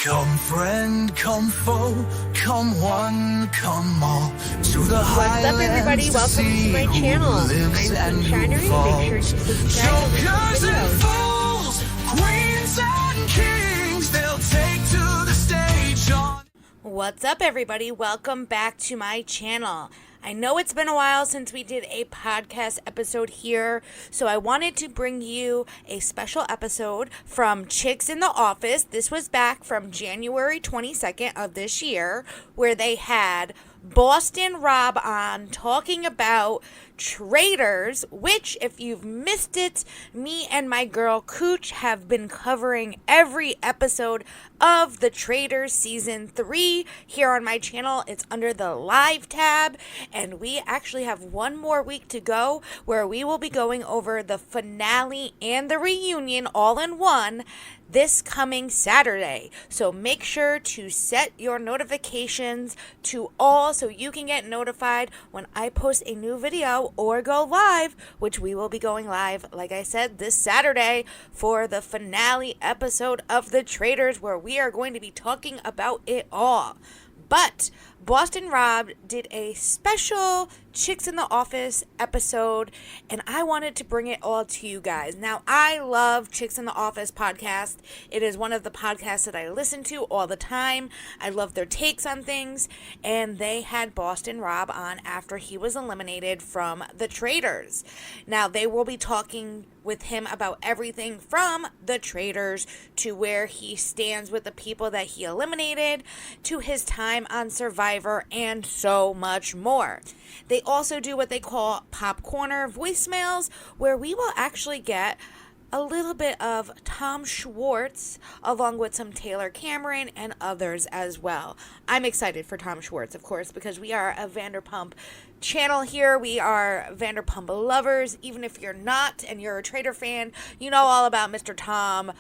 Come friend, come foe, come one, come all to the What's up, everybody? Welcome to my channel. I'm Sunshinery. Make sure to subscribe. Jokers and fools, queens and kings, they'll take to the stage on. What's up, everybody? Welcome back to my channel. I know it's been a while since we did a podcast episode here, so I wanted to bring you a special episode from Chicks in the Office. This was back from January 22nd of this year, where they had Boston Rob on talking about Traitors, which, if you've missed it, me and my girl Cooch have been covering every episode of the Traitors Season 3 here on my channel. It's under the live tab, and we actually have one more week to go where we will be going over the finale and the reunion all in one this coming Saturday. So make sure to set your notifications to all so you can get notified when I post a new video or go live, which we will be going live, like I said, this Saturday for the finale episode of The Traitors, where we are going to be talking about it all. But Boston Rob did a special Chicks in the Office episode, and I wanted to bring it all to you guys. Now, I love Chicks in the Office podcast. It is one of the podcasts that I listen to all the time. I love their takes on things, and they had Boston Rob on after he was eliminated from the Traitors. Now, they will be talking with him about everything from the Traitors to where he stands with the people that he eliminated to his time on Survivor and so much more. They also do what they call Pop Corner voicemails, where we will actually get a little bit of Tom Schwartz along with some Taylor Cameron and others as well. I'm excited for Tom Schwartz, of course, because we are a Vanderpump channel here. We are Vanderpump lovers. Even if you're not and you're a Traitor fan, you know all about Mr. Tom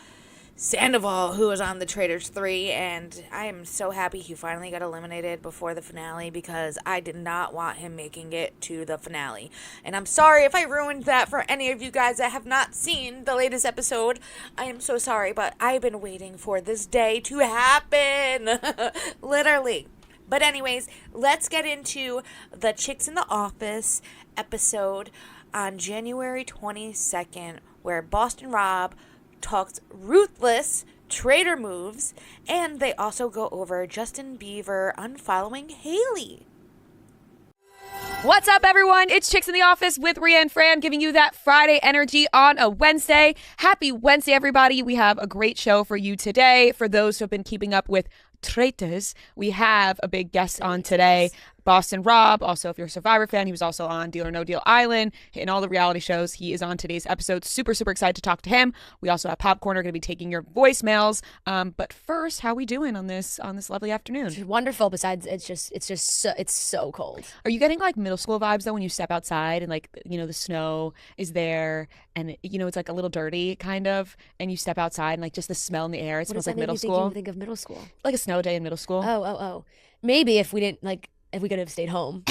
Sandoval, who was on the Traitors 3, and I am so happy he finally got eliminated before the finale, because I did not want him making it to the finale. And I'm sorry if I ruined that for any of you guys that have not seen the latest episode. I am so sorry, but I've been waiting for this day to happen. Literally. But anyways, let's get into the Chicks in the Office episode on January 22nd, where Boston Rob talks Ruthless Traitor moves, and they also go over Justin Bieber unfollowing Haley. What's up, everyone? It's Chicks in the Office with Rhea and Fran, giving you that Friday energy on a Wednesday. Happy Wednesday, everybody. We have a great show for you today. For those who have been keeping up with Traitors, we have a big guest on today, Boston Rob. Also, if you're a Survivor fan, he was also on Deal or No Deal Island, hitting all the reality shows. He is on today's episode. Super, super excited to talk to him. We also have Popcorn, going to be taking your voicemails. But first, how are we doing on this lovely afternoon? It's wonderful. Besides, it's so cold. Are you getting like middle school vibes though when you step outside and like, you know, the snow is there and you know it's like a little dirty kind of, and you step outside and like just the smell in the air, it smells like middle school. What does that make you think of middle school? Like a snow day in middle school. Oh. Maybe if we didn't if we could have stayed home.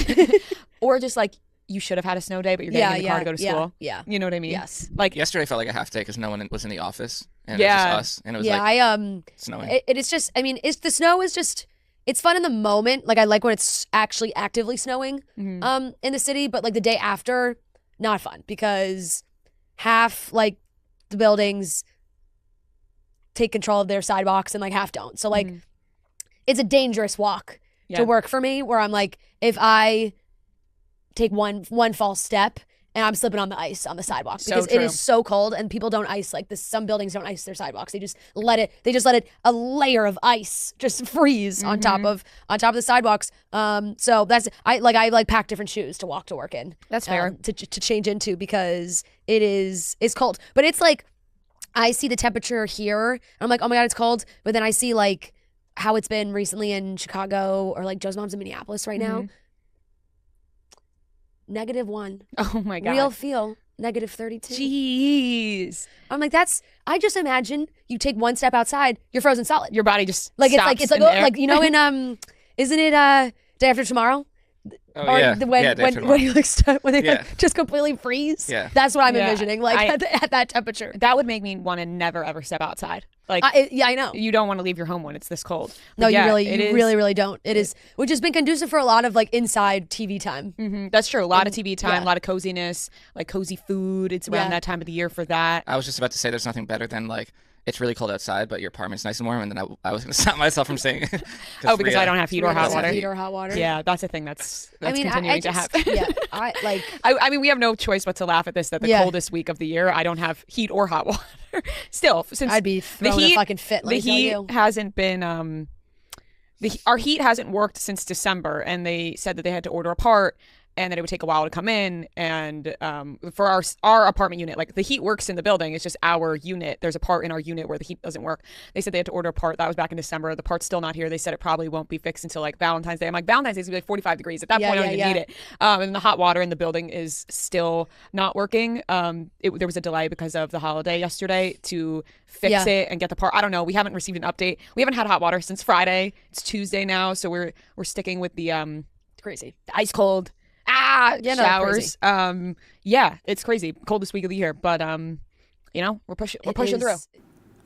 Or just like you should have had a snow day, but you're getting in the car to go to school. Yeah. You know what I mean? Yes. Like yesterday felt like a half day because no one was in the office, and it was just us, and it was snowing. It's just, I mean, the snow is just, it's fun in the moment. Like I like when it's actually actively snowing, in the city, but like the day after, not fun, because half like the buildings take control of their sidewalks and like half don't. So like it's a dangerous walk to work for me, where I'm like, if I take one false step and I'm slipping on the ice on the sidewalk, because it is so cold and people don't ice like this. Some buildings don't ice their sidewalks. They just let it a layer of ice just freeze on top of the sidewalks. So that's I pack different shoes to walk to work in. That's fair. To change into, because it's cold. But it's like I see the temperature here and I'm like, oh my God, it's cold. But then I see like how it's been recently in Chicago, or like Joe's mom's in Minneapolis right now. -1. Oh my God. Real feel -32. Jeez. I'm like, I just imagine you take one step outside, you're frozen solid. Your body just like stops it's like in there. like you know in isn't it Day After Tomorrow? Oh, or yeah. when Yeah, when you like when they Yeah. like, just completely freeze. Yeah. That's what I'm Yeah. envisioning, like at that temperature. That would make me want to never ever step outside. Like, I know. you don't want to leave your home when it's this cold. But No, yeah, you it really don't. It is, which has been conducive for a lot of like inside TV time. Mm-hmm. That's true. A lot of TV time, a lot of coziness, like cozy food. It's around that time of the year for that. I was just about to say there's nothing better than like it's really cold outside, but your apartment's nice and warm, and then I was going to stop myself from saying it. Because I don't have heat or hot water. Heat or hot water. Yeah, that's a thing that's continuing to just, happen. Yeah, I like. I mean, we have no choice but to laugh at this. That the coldest week of the year, I don't have heat or hot water. Still, since I'd be throwing a fucking fit. The heat hasn't been. Our heat hasn't worked since December, and they said that they had to order a part. And that it would take a while to come in, and for our apartment unit, like the heat works in the building. It's just our unit. There's a part in our unit where the heat doesn't work. They said they had to order a part. That was back in December. The part's still not here. They said it probably won't be fixed until like Valentine's Day. I'm like, Valentine's Day is gonna be like 45 degrees. At that point, I don't even need it. And the hot water in the building is still not working. There was a delay because of the holiday yesterday to fix it and get the part. I don't know. We haven't received an update. We haven't had hot water since Friday. It's Tuesday now, so we're sticking with the crazy, the ice cold. Showers. It's crazy. Coldest week of the year, but we're pushing through.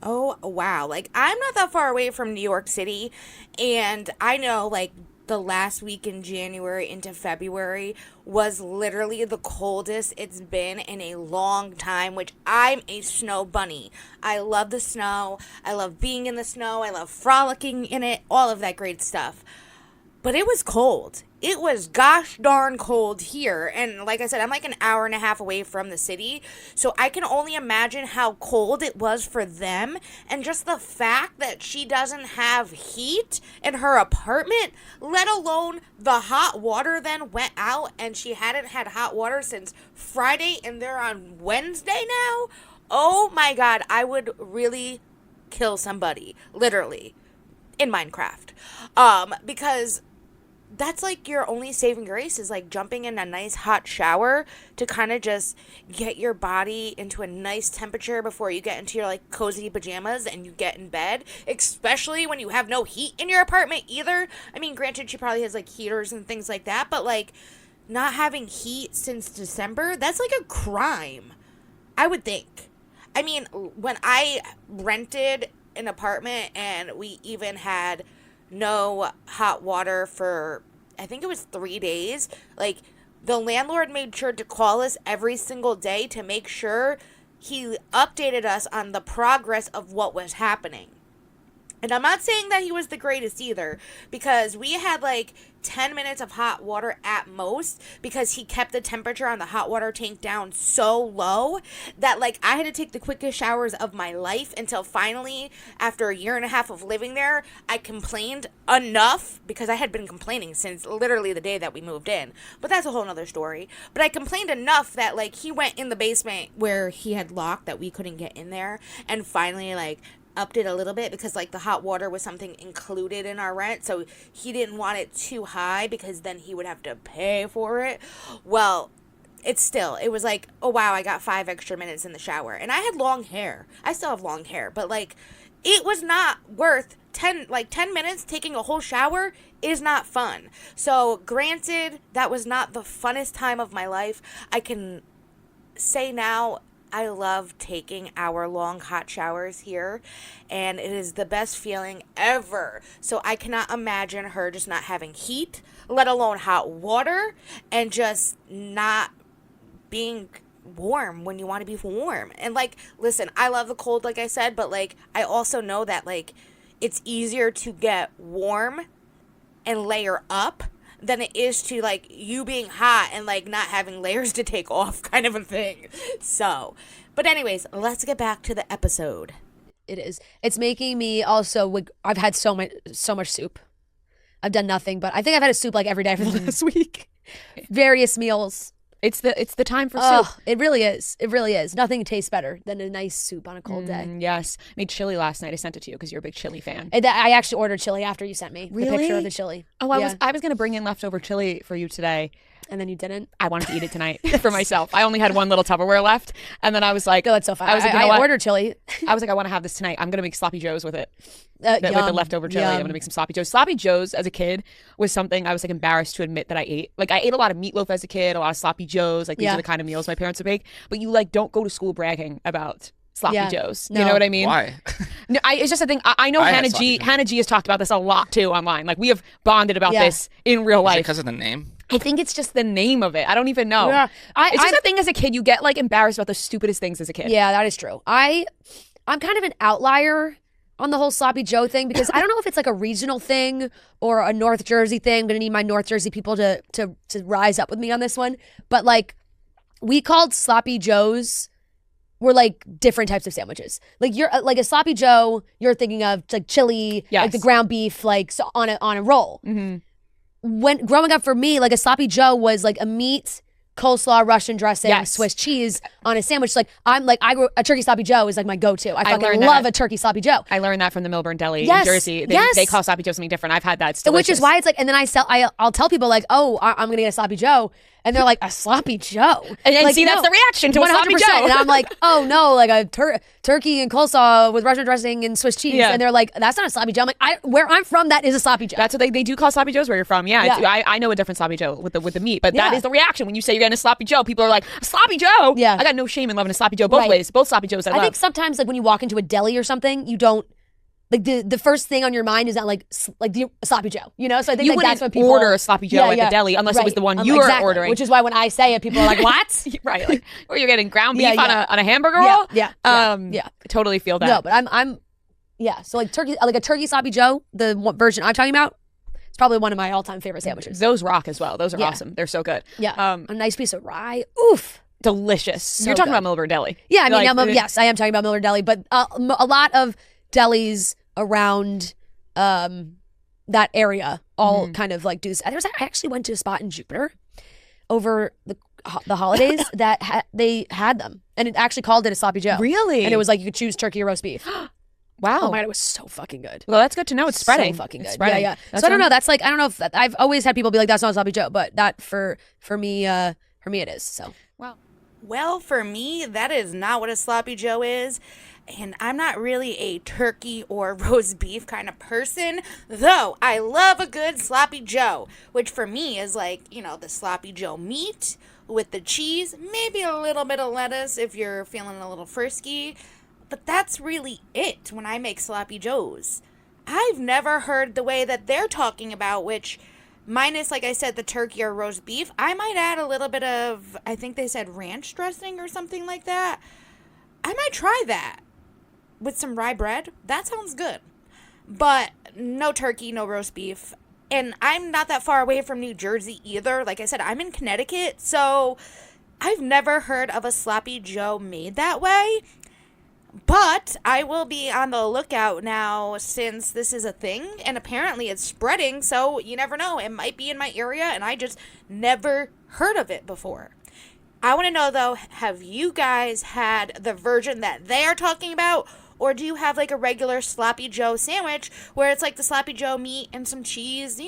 Oh, wow. Like, I'm not that far away from New York City, and I know, like, the last week in January into February was literally the coldest it's been in a long time, which I'm a snow bunny. I love the snow. I love being in the snow. I love frolicking in it, all of that great stuff. But it was cold. It was gosh darn cold here. And like I said, I'm like an hour and a half away from the city. So I can only imagine how cold it was for them. And just the fact that she doesn't have heat in her apartment, let alone the hot water then went out and she hadn't had hot water since Friday and they're on Wednesday now. Oh my God, I would really kill somebody, literally, in Minecraft. Because that's like your only saving grace is like jumping in a nice hot shower to kind of just get your body into a nice temperature before you get into your like cozy pajamas and you get in bed, especially when you have no heat in your apartment either. I mean, granted, she probably has like heaters and things like that, but like not having heat since December, that's like a crime, I would think. I mean, when I rented an apartment and we even had no hot water for, I think it was 3 days. Like, the landlord made sure to call us every single day to make sure he updated us on the progress of what was happening. And I'm not saying that he was the greatest either, because we had like 10 minutes of hot water at most, because he kept the temperature on the hot water tank down so low that like I had to take the quickest showers of my life until finally, after a year and a half of living there, I complained enough, because I had been complaining since literally the day that we moved in. But that's a whole nother story. But I complained enough that like he went in the basement where he had locked that we couldn't get in there, and finally like upped it a little bit, because like the hot water was something included in our rent, so he didn't want it too high because then he would have to pay for it. Well, it was like, oh wow, I got 5 extra minutes in the shower, and I had long hair. I still have long hair, but like it was not worth 10 minutes. Taking a whole shower is not fun. So granted, that was not the funnest time of my life. I can say now I love taking hour-long hot showers here, and it is the best feeling ever. So I cannot imagine her just not having heat, let alone hot water, and just not being warm when you want to be warm. And like, listen, I love the cold, like I said, but like I also know that like it's easier to get warm and layer up than it is to like you being hot and like not having layers to take off, kind of a thing. So, but anyways, let's get back to the episode. It is. It's making me also. I've had so much soup. I've done nothing, but I think I've had a soup like every day for the last week. Various meals. It's the time for soup. It really is. It really is. Nothing tastes better than a nice soup on a cold day. Yes. I made chili last night. I sent it to you because you're a big chili fan. I actually ordered chili after you sent me the picture of the chili. Oh, I was going to bring in leftover chili for you today. And then you didn't? I wanted to eat it tonight for myself. I only had one little Tupperware left. And then I was like, No, that's so fun. I was like, you know I what? ordered chili. I was like, I want to have this tonight. I'm going to make sloppy joes with it. With the Yum, leftover chili. I'm yum. going to make some sloppy joes. Sloppy joes as a kid was something I was like embarrassed to admit that I ate. Like I ate a lot of meatloaf as a kid, a lot of sloppy joes. Like these Yeah. are the kind of meals my parents would make. But you like don't go to school bragging about sloppy Yeah. joes. No. You know what I mean? Why? No, it's just a thing. I know I had Hannah sloppy G. joes. Hannah G has talked about this a lot too online. Like we have bonded about Yeah. this in real Is it life. because of the name? I think it's just the name of it. I don't even know. Yeah. It's just a thing as a kid. You get like embarrassed about the stupidest things as a kid. Yeah, that is true. I'm kind of an outlier on the whole sloppy Joe thing because I don't know if it's like a regional thing or a North Jersey thing. I'm gonna need my North Jersey people to rise up with me on this one. But like, we called sloppy Joes were like different types of sandwiches. Like you're like a sloppy Joe, you're thinking of like chili, Yes. like the ground beef, like so on a roll. Mm-hmm. When growing up for me, like a sloppy Joe was like a meat, coleslaw, Russian dressing, Yes. Swiss cheese on a sandwich. Like a turkey sloppy Joe is like my go-to. I fucking learned love that. a turkey sloppy Joe. I learned that from the Milburn Deli Yes, in Jersey. yes. They call sloppy Joe something different. I've had that. It's Which is delicious. why it's like, and then I'll tell people like, oh, I'm gonna get a sloppy Joe, and they're like, a sloppy Joe, And like, see, that's the reaction to a sloppy 100%. Joe. And I'm like, oh no, like a turkey and coleslaw with Russian dressing and Swiss cheese, Yeah. and they're like, that's not a sloppy Joe. I'm like, where I'm from, that is a sloppy Joe. That's what they do call sloppy joes where you're from. Yeah, it's- Yeah. I know a different sloppy joe with the meat, but that Yeah. is the reaction when you say you're getting a sloppy joe. People are like, a sloppy joe. Yeah. I got no shame in loving a sloppy joe both Right. ways. Both sloppy joes I I love. think sometimes like when you walk into a deli or something, you don't like the first thing on your mind is not like the sloppy Joe, you know. So I think You like wouldn't that's what people order a sloppy Joe at the deli unless it was right. the one you were exactly. ordering. Which is why when I say it, people are like, "What?" right, like, or you're getting ground beef Yeah, yeah. on a hamburger Yeah, roll. yeah, yeah. I totally feel that. No, but I'm yeah. So like a turkey sloppy Joe, the version I'm talking about, it's probably one of my all-time favorite sandwiches. Those rock as well. Those are Yeah. awesome. They're so good. Yeah, a nice piece of rye. Oof. Delicious. You're talking good. about Milburn Deli. Yeah, I mean, Like, yes, I am talking about Miller Deli, but a lot of delis around that area all kind of like do this. I actually went to a spot in Jupiter over the holidays that they had them, and it actually called it a sloppy Joe. Really? And it was like you could choose turkey or roast beef. Wow. Oh my god, it was so fucking good. Well, that's good to know. It's spreading. So fucking It's good. spreading. Yeah. That's So I don't what know. That's like I don't know if I've always had people be like that's not a sloppy Joe, but that for me it is. So Well, for me, that is not what a sloppy Joe is. And I'm not really a turkey or roast beef kind of person, though I love a good sloppy Joe, which for me is like, the sloppy Joe meat with the cheese, maybe a little bit of lettuce if you're feeling a little frisky. But that's really it when I make sloppy Joes. I've never heard the way that they're talking about, which minus, like I said, the turkey or roast beef, I might add a little bit of, I think they said ranch dressing or something like that. I might try that with some rye bread. That sounds good. But no turkey, no roast beef. And I'm not that far away from New Jersey either. Like I said, I'm in Connecticut, so I've never heard of a sloppy Joe made that way. But I will be on the lookout now since this is a thing, and apparently it's spreading, so you never know. It might be in my area, and I just never heard of it before. I want to know, though, have you guys had the version that they are talking about, or do you have like a regular sloppy Joe sandwich where it's like the sloppy Joe meat and some cheese,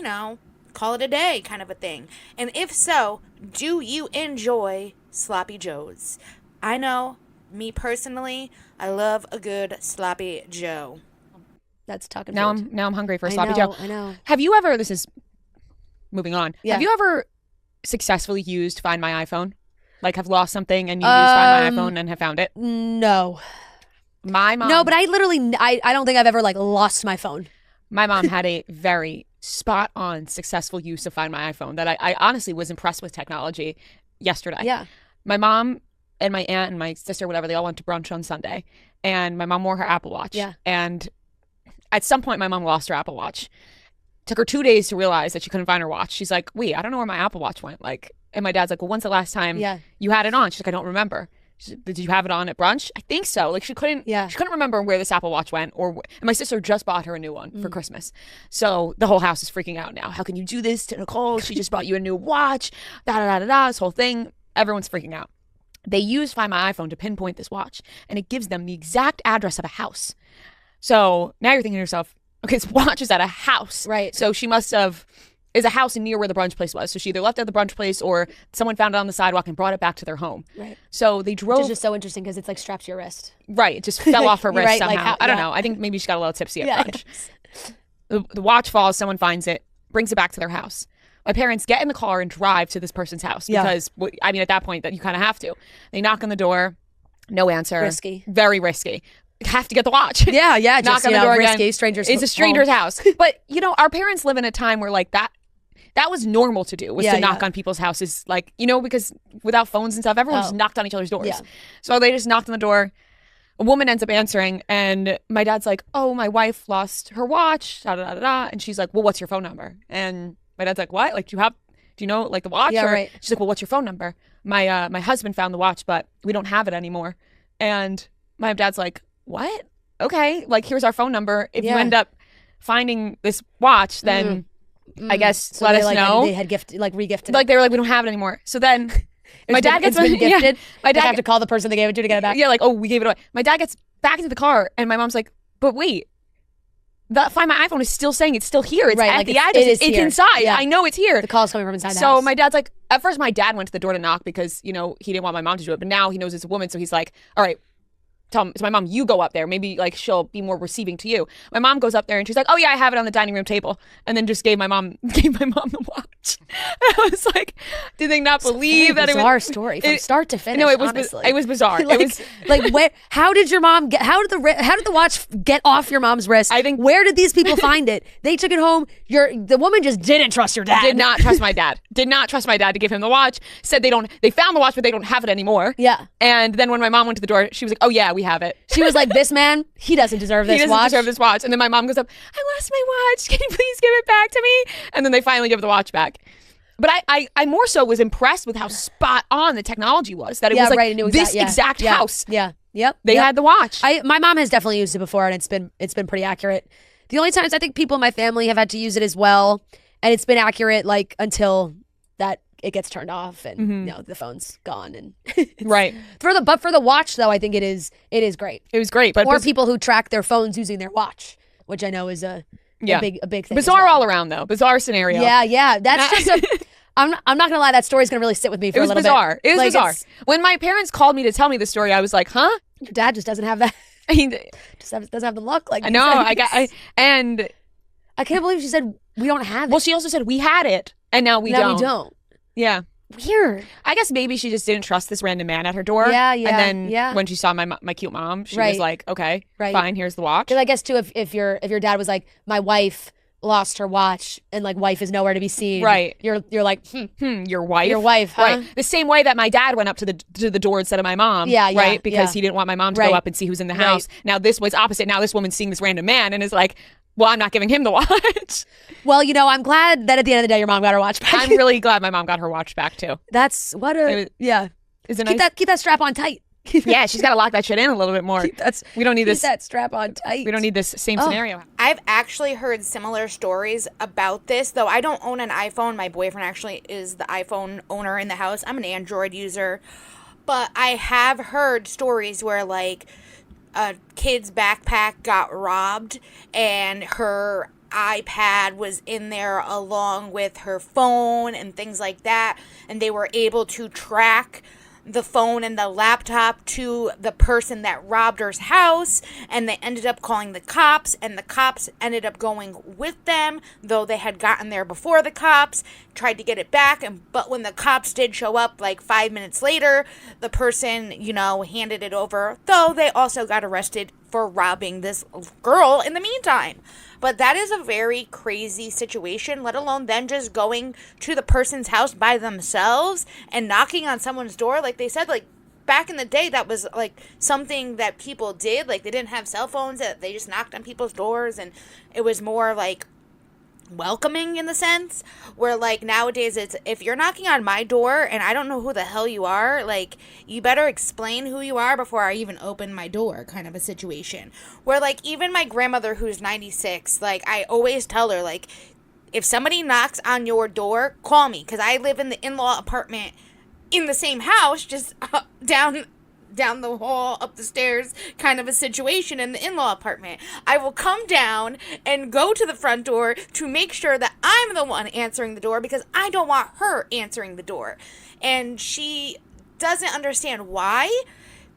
call it a day kind of a thing? And if so, do you enjoy sloppy Joes? I know, me personally, I love a good sloppy Joe. that's talking. Now food. I'm hungry for a I sloppy know, Joe. I know. Have you ever? This is moving on. Yeah. Have you ever successfully used Find My iPhone? Like have lost something and you used Find My iPhone and have found it? No. My mom. No, but I literally I don't think I've ever like lost my phone. My mom had a very spot on successful use of Find My iPhone that I honestly was impressed with technology yesterday. Yeah. My mom and my aunt and my sister, whatever, they all went to brunch on Sunday. And my mom wore her Apple Watch. Yeah. And at some point, my mom lost her Apple Watch. Took her 2 days to realize that she couldn't find her watch. She's like, wait, I don't know where my Apple Watch went. And my dad's like, well, when's the last time you had it on? She's like, I don't remember. She's like, did you have it on at brunch? I think so. She couldn't remember where this Apple Watch went. And my sister just bought her a new one for Christmas. So the whole house is freaking out now. How can you do this to Nicole? She just bought you a new watch. This whole thing. Everyone's freaking out. They use Find My iPhone to pinpoint this watch, and it gives them the exact address of a house. So now you're thinking to yourself, okay, this watch is at a house. Right. So she must have is a house near where the brunch place was. So she either left it at the brunch place or someone found it on the sidewalk and brought it back to their home. Right. So they drove. Which is just so interesting because it's like strapped to your wrist. Right. It just fell off her wrist Right, somehow. like how- I don't yeah. know. I think maybe she got a little tipsy at Yeah. brunch. The watch falls. Someone finds it, brings it back to their house. My parents get in the car and drive to this person's house Yeah. because, I mean, at that point, that you kind of have to. They knock on the door. No answer. Risky. Very risky. Have to get the watch. Yeah, yeah. Knock Just, on the door risky. again. Strangers. It's a stranger's house. But, you know, our parents live in a time where, like, that was normal to do, was Yeah, to knock yeah. on people's houses. Like, you know, because without phones and stuff, everyone just knocked on each other's doors. Yeah. So they just knocked on the door. A woman ends up answering, and my dad's like, oh, my wife lost her watch, da-da-da-da. And she's like, well, what's your phone number? And my dad's like, what? Like, do you know, like, the watch? Yeah, or, right. She's like, well, what's your phone number? My husband found the watch, but we don't have it anymore. And my dad's like, what? Okay, like, here's our phone number. If you Yeah. end up finding this watch, then I guess So let they, us like, know. They had re-gifted. Like, they were like, we don't have it anymore. So then my dad gets been yeah, gifted. my They dad have to call the person they gave it to get it back. yeah, like, oh, we gave it away. My dad gets back into the car, and my mom's like, but wait, Find My iPhone is still saying it's still here. It's Right, at like, the it's- address. it is It's here. inside. Yeah. I know it's here. The call's coming from inside the So house. my dad's like, at first my dad went to the door to knock because, you know, he didn't want my mom to do it. But now he knows it's a woman. So he's like, all right, tell my mom, you go up there. Maybe like she'll be more receiving to you. My mom goes up there and she's like, oh yeah, I have it on the dining room table. And then just gave my mom the watch. And I was like, did they not believe that it was bizarre story from start to finish? No, it was honestly. it was bizarre. like, it was like where? How did your mom get? How did the watch get off your mom's wrist? I think- Where did these people find it? They took it home. The woman just didn't trust your dad. did not trust my dad. Did not trust my dad to give him the watch. Said they found the watch, but they don't have it anymore. Yeah. And then when my mom went to the door, she was like, oh yeah, we have it. She was like, "This man, he doesn't deserve this He doesn't watch." deserve this watch. And then my mom goes up, I lost my watch. Can you please give it back to me? And then they finally give the watch back. But I more so was impressed with how spot on the technology was. That it was like right. I knew this exact yeah, house. Yeah. Yep. They yep. had the watch. My mom has definitely used it before, and it's been pretty accurate. The only times I think people in my family have had to use it as well, and it's been accurate like until that it gets turned off and you know the phone's gone and right. for the watch though I think it is great. It was great. But Or people who track their phones using their watch, which I know is a big thing. as bizarre well. all around though. Bizarre scenario. Yeah. That's just I'm not gonna lie. That story's gonna really sit with me for It a was little bizarre. bit. It was Like, bizarre. it's- When my parents called me to tell me the story, I was like, huh? Your dad just doesn't have that. I mean, Doesn't have the luck. Like I know. And I can't believe she said we don't have it. well, she also said we had it and now we now don't. we don't. Yeah. Weird. I guess maybe she just didn't trust this random man at her door. Yeah, And then yeah. when she saw my cute mom, she was Right. like, okay, Right. fine, here's the watch. Because I guess too, if your dad was like, my wife lost her watch and like wife is nowhere to be seen. Right. You're like, Your wife. your wife, huh? Right. The same way that my dad went up to the door instead of my mom. Yeah, yeah, Right. Because yeah. he didn't want my mom to Right. go up and see who's in the Right. house. Now this was opposite. Now this woman's seeing this random man and is like, well, I'm not giving him the watch. Well, you know, I'm glad that at the end of the day your mom got her watch back. I'm really glad my mom got her watch back too. That's what a It was- yeah. Is it Keep nice? that strap on tight. Yeah, she's got to lock that shit in a little bit more. We don't need Keep this. that strap on tight. We don't need this same Oh. scenario. I've actually heard similar stories about this, though I don't own an iPhone. My boyfriend actually is the iPhone owner in the house. I'm an Android user. But I have heard stories where, like, a kid's backpack got robbed and her iPad was in there along with her phone and things like that. And they were able to track the phone and the laptop to the person that robbed her's house, and they ended up calling the cops, and the cops ended up going with them, though they had gotten there before the cops, tried to get it back, but when the cops did show up like 5 minutes later, the person, you know, handed it over, though they also got arrested for robbing this girl in the meantime. But that is a very crazy situation, let alone then just going to the person's house by themselves and knocking on someone's door. Like they said, like back in the day, that was like something that people did. Like they didn't have cell phones, they just knocked on people's doors, and it was more like welcoming in the sense where like nowadays it's if you're knocking on my door and I don't know who the hell you are, like you better explain who you are before I even open my door, kind of a situation where like even my grandmother who's 96, like I always tell her, like if somebody knocks on your door, call me, because I live in the in-law apartment in the same house, just down down the hall, up the stairs kind of a situation in the in-law apartment. I will come down and go to the front door to make sure that I'm the one answering the door because I don't want her answering the door. And she doesn't understand why,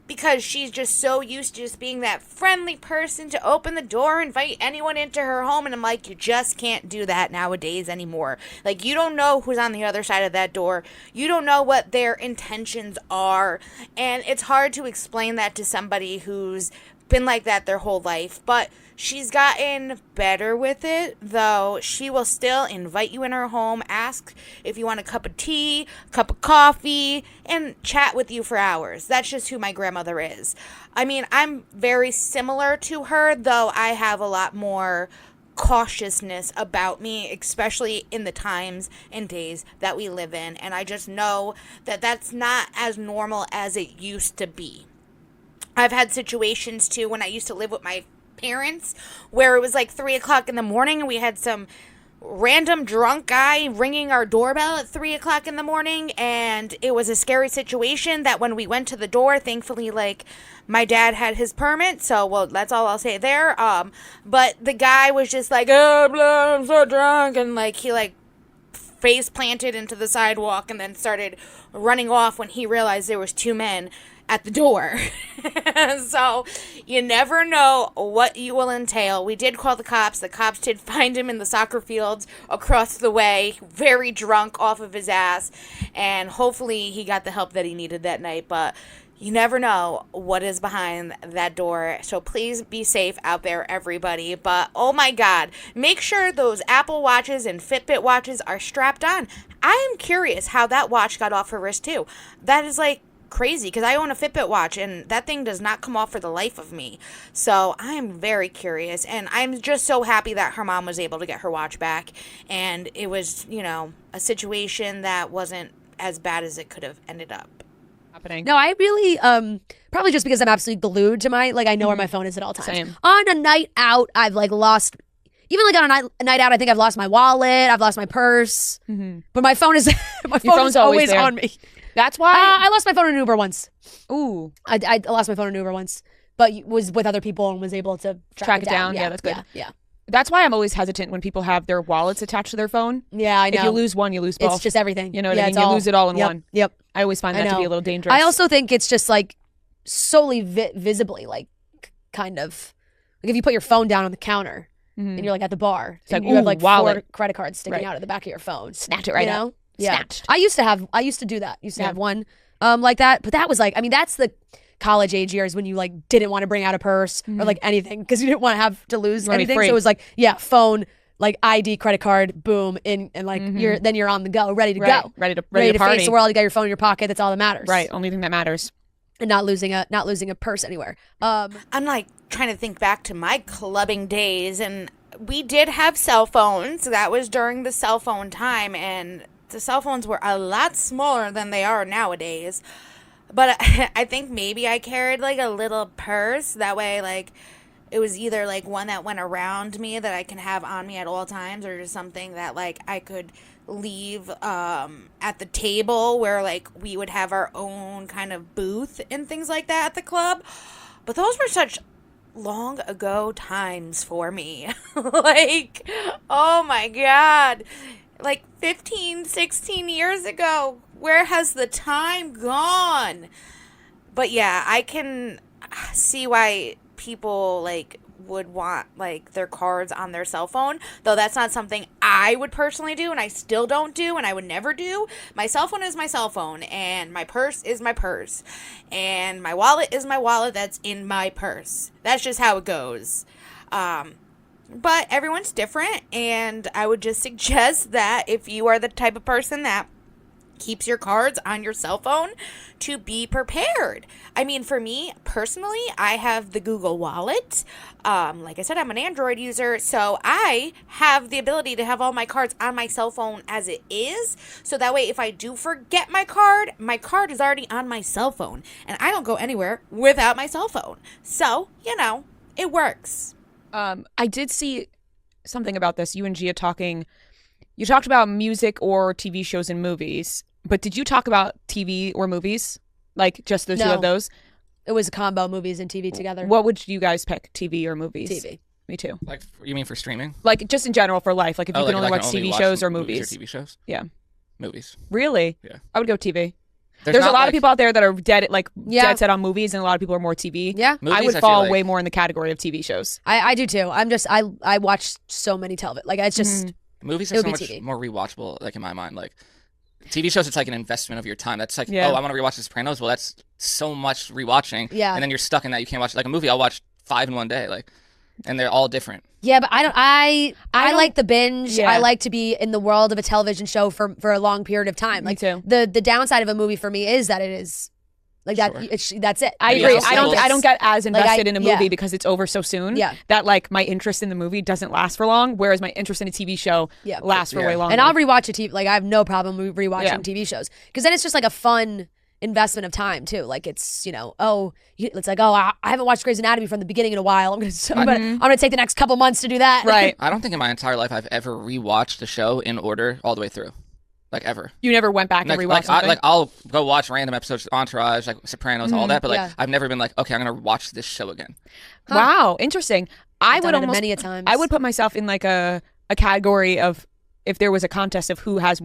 because she's just so used to just being that friendly person to open the door, invite anyone into her home, and I'm like, you just can't do that nowadays anymore. Like, you don't know who's on the other side of that door. You don't know what their intentions are, and it's hard to explain that to somebody who's been like that their whole life, but she's gotten better with it, though she will still invite you in her home, ask if you want a cup of tea, a cup of coffee, and chat with you for hours. That's just who my grandmother is. I mean, I'm very similar to her, though I have a lot more cautiousness about me, especially in the times and days that we live in, and I just know that that's not as normal as it used to be. I've had situations too when I used to live with my parents where it was like 3 o'clock in the morning and we had some random drunk guy ringing our doorbell at 3 o'clock in the morning, and it was a scary situation that when we went to the door, thankfully, like, my dad had his permit, so, well, that's all I'll say there, but the guy was just like, oh, blah, I'm so drunk, and, like, he, like, face planted into the sidewalk and then started running off when he realized there was 2 men at the door. So you never know what you will entail. We did call the cops. The cops did find him in the soccer fields across the way, very drunk off of his ass, and hopefully he got the help that he needed that night. But you never know what is behind that door. So please be safe out there, everybody. But oh my God, make sure those Apple Watches and Fitbit watches are strapped on. I am curious how that watch got off her wrist too. That is like crazy, because I own a Fitbit watch and that thing does not come off for the life of me. So I'm very curious, and I'm just so happy that her mom was able to get her watch back, and it was, you know, a situation that wasn't as bad as it could have ended up happening. No, I really, probably just because I'm absolutely glued to my, like, I know where my phone is at all times. Same. On a night out, I've, like, lost, even, like, on a night out, I think I've lost my wallet, I've lost my purse, but my phone is, my phone phone's is always there. on me. That's why I lost my phone in an Uber once. Ooh. I lost my phone in an Uber once, but was with other people and was able to track it down. Yeah, that's good. Yeah. That's why I'm always hesitant when people have their wallets attached to their phone. Yeah, I know. If you lose one, you lose both. It's just everything. You know what I mean? You lose it all in one. Yep. I always find that to be a little dangerous. I also think it's just like solely visibly, like, kind of, like if you put your phone down on the counter and you're like at the bar, it's like, you have like wallet. 4 credit cards sticking out of the back of your phone. Snatch it right out. Yeah. Snatched. I used to do that. Used to have one like that, but that was like, I mean, that's the college age years when you like didn't want to bring out a purse or like anything because you didn't want to have to lose anything. So it was like, phone, like ID, credit card, boom, in, and like you're on the go, ready to go, ready to face party. the world. You got your phone in your pocket. That's all that matters. Right. Only thing that matters. And not losing a purse anywhere. I'm like trying to think back to my clubbing days, and we did have cell phones. That was during the cell phone time, and the cell phones were a lot smaller than they are nowadays. But I think maybe I carried like a little purse. That way, like, it was either like one that went around me that I can have on me at all times, or just something that like I could leave at the table where like we would have our own kind of booth and things like that at the club. But those were such long ago times for me. Like, oh my God, like 15, 16 years ago. Where has the time gone? But yeah, I can see why people like would want like their cards on their cell phone, though that's not something I would personally do, and I still don't do, and I would never do. My cell phone is my cell phone, and my purse is my purse, and my wallet is my wallet that's in my purse. That's just how it goes. But everyone's different, and I would just suggest that if you are the type of person that keeps your cards on your cell phone, to be prepared. I mean, for me personally, I have the Google Wallet. Like I said, I'm an Android user, so I have the ability to have all my cards on my cell phone as it is. So that way, if I do forget my card is already on my cell phone, and I don't go anywhere without my cell phone. So, you know, it works. I did see something about this. You and Gia talking. You talked about music or TV shows and movies, but did you talk about TV or movies? Like just those two of those? it was a combo, movies and TV together. What would you guys pick, TV or movies? TV. Me too. Like, you mean for streaming? Like just in general for life. Like if you can like, only like watch I TV watch shows or movies. Or TV shows? Yeah. Movies. Really? Yeah. I would go TV. There's a not, lot like- of people out there that are dead Yeah. dead set on movies, and a lot of people are more TV. Yeah. Movies, I would I fall feel like- way more in the category of TV shows. I do too. I watch so many television. Like it's just Movies It are would so be much TV. more rewatchable, like in my mind. Like TV shows, it's like an investment of your time. That's like, Yeah. oh, I want to rewatch The Sopranos. Well, that's so much rewatching. Yeah. And then you're stuck in that. You can't watch like a movie. I'll watch 5 in one day. Like, and they're all different. yeah, but I don't- like the binge. Yeah. I like to be in the world of a television show for a long period of time. Me Like too. the downside of a movie for me is that it is like that. Sure. That's it. I Yeah, agree. also- I don't get as Like, invested in a movie yeah. because it's over so soon. Yeah. That like my interest in the movie doesn't last for long, whereas my interest in a TV show Yeah. lasts for Yeah. way longer. And I'll rewatch a TV. Like I have no problem rewatching Yeah. TV shows because then it's just like a fun investment of time too. Like it's it's like I haven't watched Grey's Anatomy from the beginning in a while. I'm gonna take the next couple months to do that. Right. I don't think in my entire life I've ever rewatched a show in order all the way through. Like, ever. You never went back and rewatched something? I'll go watch random episodes of Entourage, like Sopranos, all that, but like yeah. I've never been like, okay, I'm gonna watch this show again. Wow, interesting. I I've would done it almost many a times. I would put myself in like a category of if there was a contest of who has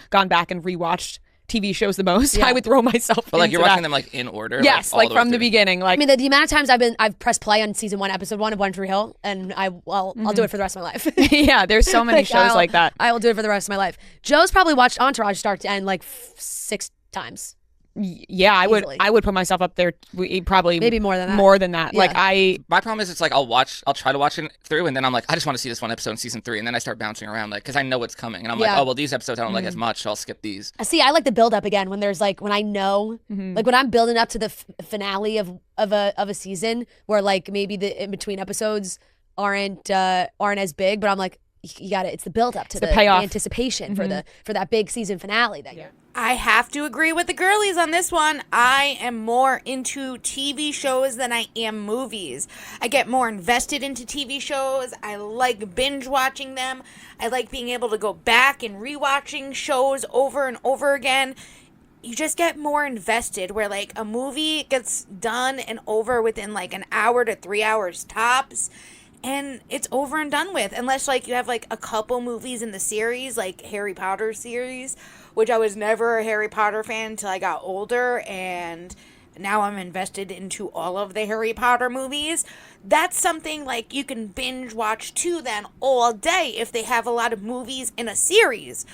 gone back and rewatched TV shows the most, Yeah. I would throw myself But like into you're watching that. them like in order. Yes, all like way from the through. beginning. Like I mean, the amount of times I've pressed play on season 1, episode 1 of One Tree Hill, and I'll do it for the rest of my life. yeah, there's so many shows like that. I will do it for the rest of my life. Joe's probably watched Entourage start to end like 6 times. Yeah, Easily. I would put myself up there probably Maybe more than that. More than that. Yeah. Like My problem is it's like I'll try to watch it through, and then I'm like, I just want to see this one episode in season 3, and then I start bouncing around like because I know what's coming, and I'm like, Yeah. oh well, these episodes I don't like as much, so I'll skip these. See, I like the build up again when there's like when I know, like when I'm building up to the finale of a season where like maybe the in between episodes aren't as big, but I'm like, you got it. It's the build up to the payoff. anticipation for that big season finale that you're. I have to agree with the girlies on this one. I am more into TV shows than I am movies. I get more invested into TV shows. I like binge watching them. I like being able to go back and rewatching shows over and over again. You just get more invested where like a movie gets done and over within like an hour to 3 hours tops. And it's over and done with, unless like you have like a couple movies in the series, like Harry Potter series, which I was never a Harry Potter fan until I got older, and now I'm invested into all of the Harry Potter movies. That's something like you can binge watch to then all day if they have a lot of movies in a series.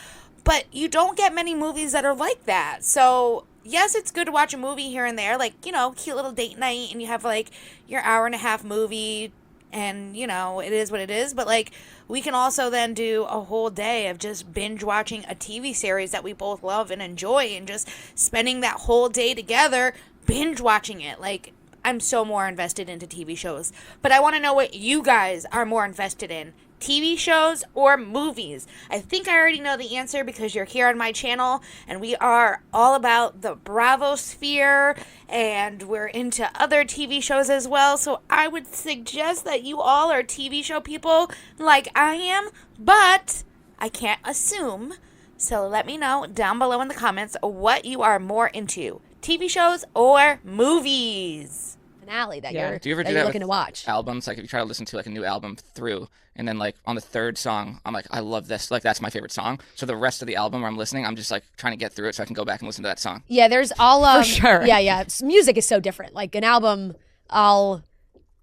But you don't get many movies that are like that. So yes, it's good to watch a movie here and there, like, you know, cute little date night, and you have like your hour and a half movie. And, you know, it is what it is. But, like, we can also then do a whole day of just binge watching a TV series that we both love and enjoy and just spending that whole day together binge watching it. Like, I'm so more invested into TV shows. But I want to know what you guys are more invested in. TV shows or movies? I think I already know the answer because you're here on my channel and we are all about the Bravo sphere and we're into other TV shows as well. So I would suggest that you all are TV show people like I am, but I can't assume. So let me know down below in the comments what you are more into, TV shows or movies. Finale that Yeah. you're, Do you ever that do you're that looking with to watch. albums? Like if you try to listen to like a new album through, and then like on the third song, I'm like, I love this. Like that's my favorite song. So the rest of the album where I'm listening, I'm just like trying to get through it so I can go back and listen to that song. Yeah, there's all For sure. Yeah. Music is so different. Like an album,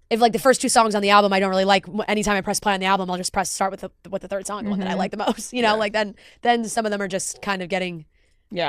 if like the first 2 songs on the album I don't really like, anytime I press play on the album, I'll just start with the third song, the one that I like the most. You know, like then some of them are just kind of getting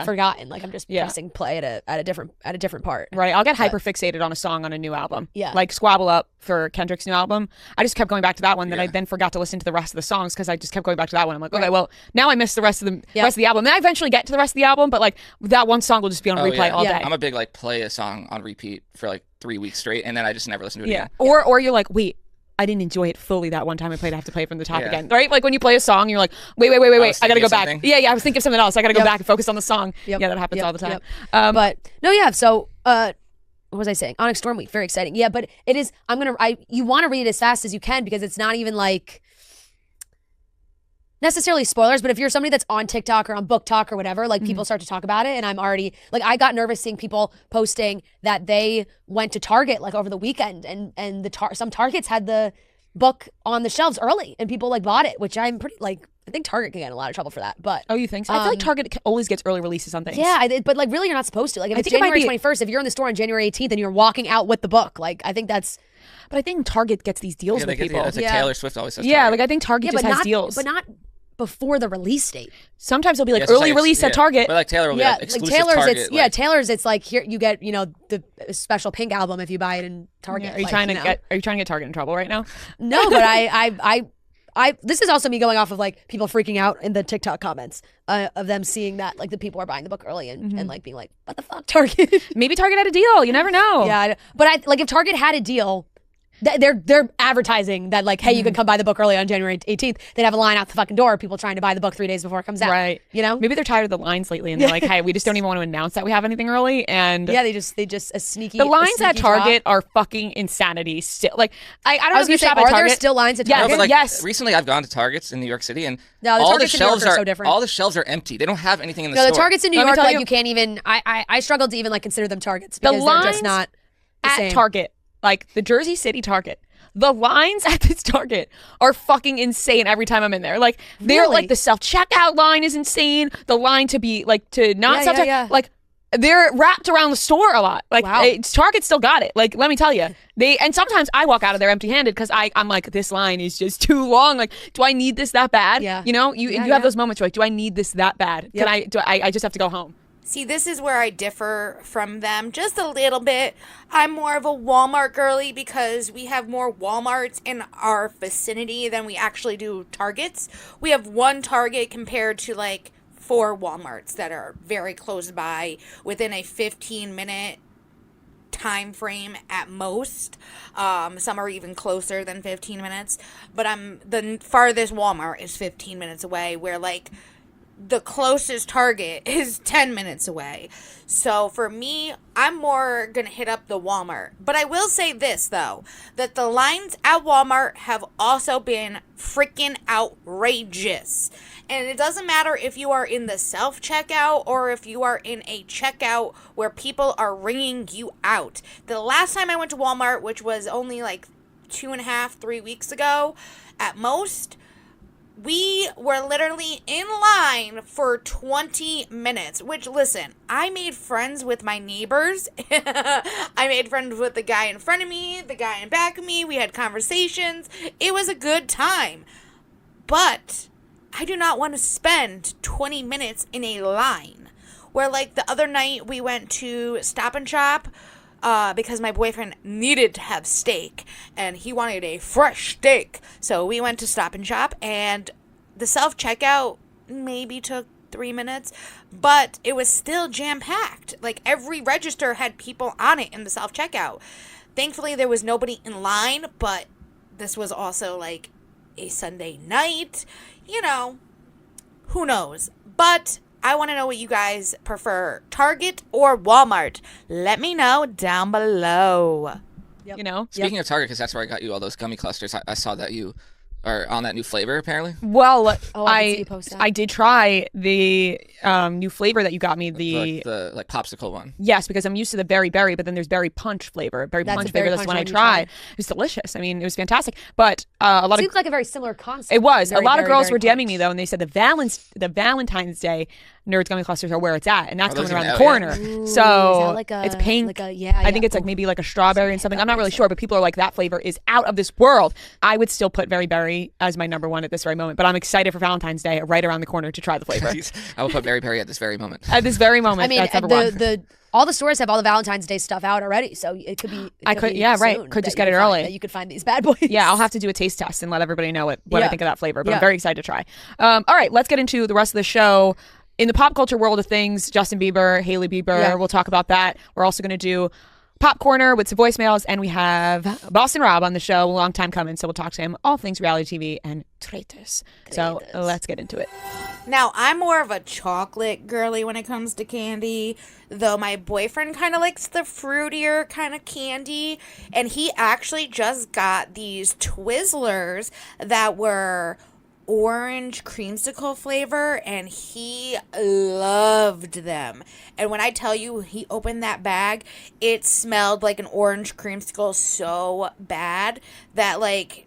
forgotten. Like I'm just pressing play at a different part. Right, I'll get hyper fixated on a song on a new album. Yeah. Like Squabble Up for Kendrick's new album. I just kept going back to that one. Then I then forgot to listen to the rest of the songs because I just kept going back to that one. I'm like, okay, well now I missed the rest of the album. Then I eventually get to the rest of the album, but like that one song will just be on replay all day. I'm a big like play a song on repeat for like 3 weeks straight, and then I just never listen to it again. Or you're like, wait, I didn't enjoy it fully that one time I played. I have to play it from the top again, right? Like when you play a song, you're like, wait, I gotta go back. something. Yeah, I was thinking of something else. I gotta go back and focus on the song. Yep. Yeah, that happens all the time. Yep. But no, yeah. So, what was I saying? Onyx Storm Week, very exciting. Yeah, but it is. You want to read it as fast as you can because it's not even like. necessarily spoilers, but if you're somebody that's on TikTok or on Book Talk or whatever, like people start to talk about it, and I'm already like, I got nervous seeing people posting that they went to Target like over the weekend, and some Targets had the book on the shelves early, and people like bought it, which I'm pretty like. I think Target can get in a lot of trouble for that, but oh, you think so? I feel like Target always gets early releases on things. Yeah, but like really, you're not supposed to. Like if it's January 21st, if you're in the store on January 18th and you're walking out with the book, like I think that's. But I think Target gets these deals with people. It's like Taylor Swift always says. Yeah, Target. like I think Target just has deals, but not before the release date. Sometimes it'll be like early release at Target. But like Taylor will be like exclusive like Taylor's, Target. it's Taylor's. It's like here you get the special Pink album if you buy it in Target. Yeah, are you trying to get Target in trouble right now? No, but I this is also me going off of like people freaking out in the TikTok comments of them seeing that like the people are buying the book early and like being like, what the fuck, Target? Maybe Target had a deal. You never know. Yeah, but like if Target had a deal. They're advertising that like, hey, you can come buy the book early on January 18th. They'd have a line out the fucking door, people trying to buy the book 3 days before it comes out. Right. You know? Maybe they're tired of the lines lately and they're like, hey, we just don't even want to announce that we have anything early. And yeah, they just a sneaky. The lines at Target drop. are fucking insanity still. Like I don't know was if you gonna shop say, at are Target. there still lines at Target? No, but like, yes. Recently, I've gone to Targets in New York City, and No, the all the Targets in New York shelves are so different. all the shelves are empty. They don't have anything in the No, store. the Targets in New Let me York, tell like you- you can't even. I struggled to even like consider them Targets The because they're lines just not the at same. Target, like the Jersey City Target. The lines at this Target are fucking insane every time I'm in there. Like they're Really? like the self-checkout line is insane. The line to be like to not self-checkout, like they're wrapped around the store a lot. Like Wow. Target still got it. Like let me tell you, and sometimes I walk out of there empty-handed because I'm like, this line is just too long. Like, do I need this that bad? Yeah. You know, you have those moments where like, do I need this that bad? Yep. I just have to go home. See, this is where I differ from them just a little bit. I'm more of a Walmart girly because we have more Walmarts in our vicinity than we actually do Targets. We have one Target compared to like 4 Walmarts that are very close by within a 15-minute time frame at most. Some are even closer than 15 minutes. But the farthest Walmart is 15 minutes away, where like the closest Target is 10 minutes away. So for me, I'm more going to hit up the Walmart. But I will say this, though, that the lines at Walmart have also been freaking outrageous. And it doesn't matter if you are in the self-checkout or if you are in a checkout where people are ringing you out. The last time I went to Walmart, which was only like 2.5, 3 weeks ago at most, we were literally in line for 20 minutes, which, listen, I made friends with my neighbors. I made friends with the guy in front of me, the guy in back of me. We had conversations. It was a good time. But I do not want to spend 20 minutes in a line. Where, like, the other night we went to Stop and Shop because my boyfriend needed to have steak and he wanted a fresh steak. So we went to Stop and Shop, and the self-checkout maybe took 3 minutes, but it was still jam-packed. Like, every register had people on it in the self-checkout. Thankfully, there was nobody in line, but this was also like a Sunday night. You know, who knows? But I want to know what you guys prefer, Target or Walmart. Let me know down below. Yep. You know? Speaking of Target, because that's where I got you all those gummy clusters. I saw that you are on that new flavor, apparently. Well, I did see you post that. I did try the new flavor that you got me. The popsicle one. Yes, because I'm used to the berry, but then there's berry punch flavor. Berry That's punch the berry flavor. That's punch one I one you tried. tried. It was delicious. I mean, it was fantastic. But a lot of Seems like a very similar concept. it was. Very, a lot of very, girls very were DMing punch. me though, and they said the Valentine's Day Nerds gummy clusters are where it's at, and that's Are those coming around even the out yet? corner. Ooh, So is that like a, it's pink. Like a, yeah, I think it's like maybe like a strawberry and something. I'm not really sure, but people are like, that flavor is out of this world. I would still put Very Berry as my number one at this very moment, but I'm excited for Valentine's Day right around the corner to try the flavor. I will put Berry Berry at this very moment. At this very moment, I mean, that's number one. all the stores have all the Valentine's Day stuff out already, so it could be. Could just get it early. You could find these bad boys. Yeah, I'll have to do a taste test and let everybody know what I Yeah. think of that flavor. But Yeah. I'm very excited to try. All right, let's get into the rest of the show. In the pop culture world of things, Justin Bieber, Hailey Bieber, Yeah. we'll talk about that. We're also going to do Pop Corner with some voicemails, and we have Boston Rob on the show, a long time coming, so we'll talk to him all things reality TV and Traitors. So let's get into it. Now, I'm more of a chocolate girly when it comes to candy, though my boyfriend kind of likes the fruitier kind of candy, and he actually just got these Twizzlers that were orange creamsicle flavor, and he loved them. And when I tell you he opened that bag, it smelled like an orange creamsicle so bad that like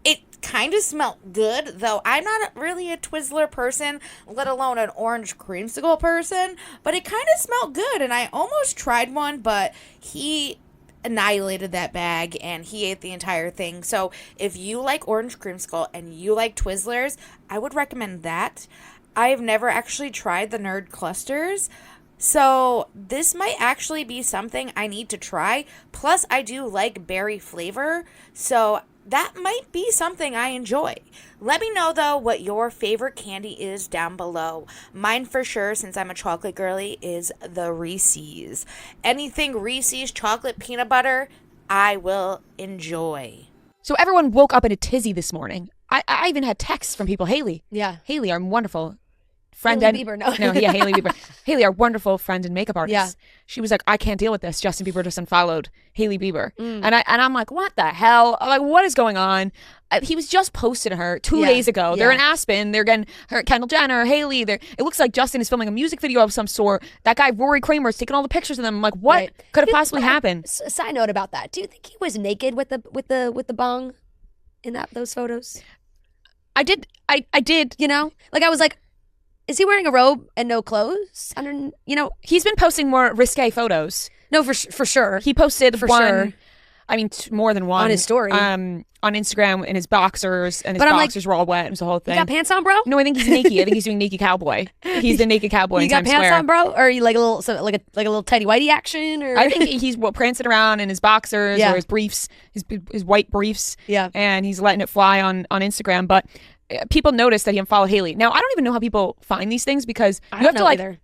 it kind of smelled good, though I'm not really a Twizzler person, let alone an orange creamsicle person, but it kind of smelled good, and I almost tried one, but he annihilated that bag and he ate the entire thing. So if you like orange creamsicle and you like Twizzlers, I would recommend that. I've never actually tried the nerd clusters, so this might actually be something I need to try. Plus I do like berry flavor, so that might be something I enjoy. Let me know, though, what your favorite candy is down below. Mine, for sure, since I'm a chocolate girly, is the Reese's. Anything Reese's chocolate peanut butter, I will enjoy. So everyone woke up in a tizzy this morning. I even had texts from people. Haley. Yeah. Haley, our wonderful friend. Hailey Bieber, no. Yeah, Haley Bieber. Haley, our wonderful friend and makeup artist. Yeah. She was like, I can't deal with this. Justin Bieber just unfollowed Haley Bieber. And I'm like, what the hell? I'm like, what is going on? He was just posting her 2 days ago. They're in Aspen. They're getting her, Kendall Jenner, Haley. It looks like Justin is filming a music video of some sort. That guy, Rory Kramer, is taking all the pictures of them. I'm like, what could have possibly happened? Side note about that. Do you think he was naked with the bong in those photos? I did. You know? Like, I was like, is he wearing a robe and no clothes? He's been posting more risque photos. No, for sure. He posted For one, sure. I mean, more than one. On his story. On Instagram in his boxers, and his But I'm like, boxers were all wet. It was the whole thing. You got pants on, bro? No, I think he's naked. I think he's doing naked cowboy. He's the naked cowboy You in got Times pants Square. on, bro? Or are you like a little tidy whitey action? Or I think he's prancing around in his boxers or his briefs, his white briefs. Yeah. And he's letting it fly on Instagram. But people noticed that he unfollowed Haley. Now, I don't even know how people find these things because you have to like. Either.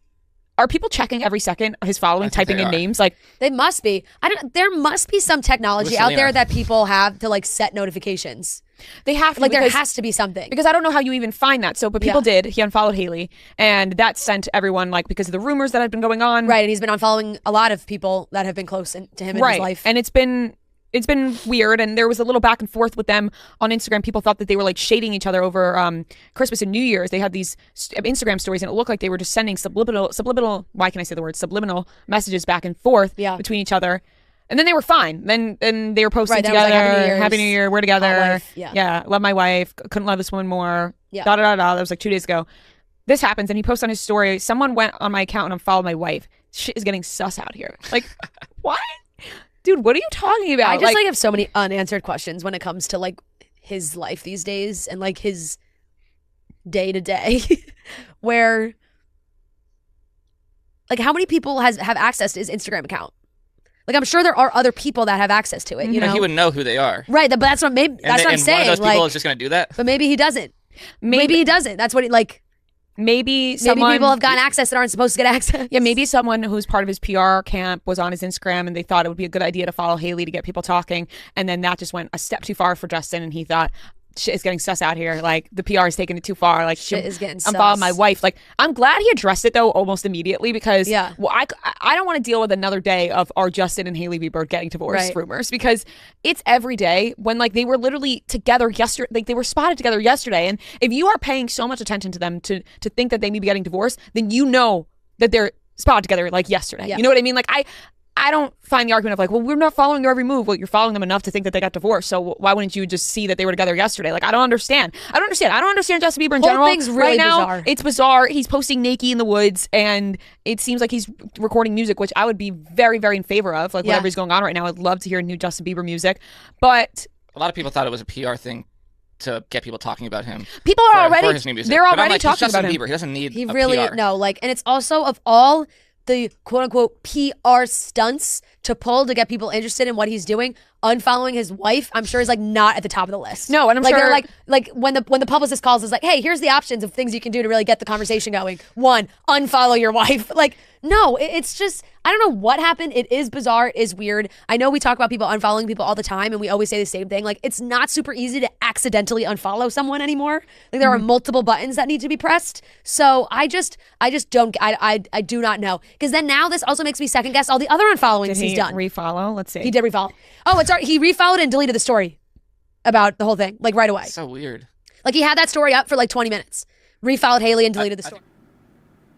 Are people checking every second his following, typing in names? Like they must be. There must be some technology out there Selena. that people have to like set notifications. they have to. Like there because- has to be something. Because I don't know how you even find that. So, but people did. He unfollowed Haley, and that sent everyone like because of the rumors that had been going on. Right, and he's been unfollowing a lot of people that have been close to him in his life. And it's been weird, and there was a little back and forth with them on Instagram. People thought that they were like shading each other over Christmas and New Year's. They had these Instagram stories, and it looked like they were just sending subliminal. Why can I say the word subliminal messages back and forth between each other? And then they were fine. Then they were posting Right, that was together. like, Happy New Year. We're together. Wife, yeah. Love my wife. Couldn't love this woman more. Yeah. Da da da da. That was like 2 days ago. This happens, and he posts on his story. Someone went on my account and unfollowed my wife. Shit is getting sus out here. Like, what? Dude, what are you talking about? I just like have so many unanswered questions when it comes to like his life these days and like his day to day, where like how many people have access to his Instagram account? Like I'm sure there are other people that have access to it. You know, he would know who they are. right? But that's what I'm saying. And one of those people Like, is just going to do that. but maybe he doesn't. Maybe he doesn't. That's what he like. maybe someone Maybe people have gotten access that aren't supposed to get access. Yeah, maybe someone who's part of his PR camp was on his Instagram and they thought it would be a good idea to follow Haley to get people talking. And then that just went a step too far for Justin. And he thought, shit is getting sus out here. Like, the PR is taking it too far. Like, Shit is getting I'm following sus. my wife. Like, I'm glad he addressed it, though, almost immediately because well, I don't want to deal with another day of our Justin and Haley Bieber getting divorced rumors because it's every day when, like, they were literally together yesterday. Like, they were spotted together yesterday. And if you are paying so much attention to them to think that they may be getting divorced, then you know that they're spotted together, like, yesterday. Yeah. You know what I mean? Like, I don't find the argument of like, well, we're not following their every move. Well, you're following them enough to think that they got divorced. So why wouldn't you just see that they were together yesterday? Like, I don't understand. I don't understand Justin Bieber in Whole general. thing's really right now, bizarre. it's bizarre. He's posting naked in the woods, and it seems like he's recording music, which I would be very, very in favor of. Like, whatever's going on right now, I'd love to hear new Justin Bieber music. But A lot of people thought it was a PR thing to get people talking about him. people are for already his new music. they're But I'm already like, he's talking Justin about him. Bieber. He doesn't need He a really PR. no, like, and it's also of all the quote unquote PR stunts to pull to get people interested in what he's doing, unfollowing his wife, I'm sure is like not at the top of the list. No, and I'm like sure- they're like when the publicist calls, is like, hey, here's the options of things you can do to really get the conversation going. 1, unfollow your wife. Like, no, it's just, I don't know what happened. It is bizarre. It is weird. I know we talk about people unfollowing people all the time, and we always say the same thing. Like, it's not super easy to accidentally unfollow someone anymore. Like, there are multiple buttons that need to be pressed. So I just don't. I do not know, because then now this also makes me second guess all the other unfollowings Did he he's done. refollow? Let's see. He did refollow. Oh, it's he refollowed and deleted the story about the whole thing like right away. So weird. Like he had that story up for like 20 minutes, refollowed Haley and deleted the story.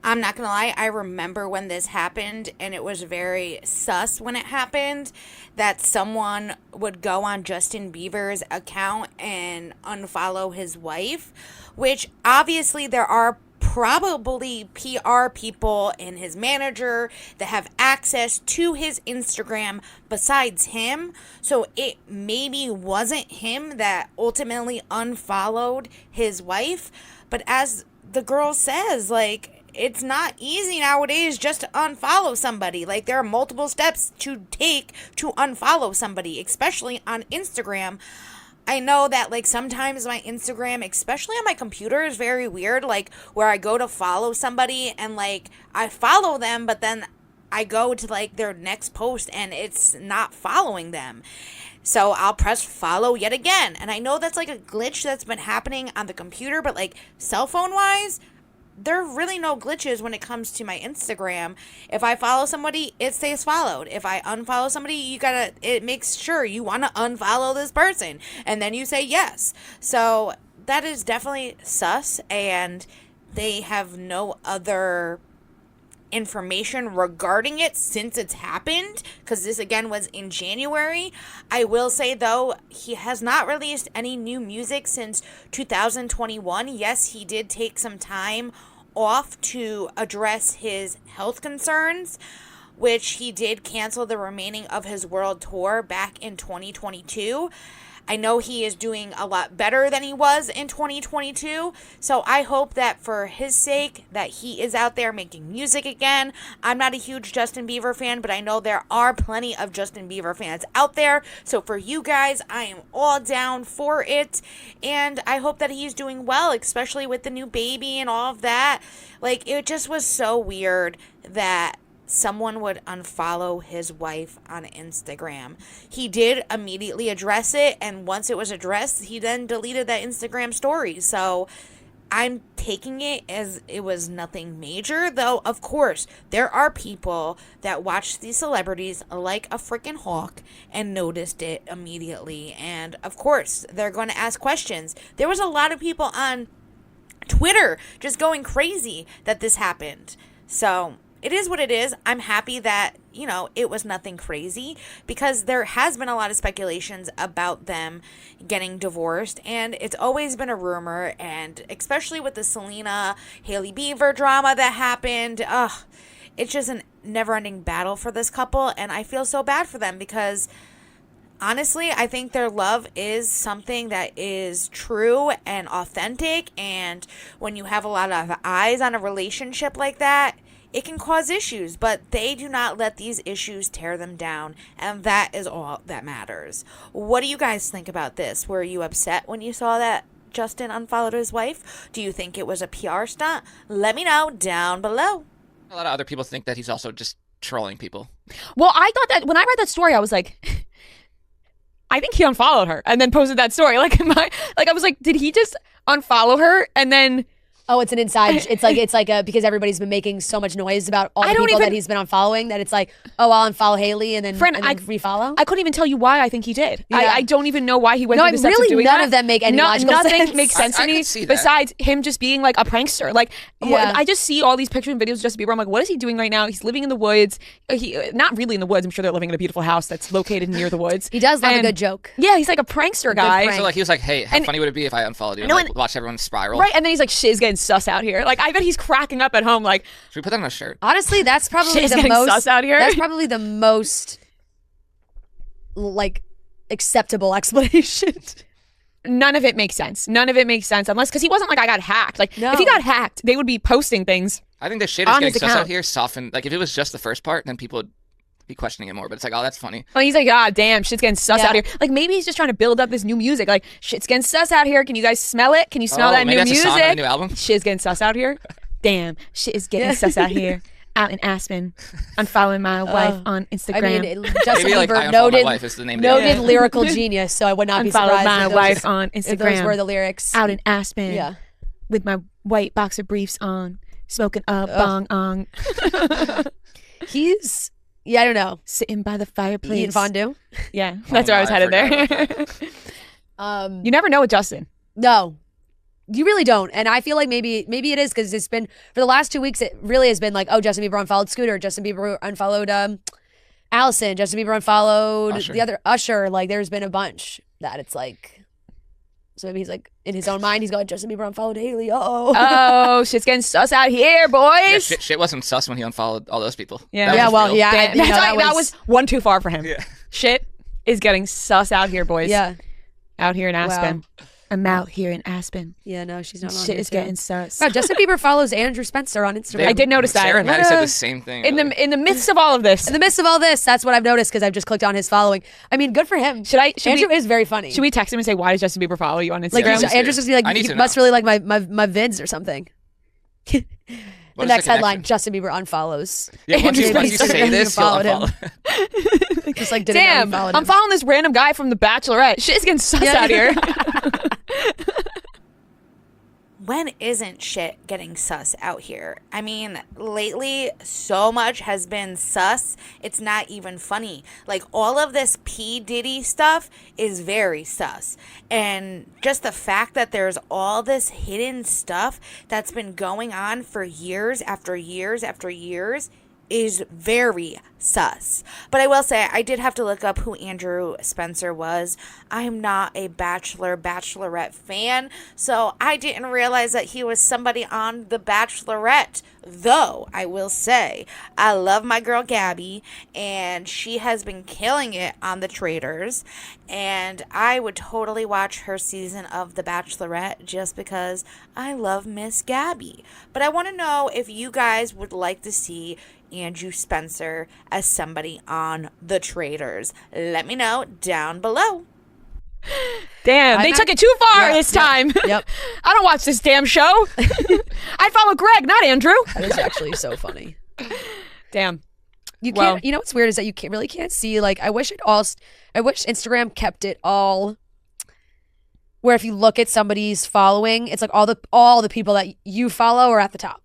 I'm not gonna lie, I remember when this happened, and it was very sus when it happened that someone would go on Justin Bieber's account and unfollow his wife, which obviously there are probably PR people and his manager that have access to his Instagram besides him. So it maybe wasn't him that ultimately unfollowed his wife. But as the girl says, like, it's not easy nowadays just to unfollow somebody. Like, there are multiple steps to take to unfollow somebody, especially on Instagram. I know that, like, sometimes my Instagram, especially on my computer, is very weird. Like, where I go to follow somebody and, like, I follow them, but then I go to, like, their next post and it's not following them. So I'll press follow yet again. And I know that's, like, a glitch that's been happening on the computer, but, like, cell phone-wise, there are really no glitches when it comes to my Instagram. If I follow somebody, it stays followed. If I unfollow somebody, it makes sure you want to unfollow this person. And then you say yes. So that is definitely sus. And they have no other information regarding it since it's happened, because this again was in January. I will say though, he has not released any new music since 2021. Yes, he did take some time off to address his health concerns, which he did cancel the remaining of his world tour back in 2022. I know he is doing a lot better than he was in 2022, so I hope that for his sake that he is out there making music again. I'm not a huge Justin Bieber fan, but I know there are plenty of Justin Bieber fans out there, so for you guys, I am all down for it, and I hope that he's doing well, especially with the new baby and all of that. Like, it just was so weird that someone would unfollow his wife on Instagram. He did immediately address it, and once it was addressed, he then deleted that Instagram story. So I'm taking it as it was nothing major, though of course there are people that watch these celebrities like a freaking hawk and noticed it immediately, and of course they're going to ask questions. There was a lot of people on Twitter just going crazy that this happened. So it is what it is. I'm happy that, it was nothing crazy, because there has been a lot of speculations about them getting divorced, and it's always been a rumor, and especially with the Selena Hailey Bieber drama that happened, it's just a never-ending battle for this couple, and I feel so bad for them, because honestly, I think their love is something that is true and authentic, and when you have a lot of eyes on a relationship like that, it can cause issues, but they do not let these issues tear them down, and that is all that matters. What do you guys think about this? Were you upset when you saw that Justin unfollowed his wife? Do you think it was a PR stunt? Let me know down below. A lot of other people think that he's also just trolling people. Well, I thought that when I read that story, I was like, I think he unfollowed her and then posted that story. Like, I was like, did he just unfollow her and then? Oh, it's an inside. It's like because everybody's been making so much noise about all the people that he's been unfollowing that it's like, oh, I'll unfollow Haley and then refollow. I couldn't even tell you why I think he did. Yeah. I don't even know why he went through the steps really of doing none that. of them make any logical sense. Nothing makes sense to me besides him just being like a prankster. Like, I just see all these pictures and videos of Justin Bieber. I'm like, what is he doing right now? He's living in the woods. Not really in the woods. I'm sure they're living in a beautiful house that's located near the woods. He does love a good joke. Yeah, he's like a prankster guy. So like he was like, hey, how funny would it be if I unfollowed you and watch everyone spiral? Right, and then he's like, shit's getting sus out here. Like, I bet he's cracking up at home. Like, should we put that on a shirt? Honestly, that's probably the most sus out here. That's probably the most like acceptable explanation. None of it makes sense. Unless, because he wasn't like, I got hacked. Like, if he got hacked, they would be posting things. I think the shit is getting sus out here softened. Like, if it was just the first part, then people would be questioning it more, but it's like, oh, that's funny. Well, he's like, damn, shit's getting sus out here. Like, maybe he's just trying to build up this new music. Like, shit's getting sus out here. Can you guys smell it? Can you smell that new music? A song on the new album? Shit's getting sus out here. Damn, shit is getting sus out here. Out in Aspen, unfollowing my wife on Instagram. I mean, Justin Maybe, Bieber, noted lyrical genius, so I would not be surprised. My wife on Instagram. If those were the lyrics. Out in Aspen, with my white boxer briefs on, smoking a bong on. He's, I don't know, sitting by the fireplace, eating fondue. Yeah, that's where I was headed there. You never know with Justin. No. You really don't. And I feel like maybe it is because it's been, for the last 2 weeks, it really has been like, oh, Justin Bieber unfollowed Scooter. Justin Bieber unfollowed Allison. Justin Bieber unfollowed the other Usher. Like, there's been a bunch that it's like, so maybe he's like, in his own mind, he's going, Justin Bieber unfollowed Haley. Oh, shit's getting sus out here, boys. Yeah, shit wasn't sus when he unfollowed all those people. Yeah. That was real. Damn, that was one too far for him. Yeah. Shit is getting sus out here, boys. Yeah. Out here in Aspen. Wow. I'm out here in Aspen. Yeah, no, she's not on Shit here is too. getting sus. Wow, Justin Bieber follows Andrew Spencer on Instagram. I did notice that. Sarah and Maddie said the same thing. In the midst of all of this. In the midst of all this, that's what I've noticed because I've just clicked on his following. I mean, good for him. Andrew is very funny. Should we text him and say, why does Justin Bieber follow you on Instagram? Like, Andrew's just be like, you must really like my vids or something. The next headline, Justin Bieber unfollows. Yeah, once you say this, he'll unfollow. Just like, didn't know he followed him. I'm following this random guy from The Bachelorette. Shit's getting sus out here. When isn't shit getting sus out here? I mean, lately, so much has been sus, it's not even funny. Like, all of this P. Diddy stuff is very sus. And just the fact that there's all this hidden stuff that's been going on for years after years after years is very sus. But I will say, I did have to look up who Andrew Spencer was. I'm not a Bachelorette fan, so I didn't realize that he was somebody on The Bachelorette. Though, I will say, I love my girl Gabby, and she has been killing it on the Traitors, and I would totally watch her season of The Bachelorette just because I love Miss Gabby. But I want to know if you guys would like to see Andrew Spencer as somebody on The Traitors. Let me know down below. Damn, they took it too far this time. Yep. I don't watch this damn show. I follow Greg, not Andrew. That is actually so funny. Damn. You can't. You know what's weird is that you really can't see. Like, I wish Instagram kept it all. Where if you look at somebody's following, it's like all the people that you follow are at the top.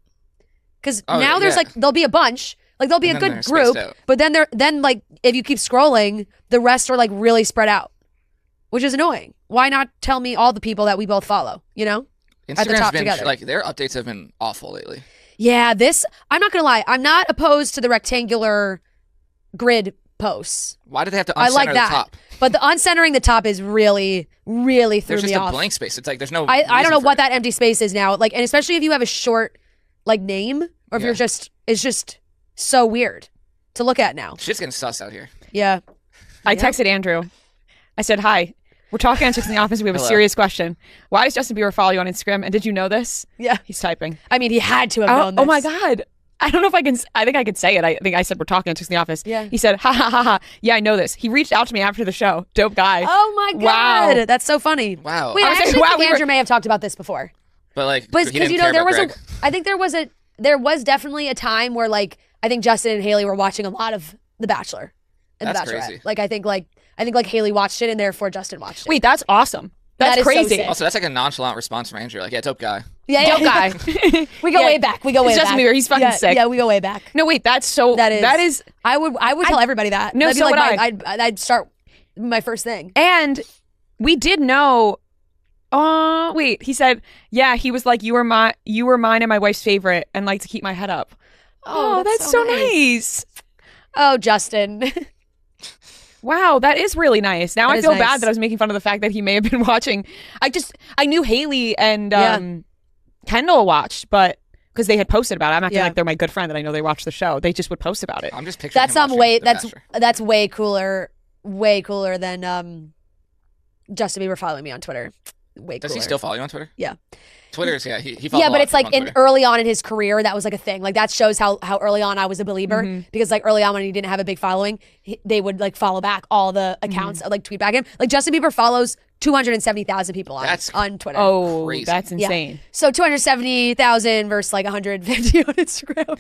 Because now there's like there'll be a bunch. Like, there'll be a good group, but then like if you keep scrolling, the rest are like really spread out, which is annoying. Why not tell me all the people that we both follow? You know, at the top together. Like, their updates have been awful lately. Yeah, I'm not gonna lie. I'm not opposed to the rectangular grid posts. Why do they have to uncenter I like that. the top? But the uncentering the top is really, really threw me off. There's just a blank space. It's like there's no. I don't know what that empty space is now. Like, and especially if you have a short, like, name, or if it's just so weird to look at now. Shit's getting sus out here. Yeah. I texted Andrew. I said, hi. We're talking on Chicks in the Office. We have a serious question. Why does Justin Bieber follow you on Instagram? And did you know this? Yeah. He's typing. I mean, he had to have known this. Oh my God. I don't know if I can. I think I could say it. I think I said we're talking on Chicks in the Office. Yeah. He said, ha ha ha ha. Yeah, I know this. He reached out to me after the show. Dope guy. Oh my God. Wow. That's so funny. Wow. Wait, I actually think Andrew may have talked about this before. But because you know there was definitely a time where, like, I think Justin and Haley were watching a lot of The Bachelor and The Bachelorette. Crazy. Like, I think Haley watched it and therefore Justin watched it. Wait, that's awesome. That's That is so crazy. sick. Also, that's like a nonchalant response from Andrew. Like, yeah, dope guy. Yeah, dope guy. We go way back. It's Justin Bieber. He's fucking sick. Yeah, we go way back. No, wait, that is. I would tell everybody that. No, That'd be so like would I'd start my first thing. And we did know. Oh, wait. He said, yeah. He was like, you were mine and my wife's favorite, and like to keep my head up. Oh, that's so nice. Oh, Justin. Wow, that is really nice. Now That I is feel nice. bad that I was making fun of the fact that he may have been watching. I knew Haley and Kendall watched, but because they had posted about it. I'm acting like they're my good friend that I know they watch the show. They just would post about it. I'm just picturing That's him watching The Bachelor. that's way cooler than Justin Bieber following me on Twitter. Way cooler. Does he still follow you on Twitter? Yeah. Twitter's, yeah, he follows Yeah, a lot but of it's like people on in Twitter. early on in his career, that was like a thing. Like, that shows how early on I was a believer, because like early on when he didn't have a big following, they would like follow back all the accounts, like tweet back him. Like, Justin Bieber follows 270,000 people on Twitter. Oh, Crazy. that's insane. So 270,000 versus like 150 on Instagram.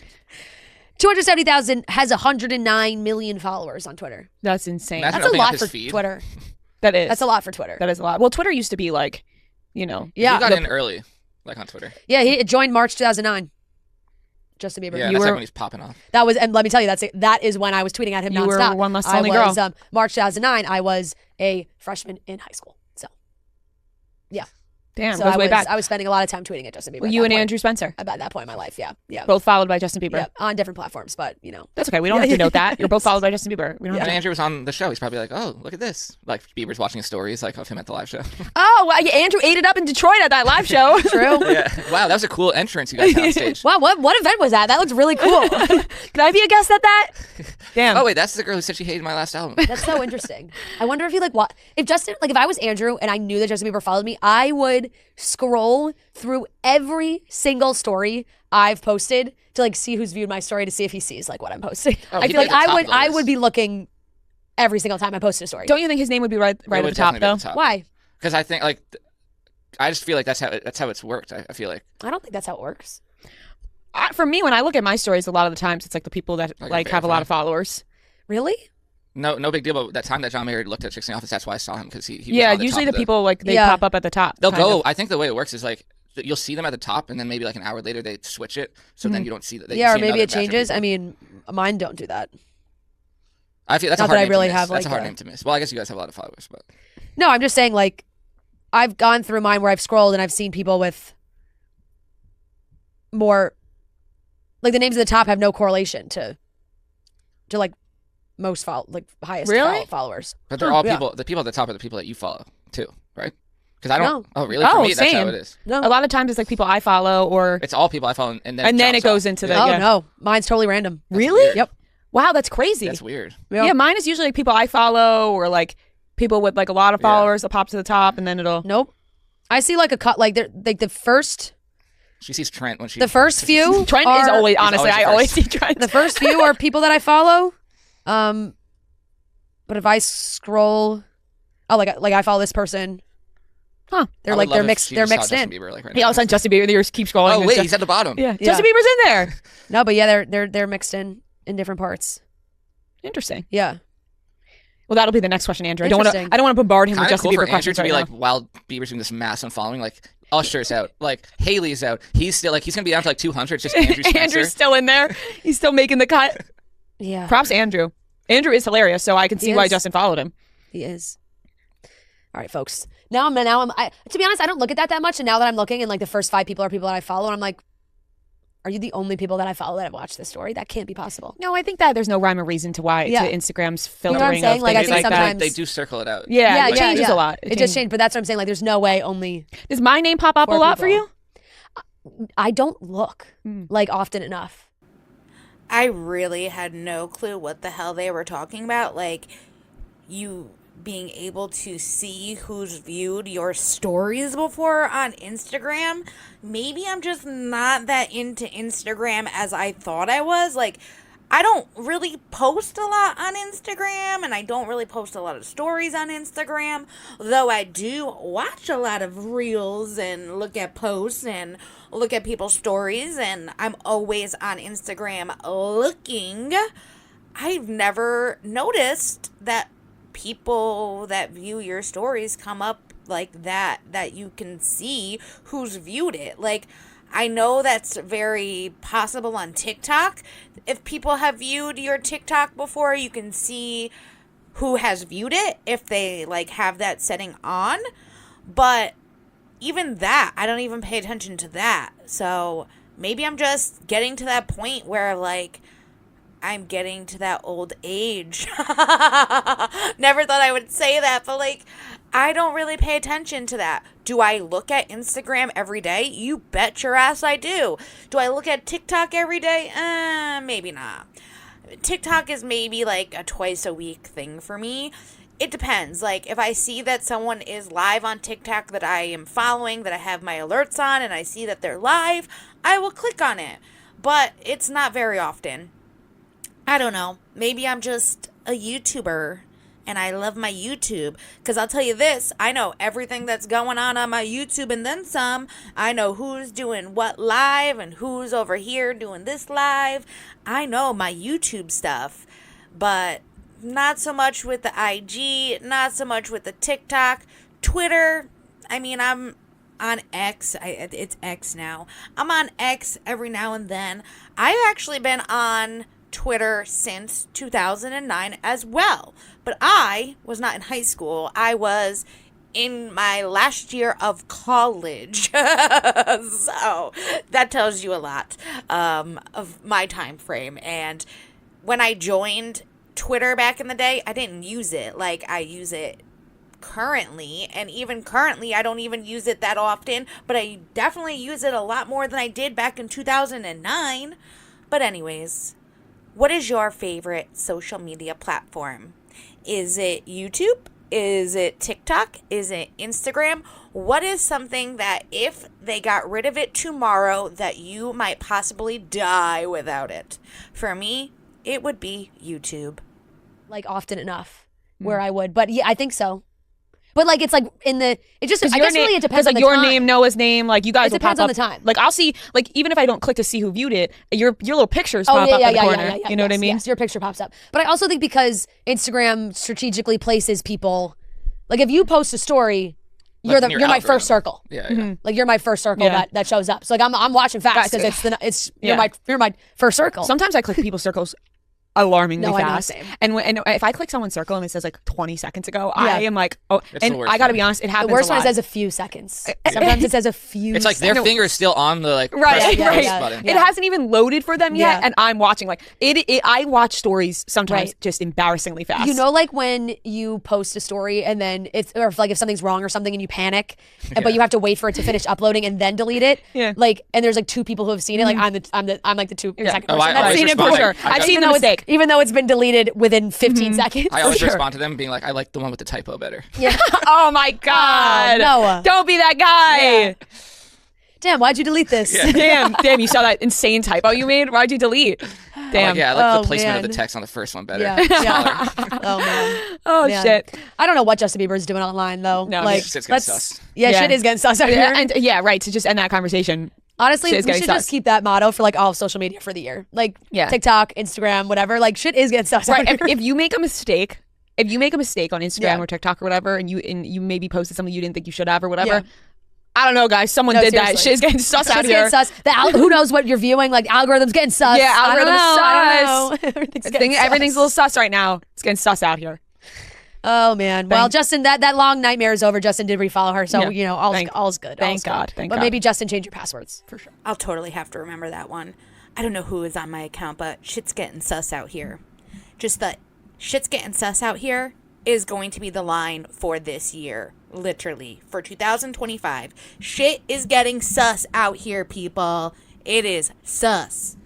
270,000 has 109 million followers on Twitter. That's insane. Imagine That's a opening up lot his for feed. Twitter. That is. That's a lot for Twitter. That is a lot. Well, Twitter used to be like, you know. Yeah. He got in early, like on Twitter. Yeah, he joined March 2009. Justin Bieber. Yeah, that's like when he's popping off. That was, and let me tell you, that is when I was tweeting at him You nonstop. were one less lonely girl. March 2009. I was a freshman in high school. So, yeah. Damn, So goes way back. I was spending a lot of time tweeting at Justin Bieber. Well, at you that and point. Andrew Spencer. About that point in my life, yeah. Both followed by Justin Bieber. Yeah, on different platforms, but That's okay. We don't have to note that. You're both followed by Justin Bieber. We don't have And to. Andrew was on the show. He's probably like, oh, look at this. Like Bieber's watching his stories like of him at the live show. Oh, well, Andrew ate it up in Detroit at that live show. True. Yeah. Wow, that was a cool entrance you guys had on stage. Wow, what event was that? That looked really cool. Can I be a guest at that? Damn. Oh wait, that's the girl who said she hated my last album. That's so interesting. I wonder if he if I was Andrew and I knew that Justin Bieber followed me, I would scroll through every single story I've posted to like see who's viewed my story to see if he sees like what I'm posting. Oh, I he'd feel be like at the top of the I list. would be looking every single time I posted a story. Don't you think his name would be right It at would the top definitely be though? at the top. Why? Because I think I just feel like that's how it's worked. I feel like. I don't think that's how it works. For me, when I look at my stories, a lot of the times it's like the people that Like have a lot verified. of followers. Really? No big deal. But that time that John Mayer looked at Chicks in the Office, that's why I saw him because he was Yeah, on the usually top the of people like they Yeah. pop up at the top. They'll kind go. of. I think the way it works is like you'll see them at the top, and then maybe like an hour later they switch it, so then you don't see that. Yeah, or maybe it changes. I mean, mine don't do that. I feel that's Not a hard that I name really to miss. have, That's like, a hard a- name to miss. Well, I guess you guys have a lot of followers, but No, I'm just saying like I've gone through mine where I've scrolled and I've seen people with more like the names at the top have no correlation to like most highest Really? followers. but they're all Yeah. people. The people at the top are the people that you follow too, right? Because I don't. No. Oh, really? Oh, For me, that's same. how it is. No. A lot of times it's like people I follow or It's all people I follow, and then and then jumps it goes off. into the Oh yeah. no, mine's totally random. Really? weird. Yep. Wow, that's crazy. That's weird. Yeah, mine is usually like people I follow or like people with like a lot of Yeah. followers. It'll pop to the top and then it'll. Nope. I see like a cut like they're like the first She sees Trent when she. the first few Trent are, is always honestly. always I the always first. see Trent. the first few are people that I follow. But if I scroll, like I follow this person. Huh. They're I would like love they're if mixed. she They're just saw mixed Justin in. Bieber, like, right Yeah, now. all of a sudden Justin Bieber, you just keep scrolling. Oh and wait, just- he's at the bottom. yeah. Yeah. Justin Bieber's in there. No, but yeah, they're mixed in different parts. Interesting. Yeah. Well, that'll be the next question, Andrew. I don't want Interesting. to bombard him with Kind of Justin cool Bieber for Andrew questions to right be now. like, while Bieber's doing this massive following, like Usher's out, like Haley's out. He's still like he's gonna be down to like 200. It's just Andrew Spencer. Andrew's still in there. He's still making the cut. Yeah. Props to Andrew. Andrew is hilarious, so I can see He why is. Justin followed him. He is. All right, folks. Now I'm to be honest, I don't look at that much. And now that I'm looking and like the first 5 people are people that I follow, and I'm like, are you the only people that I follow that have watched this story? That can't be possible. No, I think that there's no rhyme or reason to why Yeah. to Instagram's know what I'm filtering saying? of Like, I things think like that. sometimes- They do circle it out. Yeah, it yeah, changes yeah. a lot. It just changed, but that's what I'm saying. Like, there's no way only. Does my name pop up a 4 lot for people. you? I don't look like often enough. I really had no clue what the hell they were talking about. Like, you being able to see who's viewed your stories before on Instagram. Maybe I'm just not that into Instagram as I thought I was. Like, I don't really post a lot on Instagram, and I don't really post a lot of stories on Instagram, though I do watch a lot of reels and look at posts and look at people's stories, and I'm always on Instagram looking. I've never noticed that people that view your stories come up like that you can see who's viewed it. Like, I know that's very possible on TikTok. If people have viewed your TikTok before, you can see who has viewed it if they like have that setting on. But even that, I don't even pay attention to that. So maybe I'm just getting to that point where like I'm getting to that old age. Never thought I would say that, but like, I don't really pay attention to that. Do I look at Instagram every day? You bet your ass I do. Do I look at TikTok every day? Maybe not. TikTok is maybe like a twice a week thing for me. It depends. Like, if I see that someone is live on TikTok that I am following, that I have my alerts on, and I see that they're live, I will click on it. But it's not very often. I don't know. Maybe I'm just a YouTuber and I love my YouTube. Because I'll tell you this, I know everything that's going on my YouTube and then some. I know who's doing what live and who's over here doing this live. I know my YouTube stuff. But not so much with the IG, not so much with the TikTok. Twitter, I mean, I'm on X. It's X now. I'm on X every now and then. I've actually been on Twitter since 2009 as well. But I was not in high school. I was in my last year of college. So that tells you a lot of my time frame. And when I joined Twitter back in the day, I didn't use it like I use it currently. And even currently, I don't even use it that often. But I definitely use it a lot more than I did back in 2009. But anyways, what is your favorite social media platform? Is it YouTube? Is it TikTok? Is it Instagram? What is something that if they got rid of it tomorrow that you might possibly die without it? For me, it would be YouTube. Like often enough where I would. But yeah, I think so. But like it's like in the it just I guess really it depends on like the your time. name, Noah's name, like you guys It will pop depends on up. the time. Like I'll see, like even if I don't click to see who viewed it, your little pictures pop up in the corner. You know what I mean? Yes, your picture pops up. But I also think because Instagram strategically places people, like if you post a story, you're Like in your my algorithm. first circle. Yeah. Like you're my first circle that shows up. So like I'm watching fast because you're my first circle. Sometimes I click people's circles alarmingly No, I know, fast. same. And if I click someone's circle and it says like 20 seconds ago, Yeah. I am like, oh, It's and the worst I got to one. be honest, it happens The worst a one lot. is as a few seconds. Sometimes it says a few. It's like their seconds. finger is still on the like Right, press right. button. It hasn't even loaded for them yet, Yeah. and I'm watching. Like I watch stories sometimes Right. just embarrassingly fast. You know, like when you post a story and then or if something's wrong or something and you panic, but you have to wait for it to finish uploading and then delete it. Yeah. Like, and there's like two people who have seen it. Like I'm like the second Oh, person. I I've always seen it for respond. sure. I I've seen the Even though it's- mistake. even though it's been deleted within 15 seconds. I always Sure. respond to them being like, I like the one with the typo better. Yeah. Oh my God, Noah. Don't be that guy. Yeah. Damn, why'd you delete this? Damn, you saw that insane typo you made? Why'd you delete? I'm Damn. like, yeah, I like Oh, the placement of man. the text on the first one better. Yeah. Smaller. Oh man. Oh Man. shit. I don't know what Justin Bieber's doing online though. No, like shit's getting sus. Yeah, shit is getting sus out here. Yeah, and right, to just end that conversation. Honestly, shit we is getting should sus. just keep that motto for like all of social media for the year. Like Yeah. TikTok, Instagram, whatever. Like shit is getting sus Right. out here. If you make a mistake, on Instagram Yeah. or TikTok or whatever, and you maybe posted something you didn't think you should have or whatever. Yeah. I don't know, guys. Someone No, did that. seriously. Shit's getting sus out Shit's here. getting sus. Who knows what you're viewing? Like algorithms getting sus. Yeah, I don't algorithms know. I don't know. sus. Everything's getting Everything's a sus. little sus right now. It's getting sus out here. Oh man. Well, Justin, that long nightmare is over. Justin did refollow her, so Yeah. all's good. Thank All's God. good. Thank but God. maybe Justin change your passwords for sure. I'll totally have to remember that one. I don't know who is on my account, but shit's getting sus out here. Just the shit's getting sus out here is going to be the line for this year. Literally. For 2025. Shit is getting sus out here, people. It is sus.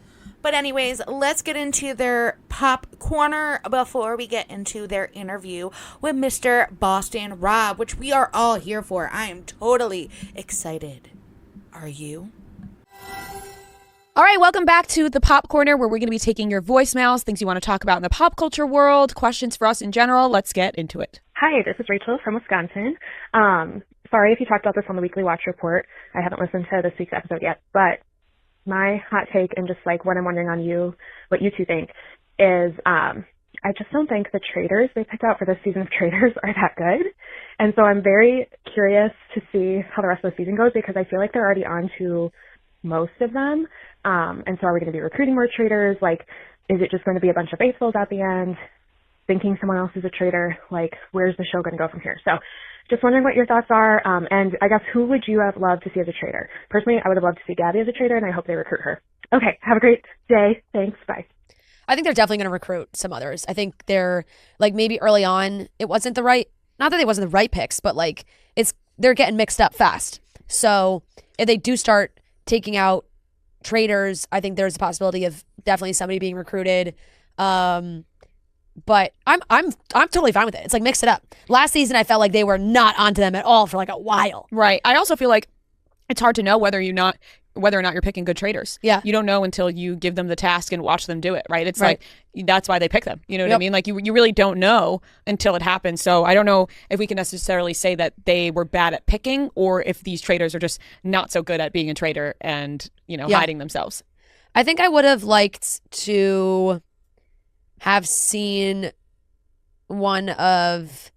But anyways, let's get into their pop corner before we get into their interview with Mr. Boston Rob, which we are all here for. I am totally excited. Are you? All right, welcome back to the Pop Corner, where we're going to be taking your voicemails, things you want to talk about in the pop culture world, questions for us in general. Let's get into it. Hi, this is Rachel from Wisconsin. Sorry if you talked about this on the Weekly Watch Report. I haven't listened to this week's episode yet, but my hot take and just like what I'm wondering on what you two think is I just don't think the Traitors they picked out for this season of Traitors are that good. And so I'm very curious to see how the rest of the season goes because I feel like they're already on to most of them. And so are we going to be recruiting more traitors? Like, is it just going to be a bunch of faithfuls at the end thinking someone else is a traitor? Like, where's the show going to go from here? So just wondering what your thoughts are. And I guess who would you have loved to see as a traitor? Personally, I would have loved to see Gabby as a traitor, and I hope they recruit her. Okay, have a great day. Thanks. Bye. I think they're definitely going to recruit some others. I think they're like maybe early on it wasn't the right, not that it wasn't the right picks, but like they're getting mixed up fast. So if they do start taking out traitors, I think there's a possibility of definitely somebody being recruited. But I'm totally fine with it. It's like mix it up. Last season I felt like they were not onto them at all for like a while. Right. I also feel like it's hard to know whether or not you're picking good traitors. Yeah. You don't know until you give them the task and watch them do it, right? It's Right. like that's why they pick them. You know what I Yep. mean? Like you really don't know until it happens. So I don't know if we can necessarily say that they were bad at picking or if these traitors are just not so good at being a traitor and, Yeah. hiding themselves. I think I would have liked to have seen one of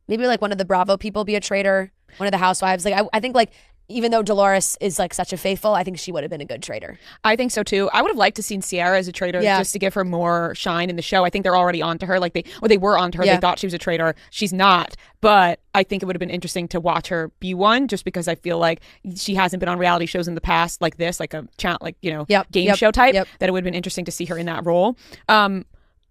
the Bravo people be a traitor, one of the housewives. Like I think like even though Dolores is like such a faithful, I think she would have been a good traitor. I think so too. I would have liked to seen Ciara as a traitor just to give her more shine in the show. I think they're already on to her. Like they were on to her. They thought she was a traitor. She's not. But I think it would have been interesting to watch her be one, just because I feel like she hasn't been on reality shows in the past like this, like a game show type. That it would have been interesting to see her in that role.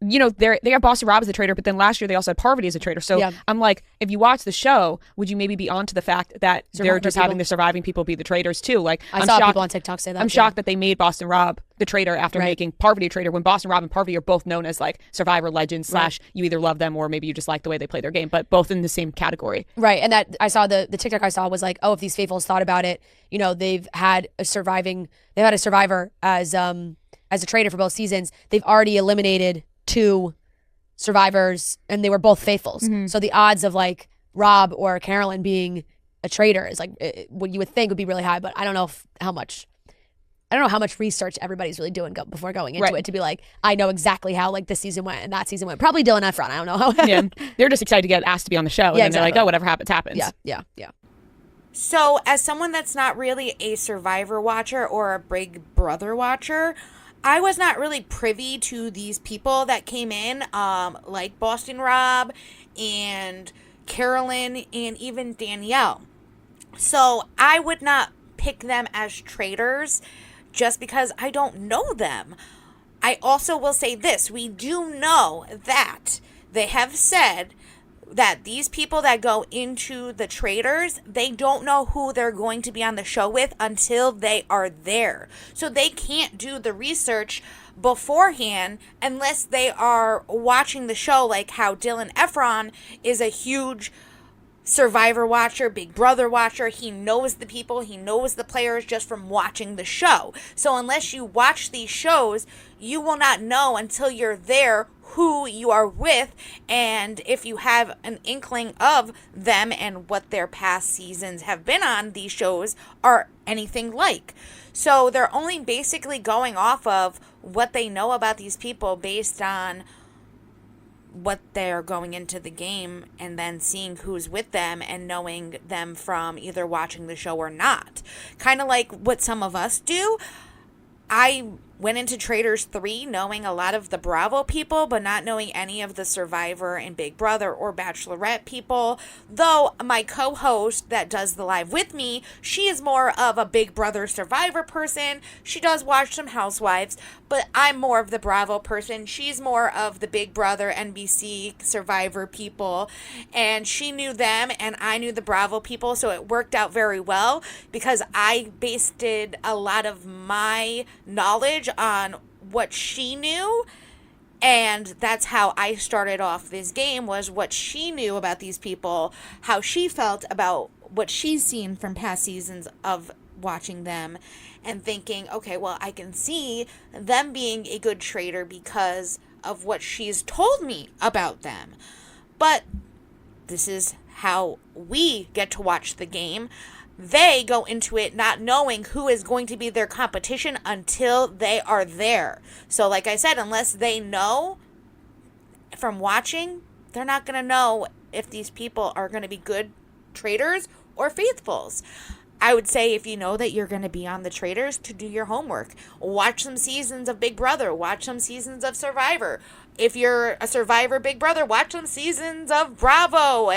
They have Boston Rob as a traitor, but then last year they also had Parvati as a traitor. So I'm like, if you watch the show, would you maybe be onto the fact that they're just having the surviving people be the traitors too? Like I saw people on TikTok say that. I'm shocked that they made Boston Rob the traitor after making Parvati a traitor, when Boston Rob and Parvati are both known as like survivor legends / you either love them or maybe you just like the way they play their game, but both in the same category. Right. And that I saw the TikTok I saw was like, oh, if these faithfuls thought about it, they've had a survivor as a traitor for both seasons. They've already eliminated 2 survivors and they were both faithfuls. So the odds of like Rob or Carolyn being a traitor is like what you would think would be really high, but I don't know how much research everybody's really doing before going into it to be like, I know exactly how like this season went and that season went. Probably Dylan Efron. I don't know how. They're just excited to get asked to be on the show. And then they're like, oh, whatever happens. Yeah. So, as someone that's not really a Survivor watcher or a Big Brother watcher, I was not really privy to these people that came in, like Boston Rob and Carolyn and even Danielle. So I would not pick them as traitors just because I don't know them. I also will say this. We do know that they have said that these people that go into the traitors, they don't know who they're going to be on the show with until they are there. So they can't do the research beforehand unless they are watching the show, like how Dylan Efron is a huge Survivor watcher, Big Brother watcher. He knows the people, he knows the players just from watching the show. So unless you watch these shows, you will not know until you're there who you are with, and if you have an inkling of them and what their past seasons have been on these shows are anything like. So they're only basically going off of what they know about these people based on what they're going into the game and then seeing who's with them and knowing them from either watching the show or not. Kind of like what some of us do. I went into Traitors 3 knowing a lot of the Bravo people, but not knowing any of the Survivor and Big Brother or Bachelorette people. Though my co-host that does the live with me, she is more of a Big Brother Survivor person. She does watch some Housewives, but I'm more of the Bravo person. She's more of the Big Brother NBC Survivor people, and she knew them and I knew the Bravo people, so it worked out very well because I based a lot of my knowledge on what she knew, and that's how I started off this game, was what she knew about these people, how she felt about what she's seen from past seasons of watching them, and thinking, okay, well, I can see them being a good traitor because of what she's told me about them. But this is how we get to watch the game. They go into it not knowing who is going to be their competition until they are there. So like I said, unless they know from watching, they're not going to know if these people are going to be good traitors or faithfuls. I would say if you know that you're going to be on the Traitors, to do your homework. Watch some seasons of Big Brother. Watch some seasons of Survivor. If you're a Survivor Big Brother, watch some seasons of Bravo,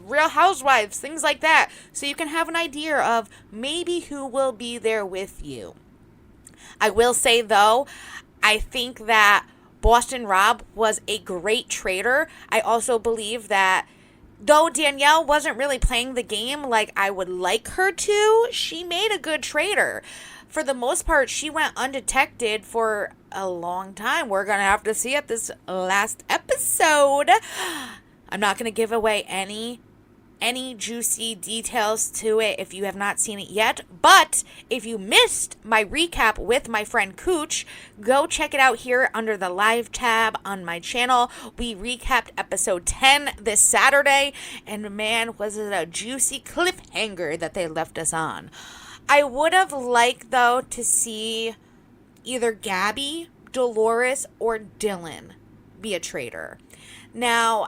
Real Housewives, things like that. So you can have an idea of maybe who will be there with you. I will say, though, I think that Boston Rob was a great traitor. I also believe that though Danielle wasn't really playing the game like I would like her to, she made a good traitor. For the most part, she went undetected for a long time. We're going to have to see it this last episode. I'm not going to give away any juicy details to it if you have not seen it yet. But if you missed my recap with my friend Cooch, go check it out here under the live tab on my channel. We recapped episode 10 this Saturday, and man, was it a juicy cliffhanger that they left us on. I would have liked, though, to see either Gabby, Dolores, or Dylan be a traitor. Now,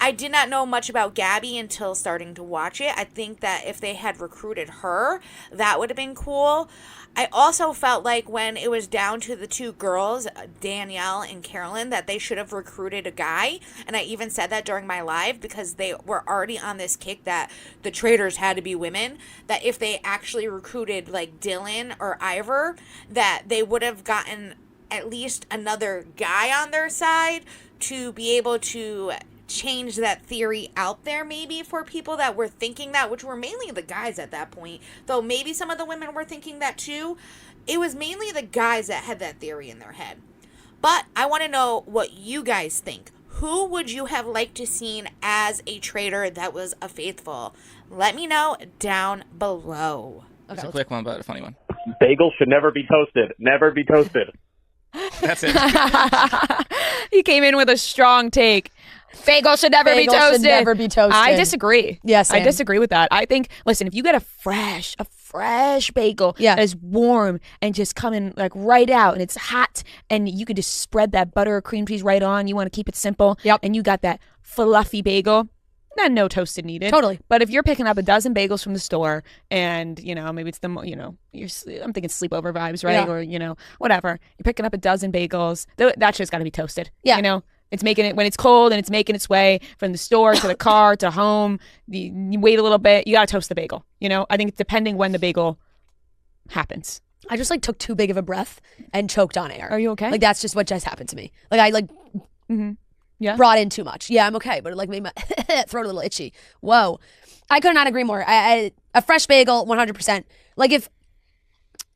I did not know much about Gabby until starting to watch it. I think that if they had recruited her, that would have been cool. I also felt like when it was down to the two girls, Danielle and Carolyn, that they should have recruited a guy. And I even said that during my live because they were already on this kick that the traitors had to be women. That if they actually recruited like Dylan or Ivor, that they would have gotten at least another guy on their side to be able to change that theory out there maybe for people that were thinking that, which were mainly the guys at that point, though maybe some of the women were thinking that too. It was mainly the guys that had that theory in their head. But I want to know what you guys think. Who would you have liked to seen as a traitor that was a faithful? Let me know down below. It's a quick one, but a funny one. Bagels should never be toasted. Never be toasted. That's it. He came in with a strong take. Bagels should never be toasted. Should never be toasted. I disagree. Yes, I disagree with that. I think, listen, if you get a fresh bagel that is warm and just coming like right out and it's hot and you could just spread that butter or cream cheese right on, you want to keep it simple, and you got that fluffy bagel, then no toasted needed. Totally. But if you're picking up a dozen bagels from the store and, maybe it's I'm thinking sleepover vibes, right? Yeah. Or, whatever. You're picking up a dozen bagels, that shit's got to be toasted. Yeah. It's making it when it's cold and it's making its way from the store to the car to home. You wait a little bit. You got to toast the bagel. I think it's depending when the bagel happens. I just took too big of a breath and choked on air. Are you okay? That's just what just happened to me. I brought in too much. Yeah, I'm okay, but it made my throat a little itchy. Whoa. I could not agree more. A fresh bagel, 100%.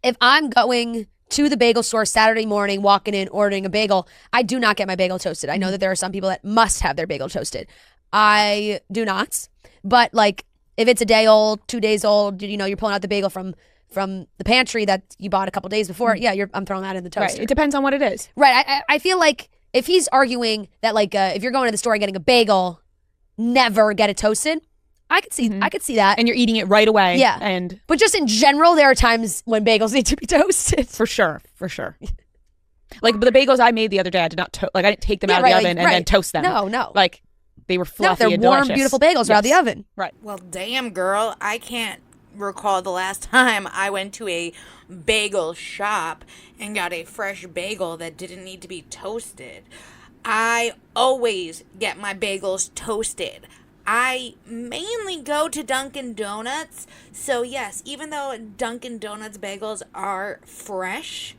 If I'm going to the bagel store Saturday morning, walking in, ordering a bagel, I do not get my bagel toasted. I know that there are some people that must have their bagel toasted. I do not. But if it's a day old, 2 days old, you're pulling out the bagel from the pantry that you bought a couple days before, I'm throwing that in the toaster. Right. It depends on what it is. Right. I feel like if he's arguing that if you're going to the store and getting a bagel, never get it toasted, I could see that. And you're eating it right away. Yeah. But just in general, there are times when bagels need to be toasted. For sure. But the bagels I made the other day, I did not I didn't take them out of the oven and then toast them. No. They were fluffy they're and warm, delicious. beautiful bagels out of the oven. Right. Well, damn, girl. I can't recall the last time I went to a bagel shop and got a fresh bagel that didn't need to be toasted. I always get my bagels toasted. I mainly go to Dunkin' Donuts. So yes, even though Dunkin' Donuts bagels are fresh,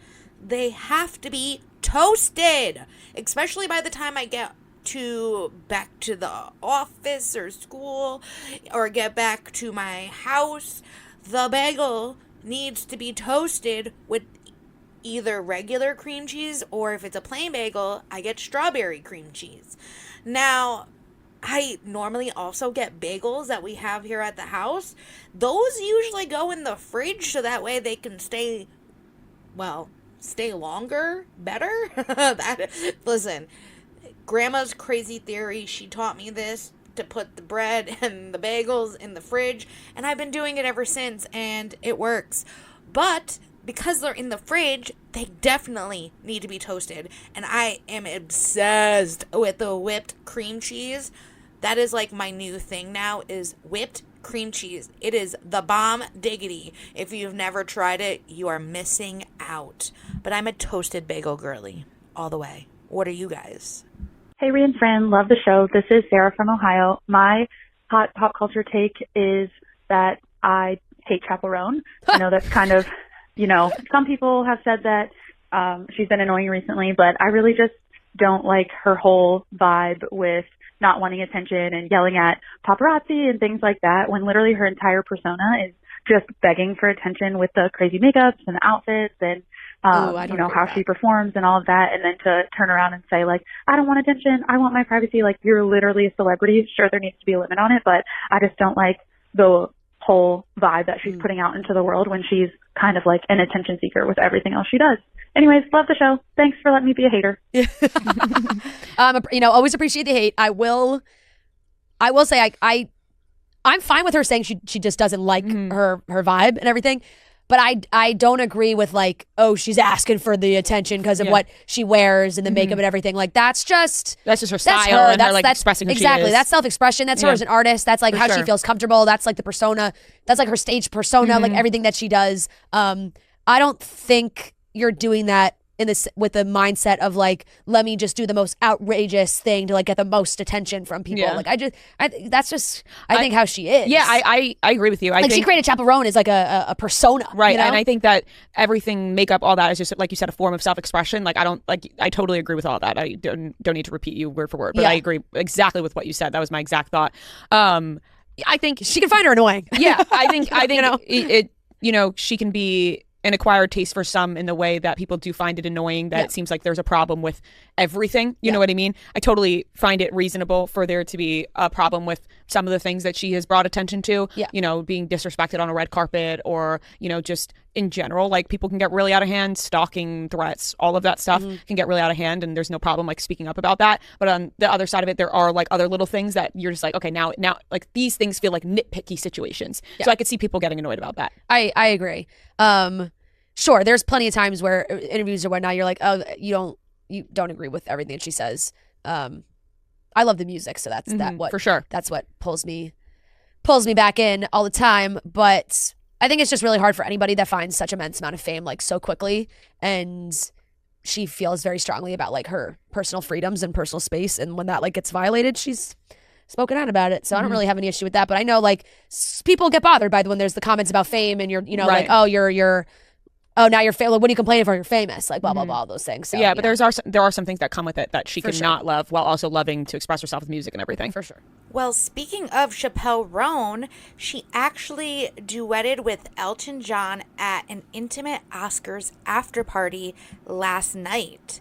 they have to be toasted. Especially by the time I get back to the office or school or get back to my house, the bagel needs to be toasted with either regular cream cheese, or if it's a plain bagel, I get strawberry cream cheese. Now, I normally also get bagels that we have here at the house. Those usually go in the fridge so that way they can stay longer, better. Listen, Grandma's crazy theory, she taught me this, to put the bread and the bagels in the fridge, and I've been doing it ever since, and it works. But because they're in the fridge, they definitely need to be toasted, and I am obsessed with the whipped cream cheese. That is my new thing now, is whipped cream cheese. It is the bomb diggity. If you've never tried it, you are missing out. But I'm a toasted bagel girly all the way. What are you guys? Hey, Rhea and Fran, love the show. This is Sarah from Ohio. My hot pop culture take is that I hate Chaperone. I know that's kind of, some people have said that she's been annoying recently, but I really just don't like her whole vibe with not wanting attention and yelling at paparazzi and things like that, when literally her entire persona is just begging for attention with the crazy makeups and the outfits and how she performs and all of that, and then to turn around and say I don't want attention, I want my privacy. You're literally a celebrity. Sure, there needs to be a limit on it, but I just don't like the whole vibe that she's putting out into the world when she's kind of an attention seeker with everything else she does. Anyways, love the show. Thanks for letting me be a hater. Always appreciate the hate. I will say I'm fine with her saying she just doesn't like her vibe and everything. But I don't agree with like, oh, she's asking for the attention because of what she wears and the makeup and everything. Like that's just her style and her like expressing who exactly. she is. That's self-expression. That's her as an artist. That's like how she feels comfortable. That's like the persona. That's like her stage persona. Like everything that she does. I don't think you're doing that in this with the mindset of like, let me just do the most outrageous thing to like get the most attention from people. Like I think how she is. Yeah, I agree with you. I think she created Chaperone as like a persona, right? You know? And I think that everything, makeup, all that is just like you said, a form of self-expression. Like I totally agree with all that. I don't need to repeat you word for word, but I agree exactly with what you said. That was my exact thought. I think she can find her annoying. Yeah, I think she can be an acquired taste for some in the way that people do find it annoying that it seems like there's a problem with everything. You know what I mean? I totally find it reasonable for there to be a problem with some of the things that she has brought attention to, being disrespected on a red carpet or, just in general, like people can get really out of hand, stalking threats, all of that stuff can get really out of hand. And there's no problem like speaking up about that. But on the other side of it, there are like other little things that you're just like, okay, now like these things feel like nitpicky situations. So I could see people getting annoyed about that. I agree. Sure, there's plenty of times where interviews or whatnot, you're like, oh, you don't agree with everything that she says. I love the music, so that's for sure. That's what pulls me back in all the time. But I think it's just really hard for anybody that finds such immense amount of fame like so quickly, and she feels very strongly about like her personal freedoms and personal space, and when that like gets violated, she's spoken out about it. So I don't really have any issue with that. But I know like people get bothered by when there's the comments about fame, and you're like, oh, you're now you're famous. What are you complaining for? You're famous. Like, blah, blah, blah, all those things. So, but there are some things that come with it that she can not love while also loving to express herself with music and everything. For sure. Well, speaking of Chappelle Roan, she actually duetted with Elton John at an intimate Oscars after party last night.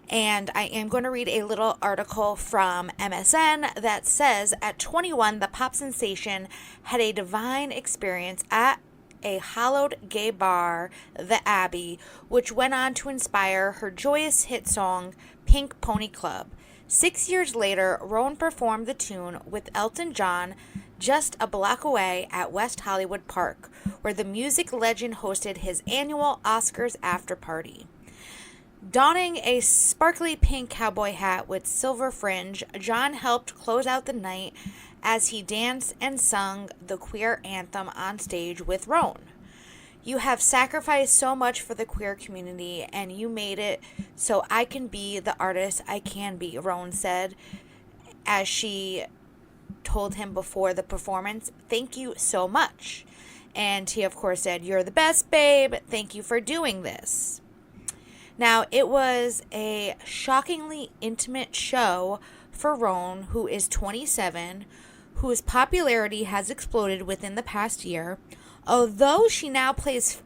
And I am going to read a little article from MSN that says, at 21, the pop sensation had a divine experience at a hallowed gay bar, The Abbey, which went on to inspire her joyous hit song, Pink Pony Club. 6 years later, Roan performed the tune with Elton John just a block away at West Hollywood Park, where the music legend hosted his annual Oscars after party. Donning a sparkly pink cowboy hat with silver fringe, John helped close out the night as he danced and sung the queer anthem on stage with Roan. You have sacrificed so much for the queer community, and you made it so I can be the artist I can be, Roan said, as she told him before the performance, "Thank you so much." And he, of course, said, "You're the best, babe. Thank you for doing this." Now, it was a shockingly intimate show for Roan, who is 27, whose popularity has exploded within the past year. Although she now plays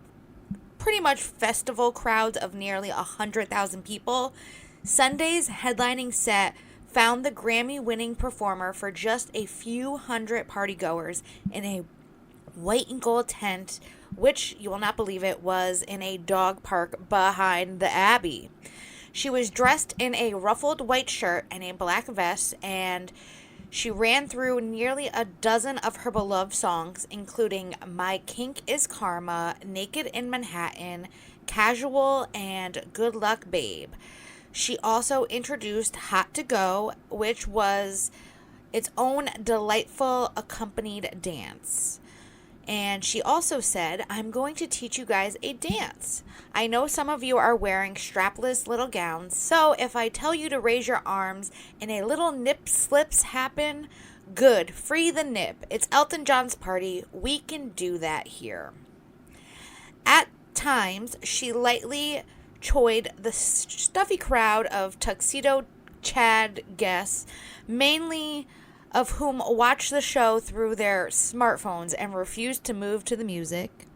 pretty much festival crowds of nearly 100,000 people, Sunday's headlining set found the Grammy-winning performer for just a few hundred partygoers in a white and gold tent, which, you will not believe it, was in a dog park behind the Abbey. She was dressed in a ruffled white shirt and a black vest, and she ran through nearly a dozen of her beloved songs, including My Kink is Karma, Naked in Manhattan, Casual, and Good Luck Babe. She also introduced Hot to Go, which was its own delightful accompanied dance. And she also said, "I'm going to teach you guys a dance. I know some of you are wearing strapless little gowns, so if I tell you to raise your arms and a little nip slips happen, good, free the nip. It's Elton John's party. We can do that here." At times, she lightly choyed the stuffy crowd of tuxedo Chad guests, mainly of whom watched the show through their smartphones and refused to move to the music.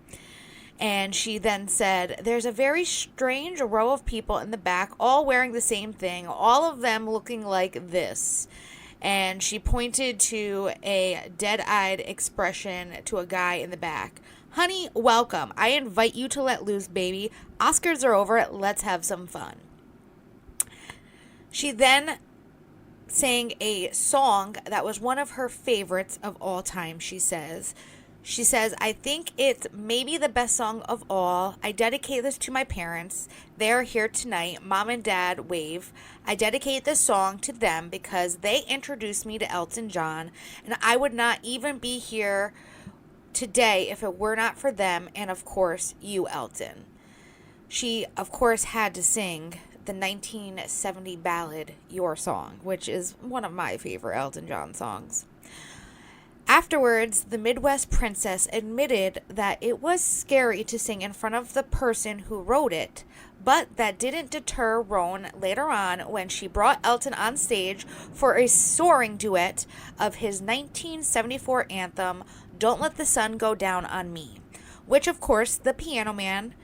And she then said, "There's a very strange row of people in the back, all wearing the same thing, all of them looking like this." And she pointed to a dead-eyed expression to a guy in the back. "Honey, welcome. I invite you to let loose, baby. Oscars are over. Let's have some fun." She then sang a song that was one of her favorites of all time, she says. She says, I think it's maybe the best song of all. I dedicate this to my parents. They're here tonight. Mom and Dad wave. I dedicate this song to them because they introduced me to Elton John, and I would not even be here today if it were not for them and, of course, you, Elton. She, of course, had to sing the 1970 ballad, Your Song, which is one of my favorite Elton John songs. Afterwards, the Midwest princess admitted that it was scary to sing in front of the person who wrote it, but that didn't deter RHONY later on when she brought Elton on stage for a soaring duet of his 1974 anthem, Don't Let the Sun Go Down on Me, which, of course, the piano man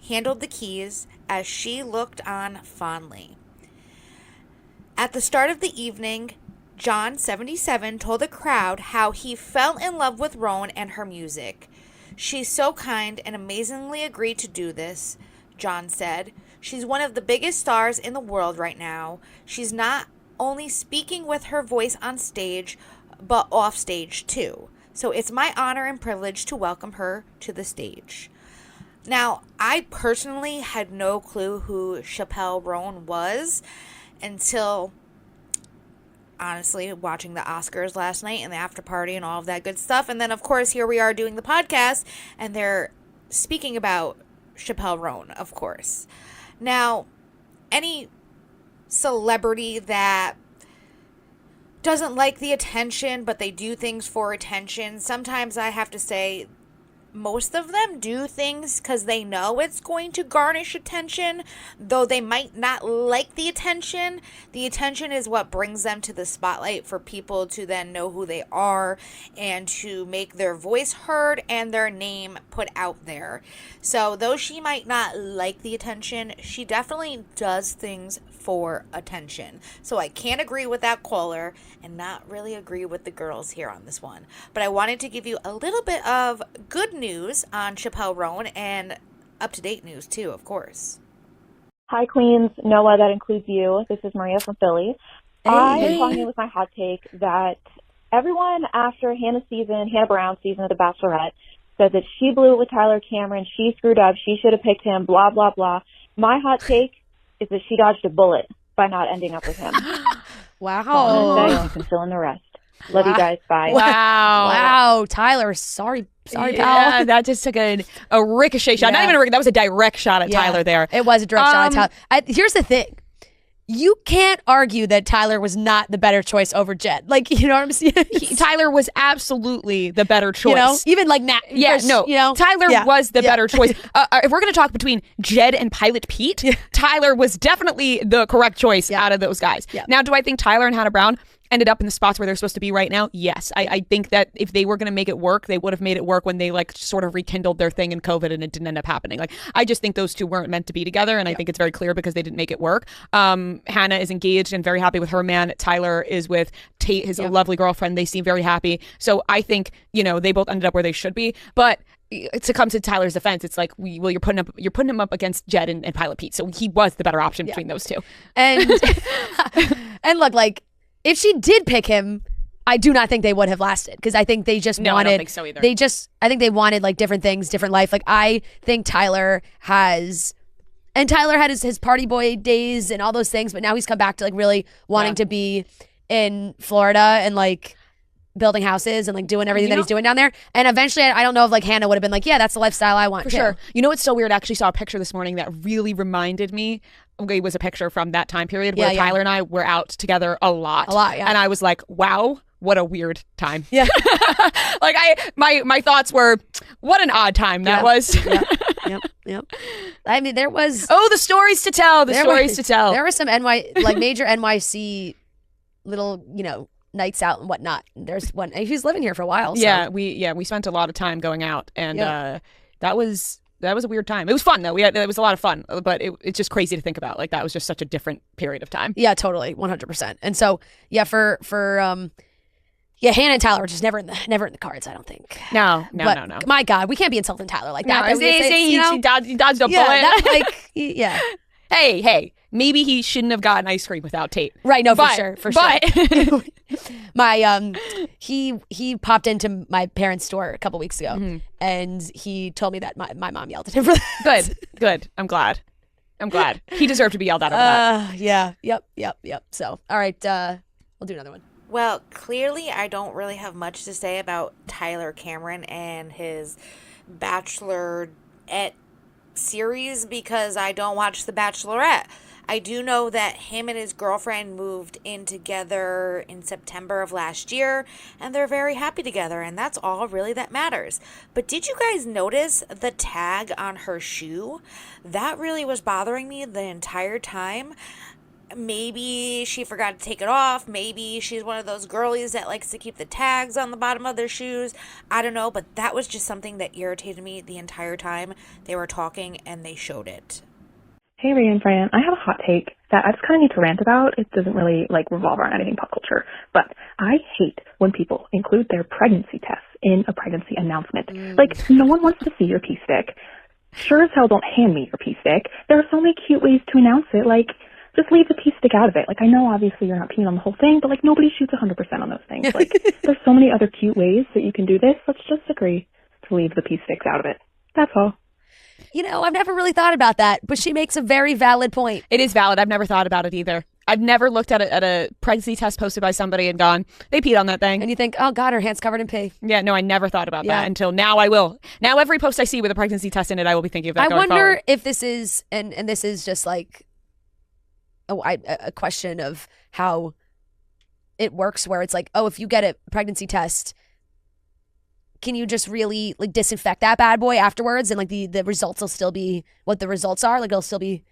handled the keys as she looked on fondly. At the start of the evening, John, 77, told the crowd how he fell in love with RHONY and her music. She's so kind and amazingly agreed to do this, John said. She's one of the biggest stars in the world right now. She's not only speaking with her voice on stage, but off stage too. So it's my honor and privilege to welcome her to the stage. Now, I personally had no clue who Chappelle Roan was until, honestly, watching the Oscars last night and the after party and all of that good stuff. And then, of course, here we are doing the podcast, and they're speaking about Chappelle Roan, of course. Now, any celebrity that doesn't like the attention, but they do things for attention, sometimes I have to say most of them do things because they know it's going to garnish attention, though they might not like the attention. The attention is what brings them to the spotlight for people to then know who they are and to make their voice heard and their name put out there. So though she might not like the attention, she definitely does things for attention. So I can't agree with that caller and not really agree with the girls here on this one. But I wanted to give you a little bit of good news on Chappelle Roan and up-to-date news too, of course. Hi, Queens. Noah, that includes you. This is Maria from Philly. I am calling in with my hot take that everyone after Hannah Brown's season of The Bachelorette said that she blew it with Tyler Cameron, she screwed up, she should have picked him, blah, blah, blah. My hot take is that she dodged a bullet by not ending up with him. Wow. You can fill in the rest. Love you guys. Bye. Wow, Tyler. Sorry, pal. Yeah, that just took a ricochet shot. Not even a ricochet. That was a direct shot at Tyler there. It was a direct shot at Tyler. Here's the thing. You can't argue that Tyler was not the better choice over Jed. Like, you know what I'm saying? Tyler was absolutely the better choice. You know? Even like Nat. Tyler was the better choice. If we're going to talk between Jed and Pilot Pete, Tyler was definitely the correct choice out of those guys. Now, do I think Tyler and Hannah Brown ended up in the spots where they're supposed to be right now? Yes. I think that if they were going to make it work, they would have made it work when they like sort of rekindled their thing in COVID and it didn't end up happening. Like, I just think those two weren't meant to be together, and I think it's very clear because they didn't make it work. Hannah is engaged and very happy with her man. Tyler is with Tate, his lovely girlfriend. They seem very happy. So I think, they both ended up where they should be. But to come to Tyler's defense, it's like, you're putting him up against Jed and Pilot Pete. So he was the better option between those two. And and look, like, if she did pick him, I do not think they would have lasted, because I think they just wanted. I don't think so either. I think they wanted like different things, different life. Like, I think Tyler had his party boy days and all those things, but now he's come back to like really wanting to be in Florida and like building houses and like doing everything that he's doing down there. And eventually, I don't know if like Hannah would have been like, yeah, that's the lifestyle I want. For sure. You know what's so weird? I actually saw a picture this morning that really reminded me. It was a picture from that time period where Tyler and I were out together a lot. And I was like, wow, what a weird time. Yeah. Like, my thoughts were, what an odd time that was. Yep. I mean, there was. Oh, the stories to tell. There were some major NYC little, nights out and whatnot. There's one. He's living here for a while. So. We spent a lot of time going out, and that was a weird time. It was fun though. It was a lot of fun, but it's just crazy to think about. Like, that was just such a different period of time. Yeah, totally, 100%. And so for Hannah and Tyler were just never in the cards, I don't think. No. My God, we can't be insulting Tyler like that. He dodged a bullet. Yeah. Hey, maybe he shouldn't have gotten ice cream without Tate. Right, no, But- for sure. but- My he popped into my parents' store a couple weeks ago, and he told me that my mom yelled at him for that. Good. I'm glad. He deserved to be yelled at over that. Yeah. Yep. So, all right, we'll do another one. Well, clearly I don't really have much to say about Tyler Cameron and his Bachelorette series because I don't watch The Bachelorette. I do know that him and his girlfriend moved in together in September of last year, and they're very happy together, and that's all really that matters. But did you guys notice the tag on her shoe? That really was bothering me the entire time. Maybe she forgot to take it off. Maybe she's one of those girlies that likes to keep the tags on the bottom of their shoes. I don't know, but that was just something that irritated me the entire time they were talking and they showed it. Hey, Ray and Fran, I have a hot take that I just kind of need to rant about. It doesn't really revolve around anything pop culture, but I hate when people include their pregnancy tests in a pregnancy announcement. No one wants to see your pee stick. Sure as hell don't hand me your pee stick. There are so many cute ways to announce it, just leave the pee stick out of it. I know obviously you're not peeing on the whole thing, but nobody shoots 100% on those things. There's so many other cute ways that you can do this. Let's just agree to leave the pee sticks out of it. That's all. I've never really thought about that, but she makes a very valid point. It is valid. I've never thought about it either. I've never looked at a pregnancy test posted by somebody and gone, they peed on that thing. And you think, oh God, her hand's covered in pee. Yeah, no, I never thought about that until now. I will. Now every post I see with a pregnancy test in it, I will be thinking of that. I going wonder forward. if this is, and this is just a question of how it works, where it's if you get a pregnancy test, can you just really disinfect that bad boy afterwards, and the results will still be what the results are? It'll still be,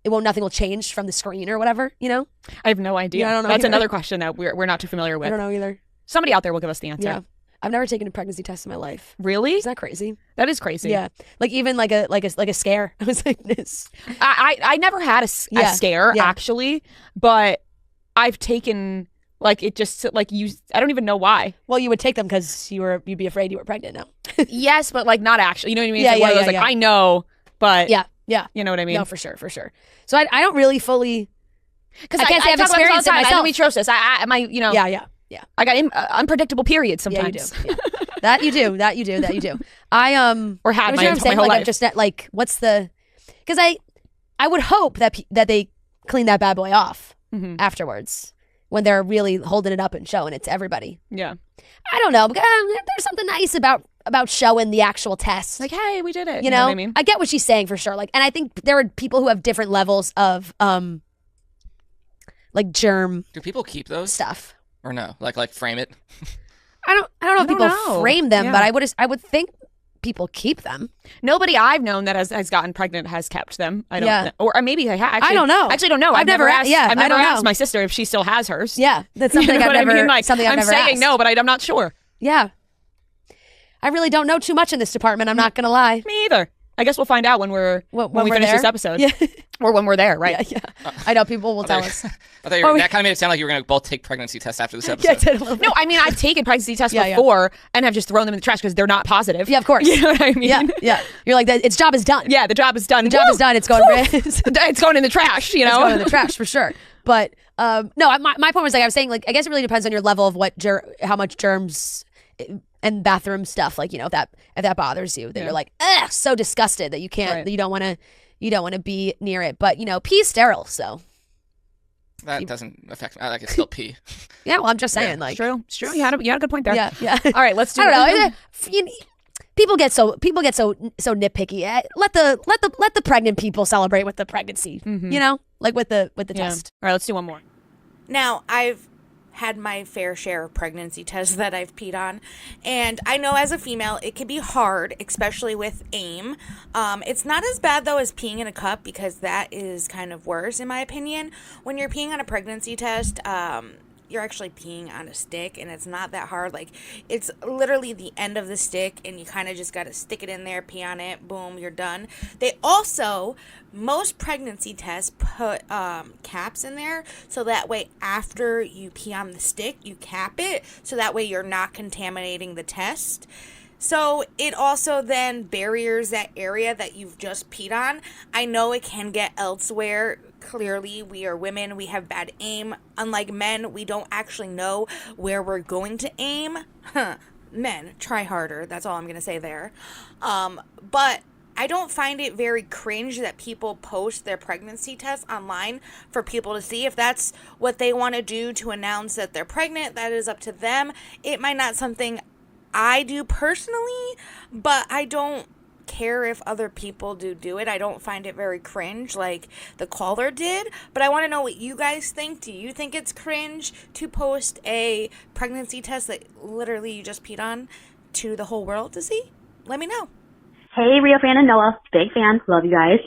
nothing will change from the screen or whatever. I have no idea. I don't know That's either. another question that we're not too familiar with. I don't know either. Somebody out there will give us the answer. Yeah, I've never taken a pregnancy test in my life. Really? Isn't that crazy? That is crazy. Yeah, even a scare. I was like this. I never had a scare actually, but I've taken it just you. I don't even know why. Well, you would take them because you'd be afraid you were pregnant now. Yes, but not actually. You know what I mean? Yeah, it's one of those, yeah. I know, but Yeah. You know what I mean? No, for sure. So I don't really fully, because I can't say I've experienced it myself. Endometriosis. Yeah. I got unpredictable periods sometimes. Yeah, you do. Yeah. That you do. I or had my saying, whole life. I'm just what's the? Because I would hope that they clean that bad boy off afterwards when they're really holding it up and showing it to everybody. Yeah. I don't know. Because, there's something nice about showing the actual test. Hey, we did it. You know what I mean? I get what she's saying for sure. And I think there are people who have different levels of germ Do people keep those stuff. or no? Like frame it? I don't know if people frame them, Yeah. but I would think people keep them. Nobody I've known that has gotten pregnant has kept them. I don't know. Or maybe they have. I don't know. I actually don't know. I've never asked. yeah, I've I never don't asked know. my sister if she still has hers. Yeah, that's something You know I've what never. I mean? Something I've I'm never saying asked. no, but I'm not sure. Yeah, I really don't know too much in this department. I'm not gonna lie. Me either. I guess we'll find out when we we're finish there? this episode. Yeah. Or when we're there, right? Yeah. I know people will tell us. I thought that kind of made it sound like you were going to both take pregnancy tests after this episode. Yeah, it did a little bit. No, I mean, I've taken pregnancy tests Yeah. before and have just thrown them in the trash because they're not positive. Yeah, of course. You know what I mean? Yeah. You're like, its job is done. Yeah, the job is done. The job is done. It's going. It's going in the trash, you know? It's going in the trash for sure. But no, my point was I was saying I guess it really depends on your level of how much germs and bathroom stuff if that bothers you, that you're like, ugh, so disgusted that you can't, Right. that you don't want to be near it. But pee's sterile, so That doesn't affect me. I can still pee. yeah. Well, I'm just saying, It's true. It's true. You had a good point there. yeah. All right, let's do I don't know. People get so nitpicky. Let the pregnant people celebrate with the pregnancy. Mm-hmm. With the Yeah. test. All right, let's do one more. Now, I've had my fair share of pregnancy tests that I've peed on, and I know as a female it can be hard, especially with aim. It's not as bad though as peeing in a cup, because that is kind of worse in my opinion. When you're peeing on a pregnancy test, you're actually peeing on a stick, and it's not that hard. It's literally the end of the stick, and you kind of just got to stick it in there, pee on it, boom, you're done. They also, most pregnancy tests put caps in there, so that way after you pee on the stick, you cap it, so that way you're not contaminating the test. So it also then barriers that area that you've just peed on. I know it can get elsewhere. Clearly, we are women. We have bad aim. Unlike men, we don't actually know where we're going to aim. Men, try harder. That's all I'm going to say there. But I don't find it very cringe that people post their pregnancy tests online for people to see. If that's what they want to do to announce that they're pregnant, that is up to them. It might not something I do personally, but I don't care if other people do it. I don't find it very cringe like the caller did, but I want to know what you guys think. Do you think it's cringe to post a pregnancy test that literally you just peed on to the whole world to see? Let me know. Hey, Rio fan and Noah. Big fan. Love you guys.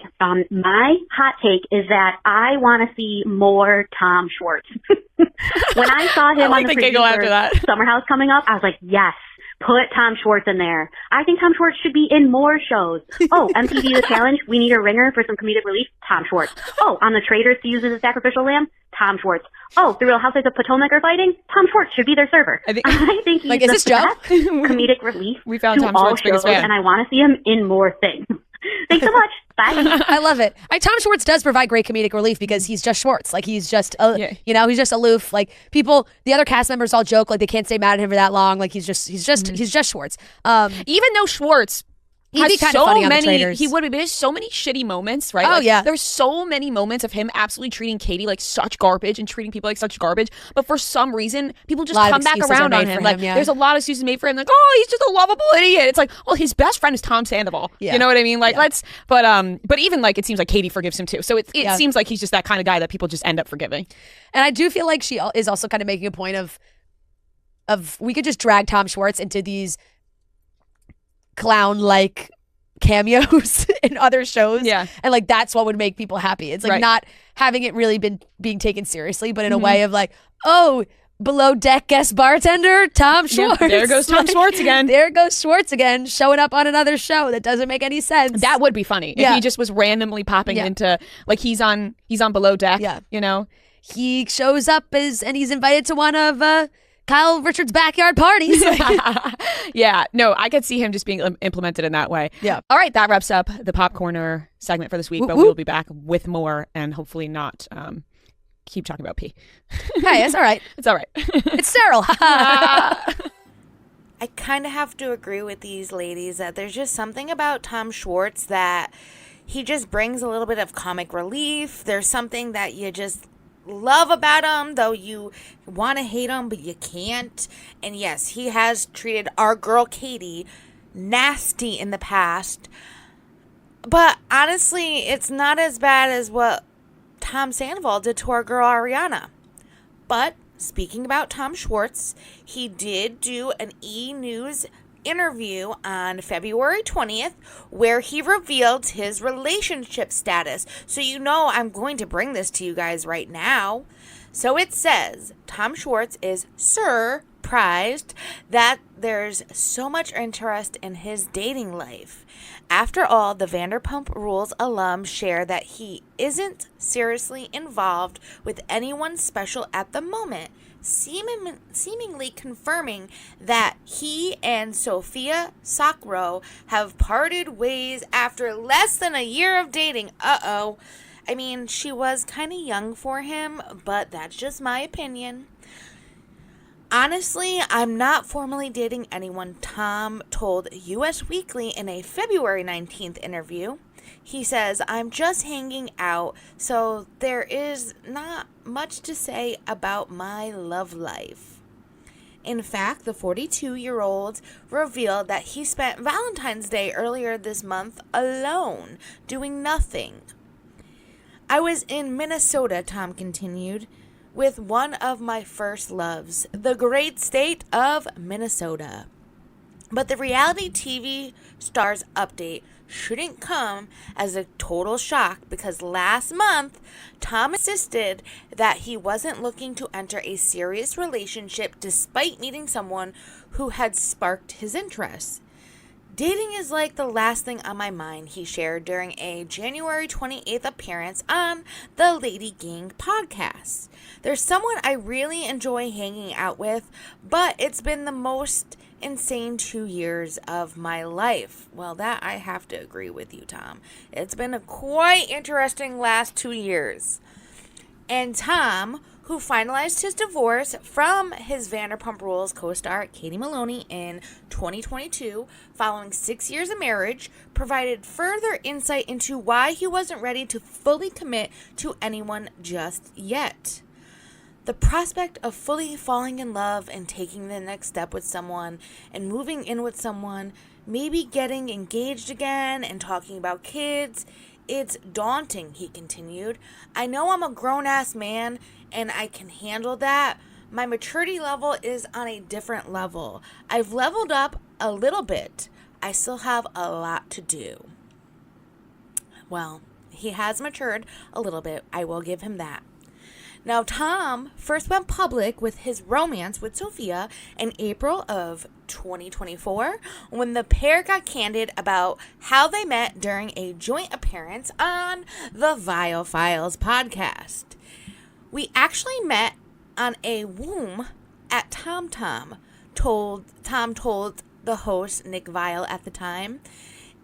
My hot take is that I want to see more Tom Schwartz. When I saw him on the preview for Summer House coming up, I was like, yes. Put Tom Schwartz in there. I think Tom Schwartz should be in more shows. Oh, MTV The Challenge, we need a ringer for some comedic relief. Tom Schwartz. Oh, on the Traitors to use as a sacrificial lamb. Tom Schwartz. Oh, the Real Housewives of Potomac are fighting. Tom Schwartz should be their server. I think he's the best comedic relief we found to Tom all Schwartz shows, and I want to see him in more things. Thanks so much. Bye. I love it. Tom Schwartz does provide great comedic relief because he's just Schwartz. Like he's just, he's just aloof. Like people, the other cast members all joke like they can't stay mad at him for that long. Like he's just Schwartz. Even though Schwartz He'd be kind of funny on the Traitors. He would be, but there's so many shitty moments, right? Oh, yeah. There's so many moments of him absolutely treating Katie like such garbage and treating people like such garbage. But for some reason, people just come back around on him. Like, there's a lot of excuses made for him. Like, oh, he's just a lovable idiot. It's like, well, his best friend is Tom Sandoval. Yeah. You know what I mean? Like, but even like, it seems like Katie forgives him too. So it seems like he's just that kind of guy that people just end up forgiving. And I do feel like she is also kind of making a point of we could just drag Tom Schwartz into these clown-like cameos in other shows, and like that's what would make people happy. It's like not having it really being taken seriously, but in a way of like, oh, below deck guest bartender Tom Schwartz. Yeah, there goes Tom Schwartz again. There goes Schwartz again, showing up on another show that doesn't make any sense. That would be funny if he just was randomly popping into like he's on below deck. Yeah, you know, he shows up and he's invited to one of Kyle Richards' backyard parties. Yeah, no, I could see him just being implemented in that way. Yeah. All right, that wraps up the Popcorner segment for this week, but we'll be back with more and hopefully not keep talking about pee. Hey, it's all right. It's all right. It's sterile. I kind of have to agree with these ladies that there's just something about Tom Schwartz that he just brings a little bit of comic relief. There's something that you just love about him, though you want to hate him, but you can't. And yes, he has treated our girl Katie nasty in the past. But honestly, it's not as bad as what Tom Sandoval did to our girl Ariana. But speaking about Tom Schwartz, he did do an E! News interview on February 20th where he revealed his relationship status. So you know I'm going to bring this to you guys right now. So it says Tom Schwartz is surprised that there's so much interest in his dating life. After all, the Vanderpump Rules alum share that he isn't seriously involved with anyone special at the moment, seemingly confirming that he and Sofia Sakro have parted ways after less than a year of dating. I mean, she was kind of young for him, but that's just my opinion. Honestly, I'm not formally dating anyone, Tom told Us Weekly in a February 19th interview. He says, I'm just hanging out, so there is not much to say about my love life. In fact, the 42-year-old revealed that he spent Valentine's Day earlier this month alone, doing nothing. I was in Minnesota, Tom continued, with one of my first loves, the great state of Minnesota. But the reality TV star's update shouldn't come as a total shock because last month, Tom insisted that he wasn't looking to enter a serious relationship despite meeting someone who had sparked his interest. Dating is like the last thing on my mind, he shared during a January 28th appearance on the Lady Gang podcast. There's someone I really enjoy hanging out with, but it's been the most insane 2 years of my life. Well, that I have to agree with you, Tom. It's been a quite interesting last 2 years. And Tom, who finalized his divorce from his Vanderpump Rules co-star Katie Maloney in 2022 following 6 years of marriage, provided further insight into why he wasn't ready to fully commit to anyone just yet. The prospect of fully falling in love and taking the next step with someone and moving in with someone, maybe getting engaged again and talking about kids, it's daunting, he continued. I know I'm a grown-ass man and I can handle that. My maturity level is on a different level. I've leveled up a little bit. I still have a lot to do. Well, he has matured a little bit. I will give him that. Now, Tom first went public with his romance with Sophia in April of 2024 when the pair got candid about how they met during a joint appearance on the Vile Files podcast. We actually met on a womb at Tom told the host Nick Viall at the time.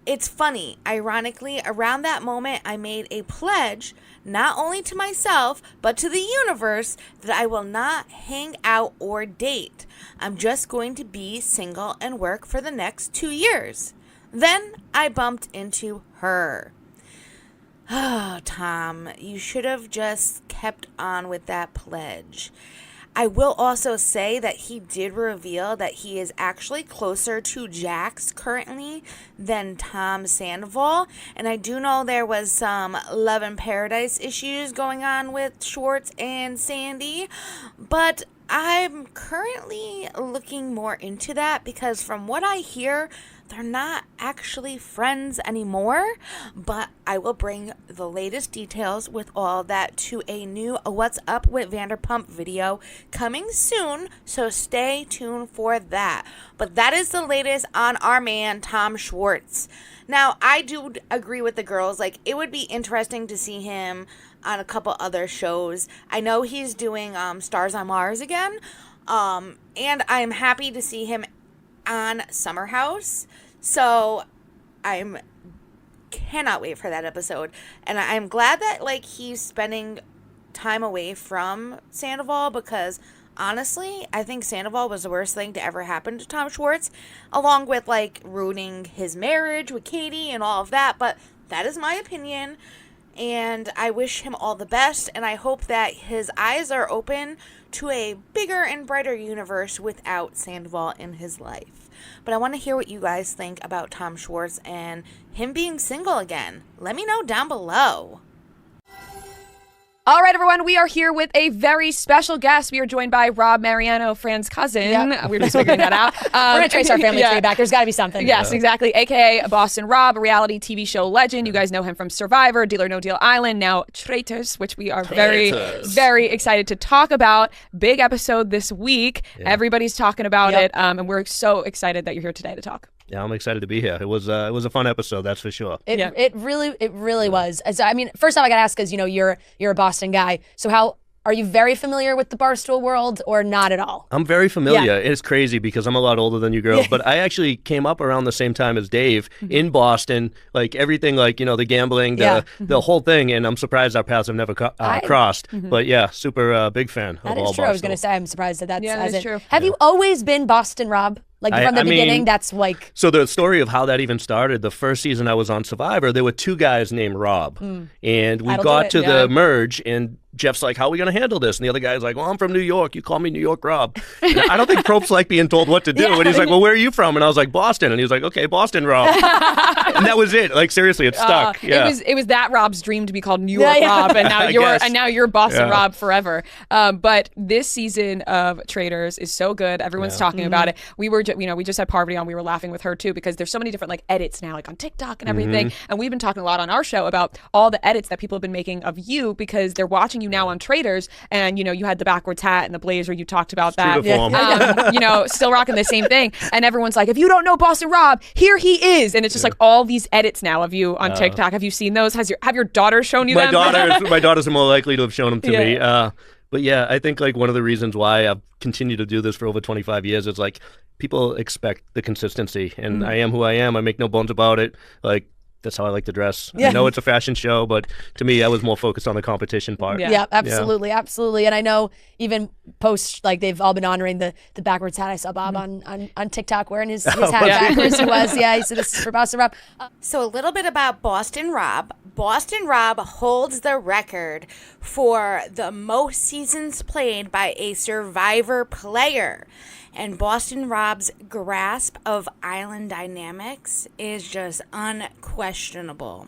It's funny, ironically, around that moment I made a pledge not only to myself but to the universe that I will not hang out or date. I'm just going to be single and work for the next 2 years. Then I bumped into her. Oh, Tom, you should have just kept on with that pledge. I will also say that he did reveal that he is actually closer to Jax currently than Tom Sandoval. And I do know there was some Love in Paradise issues going on with Schwartz and Sandy. But I'm currently looking more into that because from what I hear, they're not actually friends anymore, but I will bring the latest details with all that to a new What's Up with Vanderpump video coming soon, so stay tuned for that. But that is the latest on our man, Tom Schwartz. Now, I do agree with the girls. Like, it would be interesting to see him on a couple other shows. I know he's doing Stars on Mars again, and I'm happy to see him on Summer House. So I cannot wait for that episode. And I'm glad that like he's spending time away from Sandoval because honestly, I think Sandoval was the worst thing to ever happen to Tom Schwartz, along with like ruining his marriage with Katie and all of that. But that is my opinion. And I wish him all the best. And I hope that his eyes are open to a bigger and brighter universe without Sandoval in his life. But I want to hear what you guys think about Tom Schwartz and him being single again. Let me know down below. All right, everyone, we are here with a very special guest. We are joined by Rob Mariano, Fran's cousin. Yep. We're just figuring that out. We're going to trace our family tree back. There's got to be something. Yes, exactly. AKA Boston Rob, a reality TV show legend. You guys know him from Survivor, Deal or No Deal Island, now Traitors, which we are very, very excited to talk about. Big episode this week. Yeah. Everybody's talking about it, and we're so excited that you're here today to talk. Yeah, I'm excited to be here. It was a fun episode, that's for sure. It really was. So, I mean, first off, I got to ask, because you're a Boston guy. So how are you very familiar with the Barstool world, or not at all? I'm very familiar. Yeah. It's crazy because I'm a lot older than you girls, but I actually came up around the same time as Dave in Boston. Like everything, like the gambling, the whole thing, and I'm surprised our paths have never crossed. But yeah, super big fan of all Barstool. That is true. I was going to say I'm surprised that that's true. Have you always been Boston, Rob? Like from the beginning, that's like... So the story of how that even started, the first season I was on Survivor, there were two guys named Rob. And we got to the merge, and Jeff's like, how are we going to handle this? And the other guy's like, well, I'm from New York. You call me New York Rob. I don't think Probst like being told what to do. And he's like, well, where are you from? And I was like, Boston. And he was like, okay, Boston Rob. And that was it. Like, seriously, it stuck. It was that Rob's dream to be called New York Rob, and now you're Boston Rob forever. But this season of Traitors is so good. Everyone's talking about it. We were, we just had Parvati on. We were laughing with her too because there's so many different like edits now, like on TikTok and everything. And we've been talking a lot on our show about all the edits that people have been making of you because they're watching you now on Traitors. And you had the backwards hat and the blazer. You talked about that. Still rocking the same thing. And everyone's like, if you don't know Boston Rob, here he is. And it's just like all these edits now of you on TikTok. Have you seen those? Have your daughters shown you them? My daughters are more likely to have shown them to me. But yeah, I think like one of the reasons why I've continued to do this for over 25 years is like people expect the consistency, and I am who I am. I make no bones about it. Like, that's how I like to dress. I know it's a fashion show, but to me, I was more focused on the competition part. Yeah, absolutely, absolutely. And I know even post, like, they've all been honoring the backwards hat. I saw Bob on TikTok wearing his hat backwards. He said this is for Boston Rob. So a little bit about Boston Rob. Boston Rob holds the record for the most seasons played by a Survivor player. And Boston Rob's grasp of island dynamics is just unquestionable.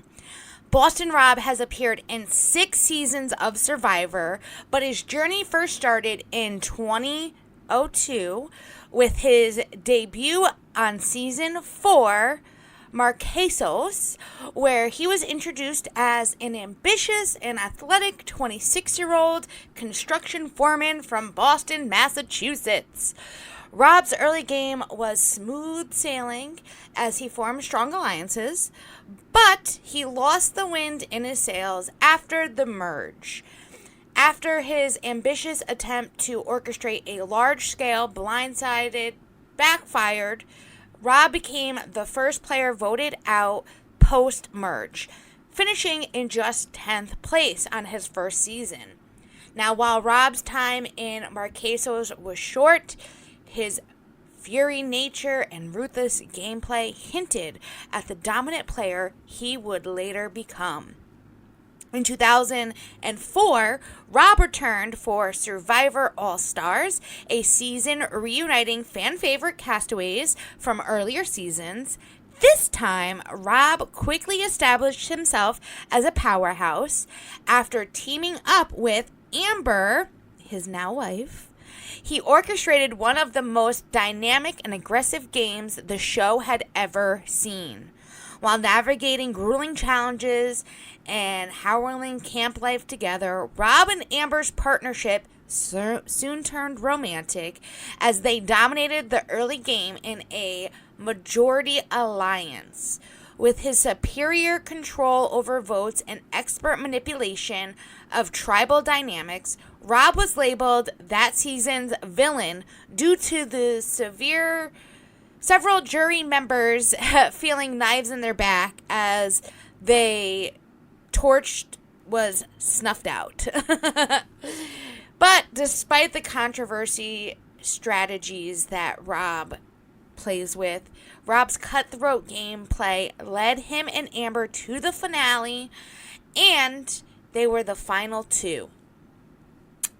Boston Rob has appeared in 6 seasons of Survivor, but his journey first started in 2002 with his debut on season 4, Marquesos, where he was introduced as an ambitious and athletic 26-year-old construction foreman from Boston, Massachusetts. Rob's early game was smooth sailing as he formed strong alliances, but he lost the wind in his sails after the merge. After his ambitious attempt to orchestrate a large-scale blindsided backfired, Rob became the first player voted out post-merge, finishing in just 10th place on his first season. Now, while Rob's time in Marquesos was short, his fury nature and ruthless gameplay hinted at the dominant player he would later become. In 2004, Rob returned for Survivor All-Stars, a season reuniting fan-favorite castaways from earlier seasons. This time, Rob quickly established himself as a powerhouse after teaming up with Amber, his now wife. He orchestrated one of the most dynamic and aggressive games the show had ever seen. While navigating grueling challenges and harrowing camp life together, Rob and Amber's partnership soon turned romantic as they dominated the early game in a majority alliance. With his superior control over votes and expert manipulation of tribal dynamics, Rob was labeled that season's villain due to the several jury members feeling knives in their back as they torched was snuffed out. But despite the controversy strategies that Rob plays with, Rob's cutthroat gameplay led him and Amber to the finale, and they were the final 2.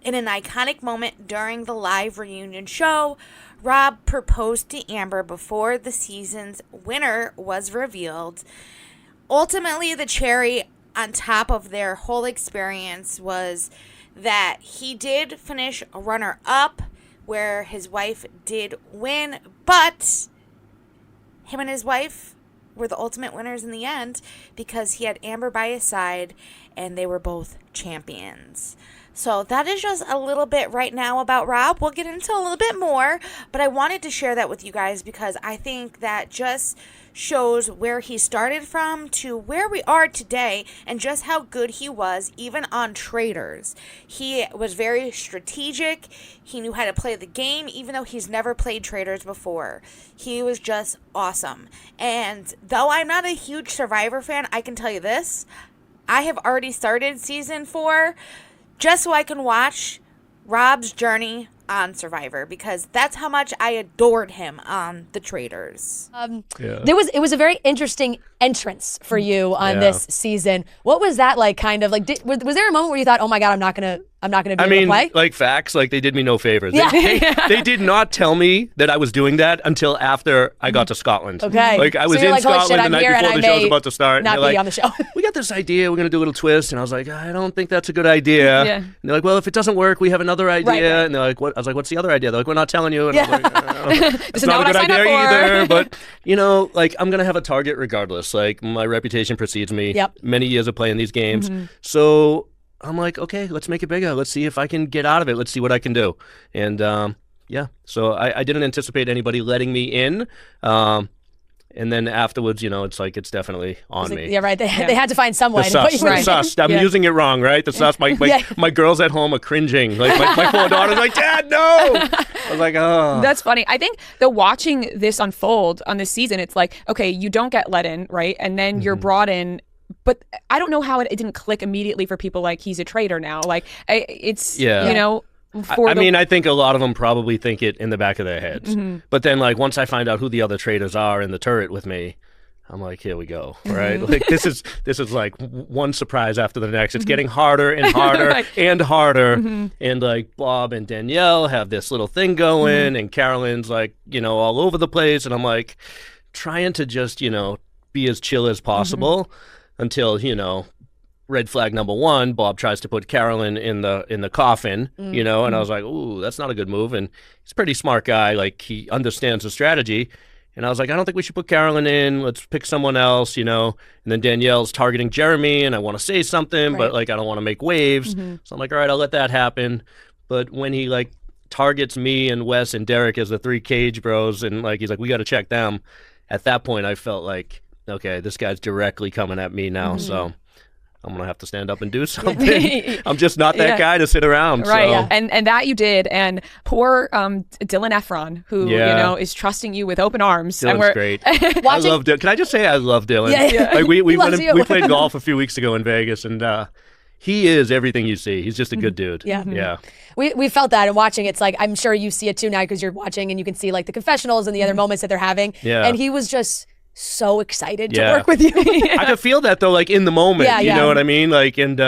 In an iconic moment during the live reunion show, Rob proposed to Amber before the season's winner was revealed. Ultimately, the cherry on top of their whole experience was that he did finish runner-up, where his wife did win, but him and his wife were the ultimate winners in the end because he had Amber by his side and they were both champions. So that is just a little bit right now about Rob. We'll get into a little bit more, but I wanted to share that with you guys because I think that just shows where he started from to where we are today and just how good he was even on Traitors. He was very strategic. He knew how to play the game even though he's never played Traitors before. He was just awesome. And though I'm not a huge Survivor fan, I can tell you this. I have already started season 4 just so I can watch Rob's journey on Survivor because that's how much I adored him on the Traitors. It was a very interesting entrance for you on this season. What was that like? Kind of like, was there a moment where you thought, "Oh my God, I'm not gonna be able to play"? Like facts, like they did me no favors. They did not tell me that I was doing that until after I got to Scotland. Okay, like I was so in like, Scotland the night before the show was about to start. Not be on the show. We got this idea. We're gonna do a little twist, and I was like, I don't think that's a good idea. Yeah. And they're like, well, if it doesn't work, we have another idea. Right. And they're like, what? I was like, what's the other idea? They're like, we're not telling you. And I was like, This it's is not not a what good I signed idea up for. either. But you know, like I'm gonna have a target regardless. Like my reputation precedes me. Yep. Many years of playing these games. So I'm like, okay, let's make it bigger. Let's see if I can get out of it. Let's see what I can do. And so I didn't anticipate anybody letting me in. And then afterwards, it's like it's definitely on me. Yeah, right. They had to find some way. The sus. I'm using it wrong, right? The sus. My girls at home are cringing. Like my 4 daughters, like, Dad, no. I was like, oh. That's funny. I think watching this unfold on this season, it's like, okay, you don't get let in, right? And then you're brought in. But I don't know how it didn't click immediately for people. Like, he's a traitor now. Like, it's I think a lot of them probably think it in the back of their heads. But then, like, once I find out who the other traitors are in the turret with me, I'm like, here we go, right? Like, this is like one surprise after the next. It's getting harder and harder and harder. And like Bob and Danielle have this little thing going, and Carolyn's like, all over the place, and I'm like trying to just be as chill as possible until red flag number 1, Bob tries to put Carolyn in the coffin, and I was like, ooh, that's not a good move. And he's a pretty smart guy. Like, he understands the strategy. And I was like, I don't think we should put Carolyn in. Let's pick someone else, And then Danielle's targeting Jeremy, and I want to say something, but like, I don't want to make waves. So I'm like, all right, I'll let that happen. But when he like targets me and Wes and Derek as the 3 cage bros, and like, he's like, we got to check them. At that point, I felt like, okay, this guy's directly coming at me now. So I'm going to have to stand up and do something. I'm just not that guy to sit around. Right. So. And that you did. And poor Dylan Efron, who, is trusting you with open arms. Dylan's great. I love Dylan. Can I just say I love Dylan? Yeah. Like we played golf a few weeks ago in Vegas, and he is everything you see. He's just a good dude. Yeah. Yeah. We felt that, and watching, it's like, I'm sure you see it too now because you're watching and you can see like the confessionals and the other moments that they're having. Yeah. And he was just so excited to work with you. I could feel that though, like in the moment, you know what I mean? Like, and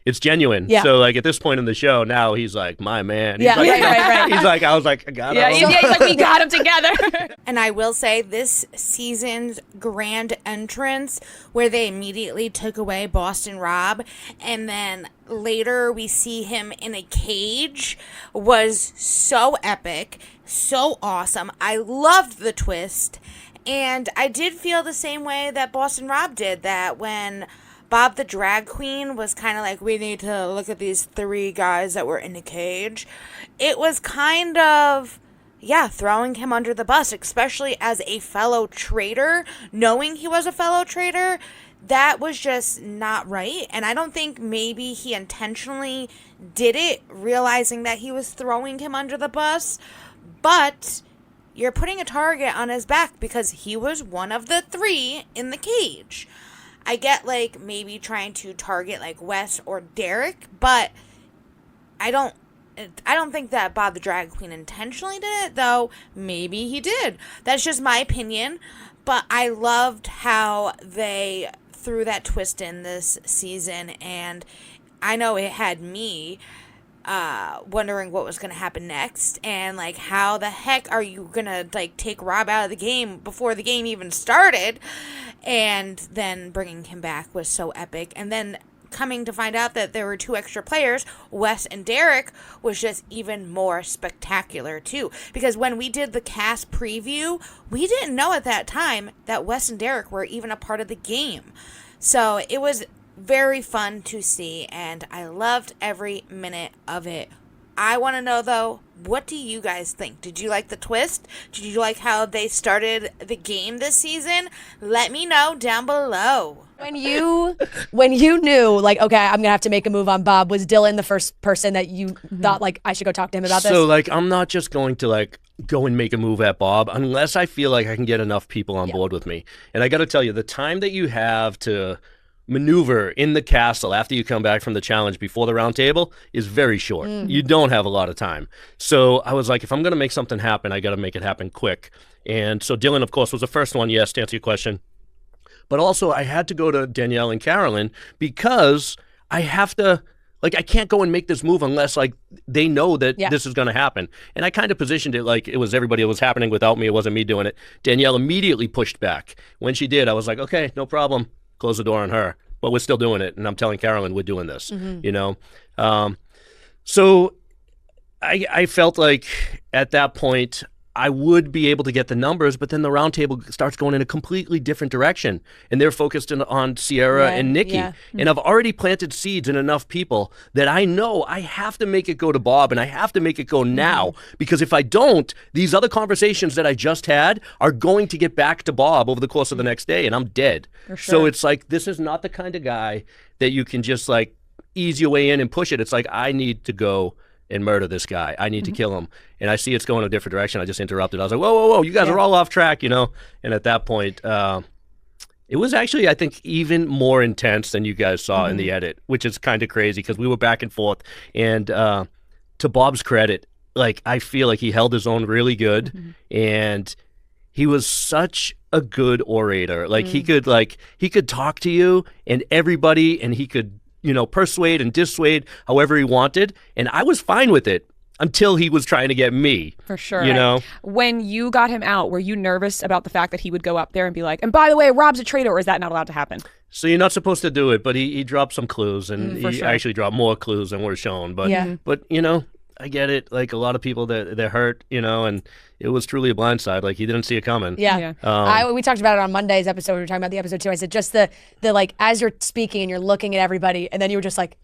it's genuine. Yeah. So like at this point in the show, now he's like my man. He's like, right. He's like, I was like, I got him. He's like, we got him together. And I will say this season's grand entrance, where they immediately took away Boston Rob, and then later we see him in a cage, was so epic, so awesome. I loved the twist. And I did feel the same way that Boston Rob did, that when Bob the drag queen was kind of like, we need to look at these 3 guys that were in a cage, it was kind of, throwing him under the bus, especially as a fellow traitor, knowing he was a fellow traitor. That was just not right. And I don't think maybe he intentionally did it, realizing that he was throwing him under the bus, but you're putting a target on his back because he was one of the 3 in the cage. I get like maybe trying to target like Wes or Derek, but I don't think that Bob the drag queen intentionally did it, though maybe he did. That's just my opinion, but I loved how they threw that twist in this season, and I know it had me wondering what was going to happen next, and like, how the heck are you going to like take Rob out of the game before the game even started? And then bringing him back was so epic. And then coming to find out that there were 2 extra players, Wes and Derek, was just even more spectacular too. Because when we did the cast preview, we didn't know at that time that Wes and Derek were even a part of the game. So it was very fun to see, and I loved every minute of it. I want to know, though, what do you guys think? Did you like the twist? Did you like how they started the game this season? Let me know down below. When you knew, like, okay, I'm going to have to make a move on Bob, was Dylan the first person that you thought, like, I should go talk to him about this? So, like, I'm not just going to, like, go and make a move at Bob unless I feel like I can get enough people on board with me. And I got to tell you, the time that you have to maneuver in the castle after you come back from the challenge before the round table is very short. You don't have a lot of time. So I was like, if I'm going to make something happen, I got to make it happen quick. And so Dylan, of course, was the first one, yes, to answer your question. But also I had to go to Danielle and Carolyn because I have to, like, I can't go and make this move unless, like, they know that this is going to happen. And I kind of positioned it like it was everybody, it was happening without me. It wasn't me doing it. Danielle immediately pushed back. When she did, I was like, okay, no problem. Close the door on her, but we're still doing it. And I'm telling Carolyn we're doing this, you know? So I felt like at that point, I would be able to get the numbers, but then the roundtable starts going in a completely different direction, and they're focused on Ciara and Nikki. Yeah. And I've already planted seeds in enough people that I know I have to make it go to Bob, and I have to make it go now, because if I don't, these other conversations that I just had are going to get back to Bob over the course of the next day, and I'm dead. For sure. So it's like, this is not the kind of guy that you can just like ease your way in and push it. It's like, I need to go and murder this guy. I need to kill him. And I see it's going a different direction. I just interrupted. I was like, whoa, you guys are all off track, And at that point, it was actually, I think, even more intense than you guys saw in the edit, which is kind of crazy because we were back and forth. And to Bob's credit, like, I feel like he held his own really good. And he was such a good orator. Like, he could talk to you and everybody, and he could persuade and dissuade however he wanted. And I was fine with it until he was trying to get me. For sure. When you got him out, were you nervous about the fact that he would go up there and be like, and by the way, Rob's a traitor, or is that not allowed to happen? So you're not supposed to do it, but he dropped some clues, and he actually dropped more clues than were shown. But, I get it. Like, a lot of people, they're hurt, and it was truly a blindside. Like, he didn't see it coming. Yeah. We talked about it on Monday's episode. We were talking about the episode too. I said just the like, as you're speaking and you're looking at everybody, and then you were just like,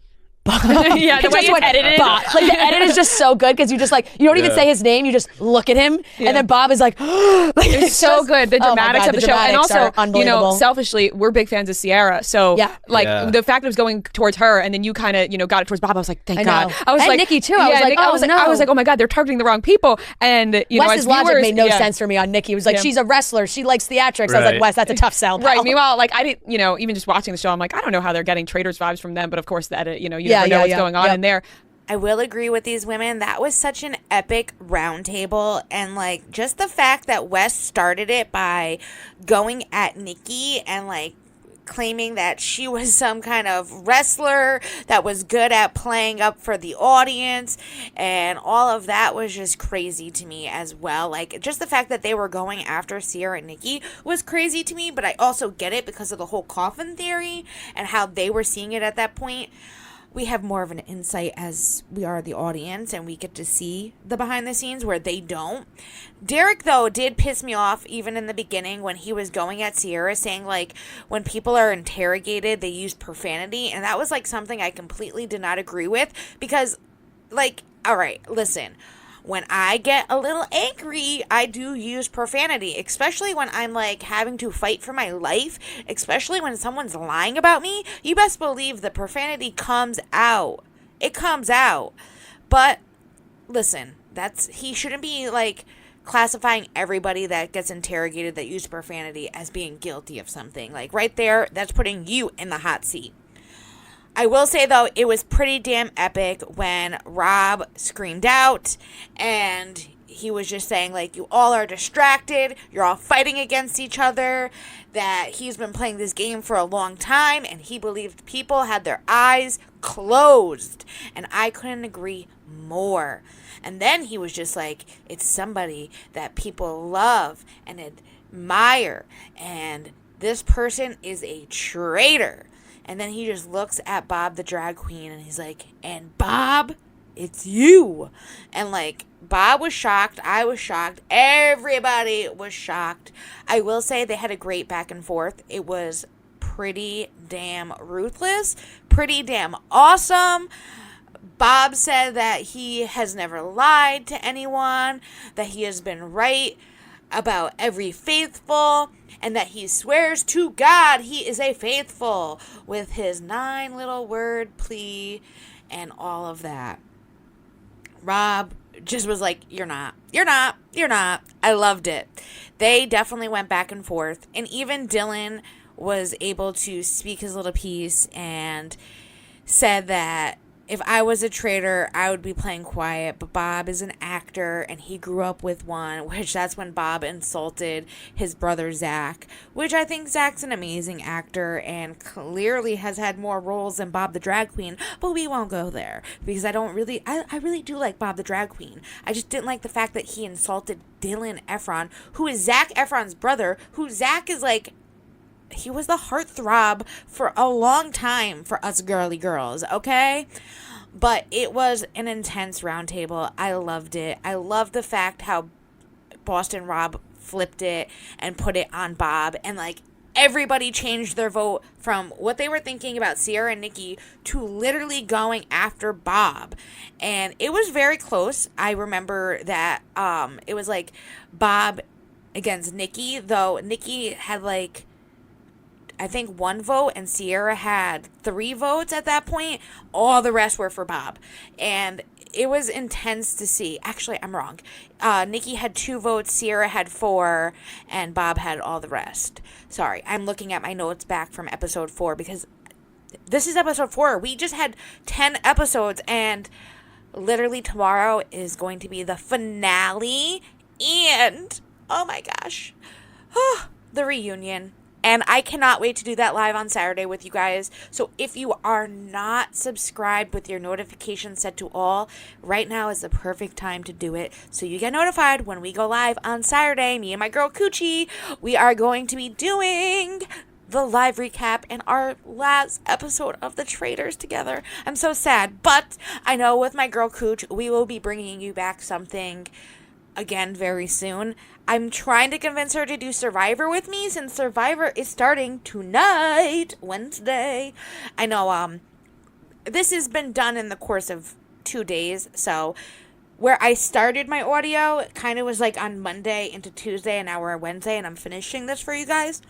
yeah, the way you edited it. Like, the edit is just so good because you just like, you don't even say his name, you just look at him, and then Bob is like, it's so good. The dramatics of the show. And also, selfishly, we're big fans of Ciara. So the fact that it was going towards her, and then you kind of, got it towards Bob, I was like, thank God. I was and like, Nikki too. I was like, I was like, oh my God, they're targeting the wrong people. And Wes's logic made no sense for me on Nikki. It was like, she's a wrestler, she likes theatrics. I was like, Wes, that's a tough sell. Right. Meanwhile, like, I didn't, even just watching the show, I'm like, I don't know how they're getting Traitors vibes from them, but of course the edit, you never know what's going on in there. I will agree with these women. That was such an epic roundtable, and like, just the fact that Wes started it by going at Nikki and like claiming that she was some kind of wrestler that was good at playing up for the audience, and all of that was just crazy to me as well. Like, just the fact that they were going after Ciara and Nikki was crazy to me, but I also get it because of the whole coffin theory and how they were seeing it at that point. We have more of an insight as we are the audience, and we get to see the behind the scenes where they don't. Derek, though, did piss me off even in the beginning when he was going at Ciara, saying, like, when people are interrogated, they use profanity. And that was, like, something I completely did not agree with because, like, all right, listen. When I get a little angry, I do use profanity, especially when I'm like having to fight for my life, especially when someone's lying about me. You best believe the profanity comes out. It comes out. But listen, he shouldn't be like classifying everybody that gets interrogated that uses profanity as being guilty of something. Like, right there, that's putting you in the hot seat. I will say, though, it was pretty damn epic when Rob screamed out and he was just saying, like, you all are distracted, you're all fighting against each other, that he's been playing this game for a long time, and he believed people had their eyes closed. And I couldn't agree more. And then he was just like, it's somebody that people love and admire, and this person is a traitor. And then he just looks at Bob the drag queen and he's like, and Bob, it's you. And like, Bob was shocked. I was shocked. Everybody was shocked. I will say they had a great back and forth. It was pretty damn ruthless, pretty damn awesome. Bob said that he has never lied to anyone, that he has been right about every faithful, and that he swears to God he is a faithful with his 9 little word plea and all of that. Rob just was like, you're not. I loved it. They definitely went back and forth, and even Dylan was able to speak his little piece and said that if I was a traitor, I would be playing quiet, but Bob is an actor, and he grew up with one, which that's when Bob insulted his brother Zach, which I think Zach's an amazing actor and clearly has had more roles than Bob the drag queen, but we won't go there, because I really do like Bob the drag queen. I just didn't like the fact that he insulted Dylan Efron, who is Zac Efron's brother, who Zach is like, he was the heartthrob for a long time for us girly girls, okay? But it was an intense roundtable. I loved it. I loved the fact how Boston Rob flipped it and put it on Bob, and like everybody changed their vote from what they were thinking about Ciara and Nikki to literally going after Bob. And it was very close. I remember that it was like Bob against Nikki, though Nikki had like I think 1 vote and Ciara had 3 votes at that point. All the rest were for Bob. And it was intense to see. Actually, I'm wrong. Nikki had 2 votes, Ciara had 4, and Bob had all the rest. Sorry, I'm looking at my notes back from episode 4 because this is episode 4. We just had 10 episodes, and literally tomorrow is going to be the finale. And, oh my gosh, the reunion. And I cannot wait to do that live on Saturday with you guys. So if you are not subscribed with your notifications set to all, right now is the perfect time to do it. So you get notified when we go live on Saturday. Me and my girl Coochie, we are going to be doing the live recap and our last episode of the Traitors together. I'm so sad. But I know with my girl Cooch, we will be bringing you back something again very soon. I'm trying to convince her to do Survivor with me since Survivor is starting tonight, Wednesday. I know this has been done in the course of 2 days, so where I started my audio kind of was like on Monday into Tuesday and now we're Wednesday and I'm finishing this for you guys.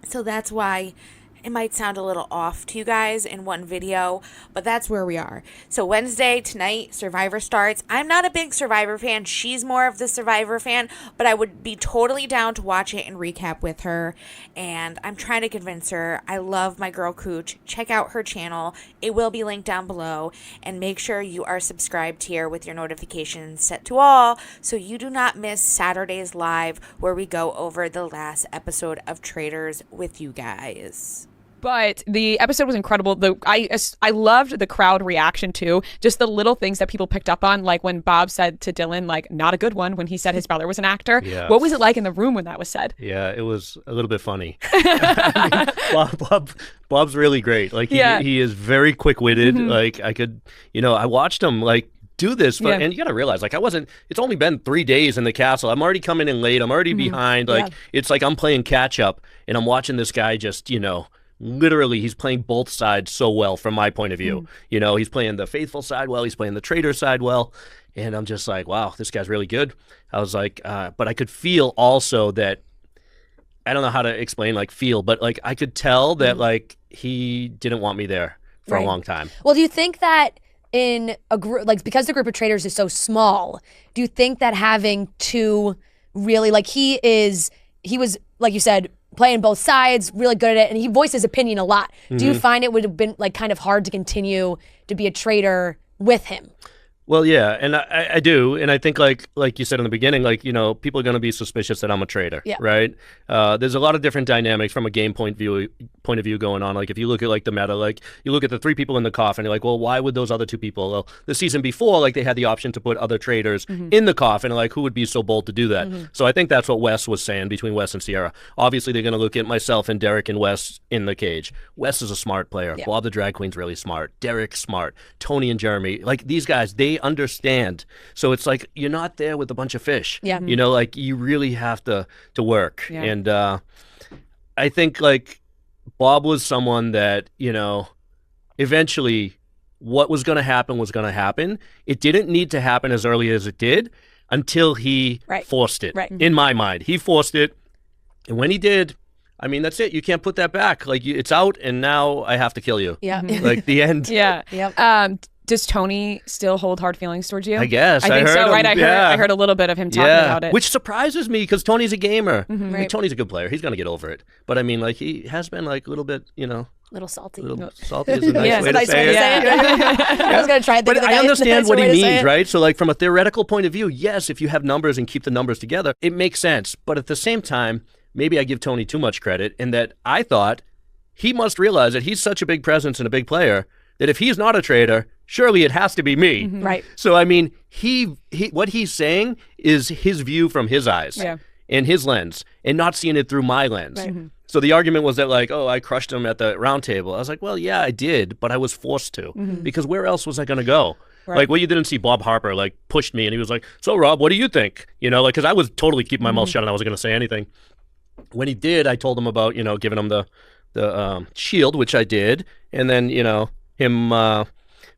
So that's why it might sound a little off to you guys in one video, but that's where we are. So Wednesday, tonight, Survivor starts. I'm not a big Survivor fan. She's more of the Survivor fan, but I would be totally down to watch it and recap with her. And I'm trying to convince her. I love my girl Cooch. Check out her channel. It will be linked down below. And make sure you are subscribed here with your notifications set to all so you do not miss Saturday's live where we go over the last episode of Traitors with you guys. But the episode was incredible. I loved the crowd reaction too. Just the little things that people picked up on, like when Bob said to Dylan, like, not a good one, when he said his brother was an actor. Yeah. What was it like in the room when that was said? Yeah, it was a little bit funny. Bob's really great. Like he is very quick-witted. Mm-hmm. Like I could, I watched him like do this, but and you got to realize, like, it's only been 3 days in the castle. I'm already coming in late. I'm already behind. Like it's like I'm playing catch up and I'm watching this guy just, literally, he's playing both sides so well from my point of view. He's playing the faithful side well. He's playing the traitor side well. And I'm just like, wow, this guy's really good. I was like, but I could feel also that, I don't know how to explain, like, but, like, I could tell that, like, he didn't want me there for a long time. Well, do you think that in a group, like, because the group of traitors is so small, do you think that having to really, like, he was, like you said, playing both sides, really good at it, and he voiced his opinion a lot. Mm-hmm. Do you find it would have been like kind of hard to continue to be a traitor with him? Well, yeah, and I do, and I think like you said in the beginning, like, people are going to be suspicious that I'm a traitor, right? There's a lot of different dynamics from a game point of view going on. Like if you look at like the meta, like you look at the 3 people in the coffin, you're like, well, why would those other 2 people? Well, the season before, like they had the option to put other traitors in the coffin, and like who would be so bold to do that? So I think that's what Wes was saying between Wes and Ciara. Obviously, they're going to look at myself and Derek and Wes in the cage. Wes is a smart player. Bob the drag queen's really smart. Derek's smart. Tony and Jeremy, like these guys, they understand. So it's like you're not there with a bunch of fish. Yeah. Like you really have to work. Yeah. And I think like Bob was someone that, eventually what was going to happen was going to happen. It didn't need to happen as early as it did until he forced it. Right. In my mind, he forced it. And when he did, I mean, that's it. You can't put that back. Like it's out and now I have to kill you. Yeah. Like the end. Yeah. Yep. Does Tony still hold hard feelings towards you? I guess. I think so, right? I heard a little bit of him talking about it. Which surprises me because Tony's a gamer. I mean, Tony's a good player. He's going to get over it. But I mean, like, he has been, like, a little bit, little salty. Salty is a nice way to say it. I was going to try to think But I understand what he means, right? So, like, from a theoretical point of view, yes, if you have numbers and keep the numbers together, it makes sense. But at the same time, maybe I give Tony too much credit in that I thought he must realize that he's such a big presence and a big player that if he's not a traitor, surely it has to be me. Right. So, I mean, he what he's saying is his view from his eyes and his lens and not seeing it through my lens. Right. So the argument was that, like, oh, I crushed him at the round table. I was like, well, yeah, I did, but I was forced to because where else was I going to go? Right. Like, what you didn't see Bob Harper, like, pushed me, and he was like, so, Rob, what do you think? You know, like, because I was totally keeping my mouth shut, and I wasn't going to say anything. When he did, I told him about, giving him the shield, which I did, and then, him...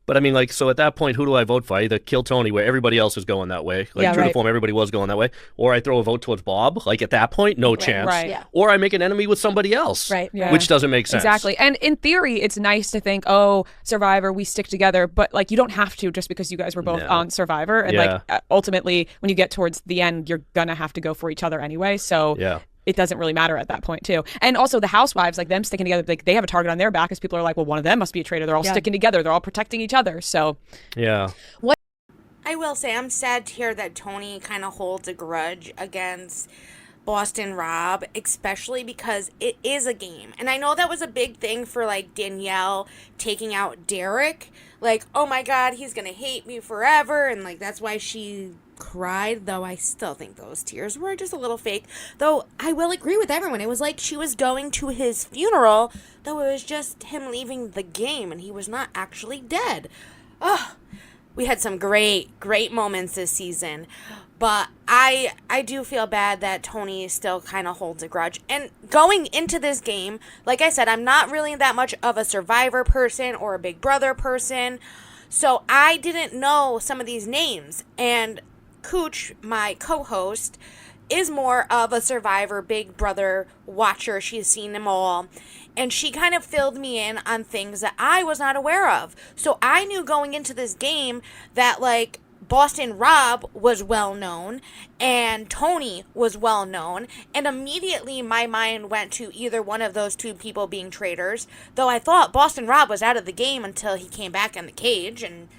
But I mean, like, so at that point, who do I vote for? I either kill Tony, where everybody else is going that way. Like, true to form, everybody was going that way. Or I throw a vote towards Bob. Like, at that point, no chance. Right. Yeah. Or I make an enemy with somebody else. Right. Yeah. Which doesn't make sense. Exactly. And in theory, it's nice to think, oh, Survivor, we stick together. But, like, you don't have to just because you guys were both on Survivor. And, like, ultimately, when you get towards the end, you're going to have to go for each other anyway. So... Yeah. It doesn't really matter at that point, too. And also the housewives, like them sticking together, like they have a target on their back because people are like, well, one of them must be a traitor. They're all sticking together. They're all protecting each other. So, yeah. I will say I'm sad to hear that Tony kind of holds a grudge against Boston Rob, especially because it is a game. And I know that was a big thing for, like, Danielle taking out Derek. Like, oh my God, he's going to hate me forever. And, like, that's why she cried, though I still think those tears were just a little fake. Though I will agree with everyone. It was like she was going to his funeral, though it was just him leaving the game and he was not actually dead. Oh, we had some great moments this season. But I do feel bad that Tony still kind of holds a grudge. And going into this game, like I said, I'm not really that much of a Survivor person or a Big Brother person. So I didn't know some of these names. And Cooch, my co-host, is more of a Survivor Big Brother watcher. She's seen them all. And she kind of filled me in on things that I was not aware of. So I knew going into this game that, like, Boston Rob was well known and Tony was well known, and immediately my mind went to either one of those two people being traitors, though I thought Boston Rob was out of the game until he came back in the cage and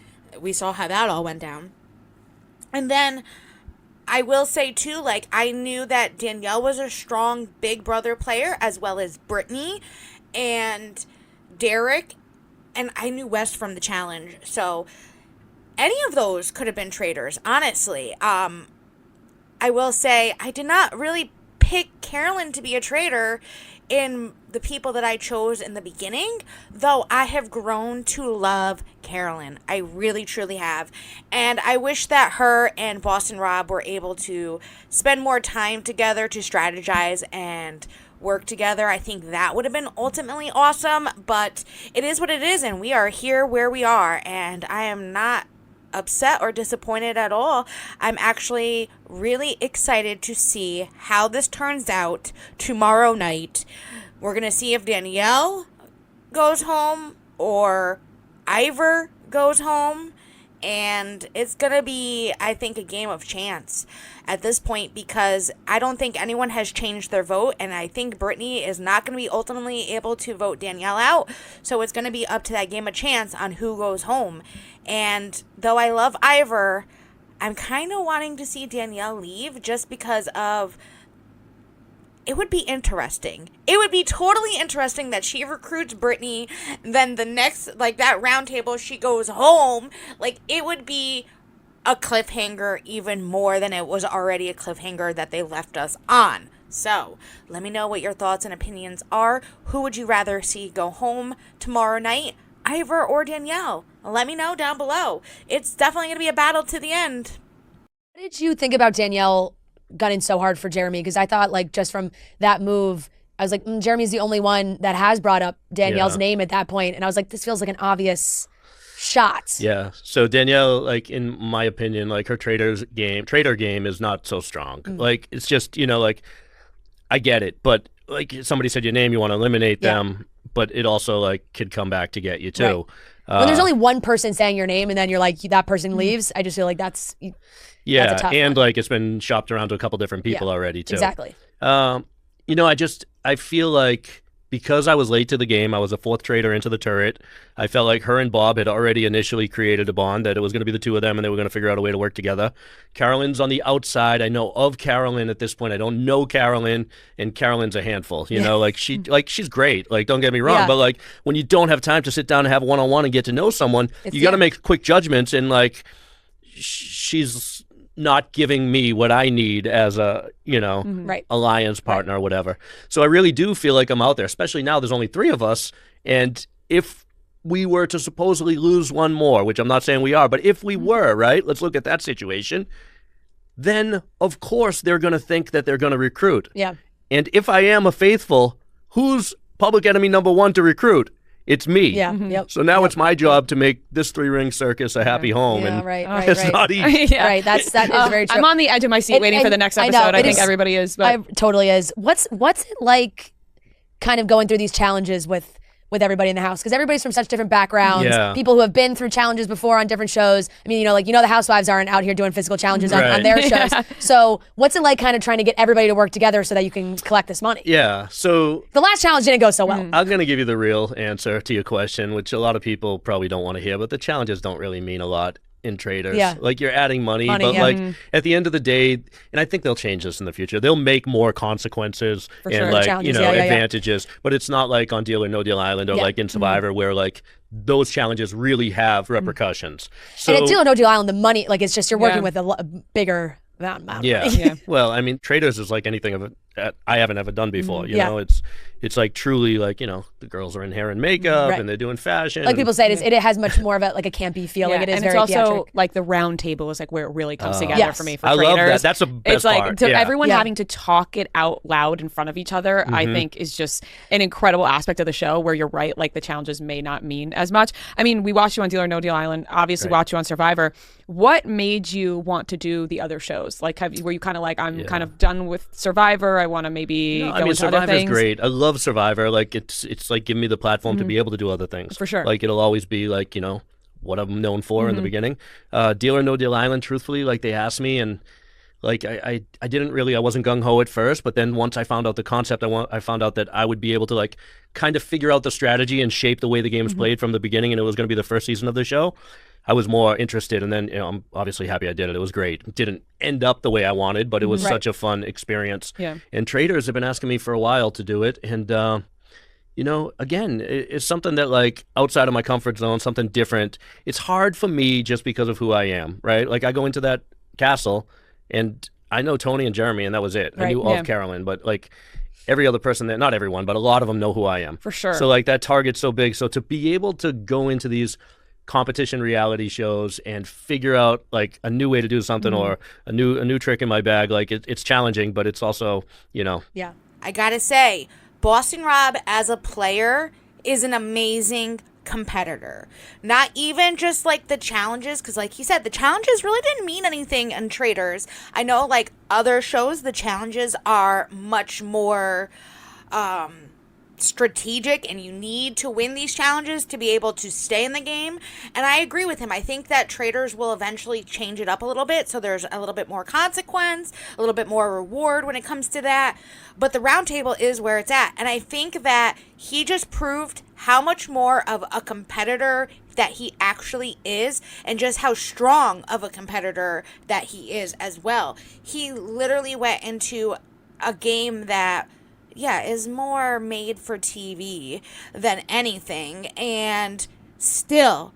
we saw how that all went down. And then I will say too, like, I knew that Danielle was a strong Big Brother player, as well as Britney and Derek, and I knew West from the challenge, so any of those could have been traitors, honestly. I will say I did not really pick Carolyn to be a traitor in the people that I chose in the beginning, though I have grown to love Carolyn. I really, truly have. And I wish that her and Boston Rob were able to spend more time together to strategize and work together. I think that would have been ultimately awesome, but it is what it is, and we are here where we are, and I am not upset or disappointed at all. I'm actually really excited to see how this turns out tomorrow night. We're going to see if Danielle goes home or Ivor goes home, and it's going to be, I think, a game of chance at this point, because I don't think anyone has changed their vote, and I think Britney is not going to be ultimately able to vote Danielle out, so it's going to be up to that game of chance on who goes home. And though I love Ivor, I'm kind of wanting to see Danielle leave just because of, it would be interesting. It would be totally interesting that she recruits Britney, then the next, like, that round table, she goes home. Like, it would be a cliffhanger even more than it was already a cliffhanger that they left us on. So, let me know what your thoughts and opinions are. Who would you rather see go home tomorrow night? Ivor or Danielle? Let me know down below. It's definitely going to be a battle to the end. What did you think about Danielle gunning so hard for Jeremy? Because I thought, like, just from that move, I was like, Jeremy's the only one that has brought up Danielle's name at that point. And I was like, this feels like an obvious shot. Yeah. So Danielle, like, in my opinion, like, her traitor game is not so strong. Like, it's just, like, I get it. But, like, somebody said your name, you want to eliminate them. But it also, like, could come back to get you too. When there's only one person saying your name and then you're like, that person leaves, I just feel like that's a tough and one. like, it's been shopped around to a couple different people already too. Exactly. I feel like because I was late to the game, I was a fourth traitor into the turret. I felt like her and Bob had already initially created a bond, that it was going to be the two of them and they were going to figure out a way to work together. Carolyn's on the outside. I know of Carolyn at this point. I don't know Carolyn, and Carolyn's a handful. She's great. Like, don't get me wrong, but like, when you don't have time to sit down and have one-on-one and get to know someone, you got to make quick judgments, and like, she's not giving me what I need as a, alliance partner or whatever. So I really do feel like I'm out there, especially now there's only three of us. And if we were to supposedly lose one more, which I'm not saying we are, but if we were, right, let's look at that situation, then of course they're going to think that they're going to recruit. Yeah. And if I am a faithful, who's public enemy number one to recruit? It's me. Yeah. Yep. So now it's my job to make this 3-ring circus a happy home. Yeah, and right. it's not easy. Right. That is very true. I'm on the edge of my seat waiting for the next episode. I think everybody is. But totally is. What's it like kind of going through these challenges with everybody in the house? Because everybody's from such different backgrounds. Yeah. People who have been through challenges before on different shows. I mean, the housewives aren't out here doing physical challenges on their shows. So what's it like kind of trying to get everybody to work together so that you can collect this money? Yeah. So the last challenge didn't go so well. I'm going to give you the real answer to your question, which a lot of people probably don't want to hear, but the challenges don't really mean a lot in Traitors. Yeah. Like, you're adding money but like at the end of the day, and I think they'll change this in the future, they'll make more consequences and like advantages, but it's not like on Deal or No Deal Island or like in Survivor where like those challenges really have repercussions. So, and at Deal or No Deal Island, the money, like, it's just you're working with a bigger amount of money. Well, I mean, Traitors is like anything I haven't ever done before. You know, it's like truly like, the girls are in hair and makeup and they're doing fashion. Like people say, it has much more of a campy feel. Like it is and very it's also theatric. like the round table is like where it really comes together for me for I Traitors. love that. That's the best it's like part. Everyone having to talk it out loud in front of each other, I think is just an incredible aspect of the show where you're right, like the challenges may not mean as much. I mean, we watched you on Deal or No Deal Island, obviously watched you on Survivor. What made you want to do the other shows? Like, were you kind of like, I'm kind of done with Survivor, I want to maybe go into Survivor's other things? Great. I love Survivor. Like, it's like giving me the platform to be able to do other things. For sure. Like, it'll always be like, what I'm known for in the beginning. Deal or No Deal Island, truthfully, like, they asked me, and like I wasn't gung-ho at first, but then once I found out the concept, I found out that I would be able to like kind of figure out the strategy and shape the way the game's played from the beginning, and it was going to be the first season of the show. I was more interested, and then I'm obviously happy I did it. It was great. It didn't end up the way I wanted, but it was such a fun experience. Yeah. And Traitors have been asking me for a while to do it, and again, it's something that like outside of my comfort zone, something different. It's hard for me just because of who I am, right? Like, I go into that castle, and I know Tony and Jeremy, and that was it. I knew of Carolyn, but like every other person there, not everyone, but a lot of them know who I am. For sure. So like that target's so big. So to be able to go into these competition reality shows and figure out like a new way to do something or a new trick in my bag, like it's challenging, but it's also, Yeah. I gotta say, Boston Rob as a player is an amazing competitor. Not even just like the challenges, because like he said, the challenges really didn't mean anything in Traitors. I know like other shows, the challenges are much more strategic, and you need to win these challenges to be able to stay in the game. And I agree with him. I think that Traitors will eventually change it up a little bit, so there's a little bit more consequence, a little bit more reward when it comes to that. But the round table is where it's at, and I think that he just proved how much more of a competitor that he actually is, and just how strong of a competitor that he is as well. He literally went into a game that is more made for TV than anything, and still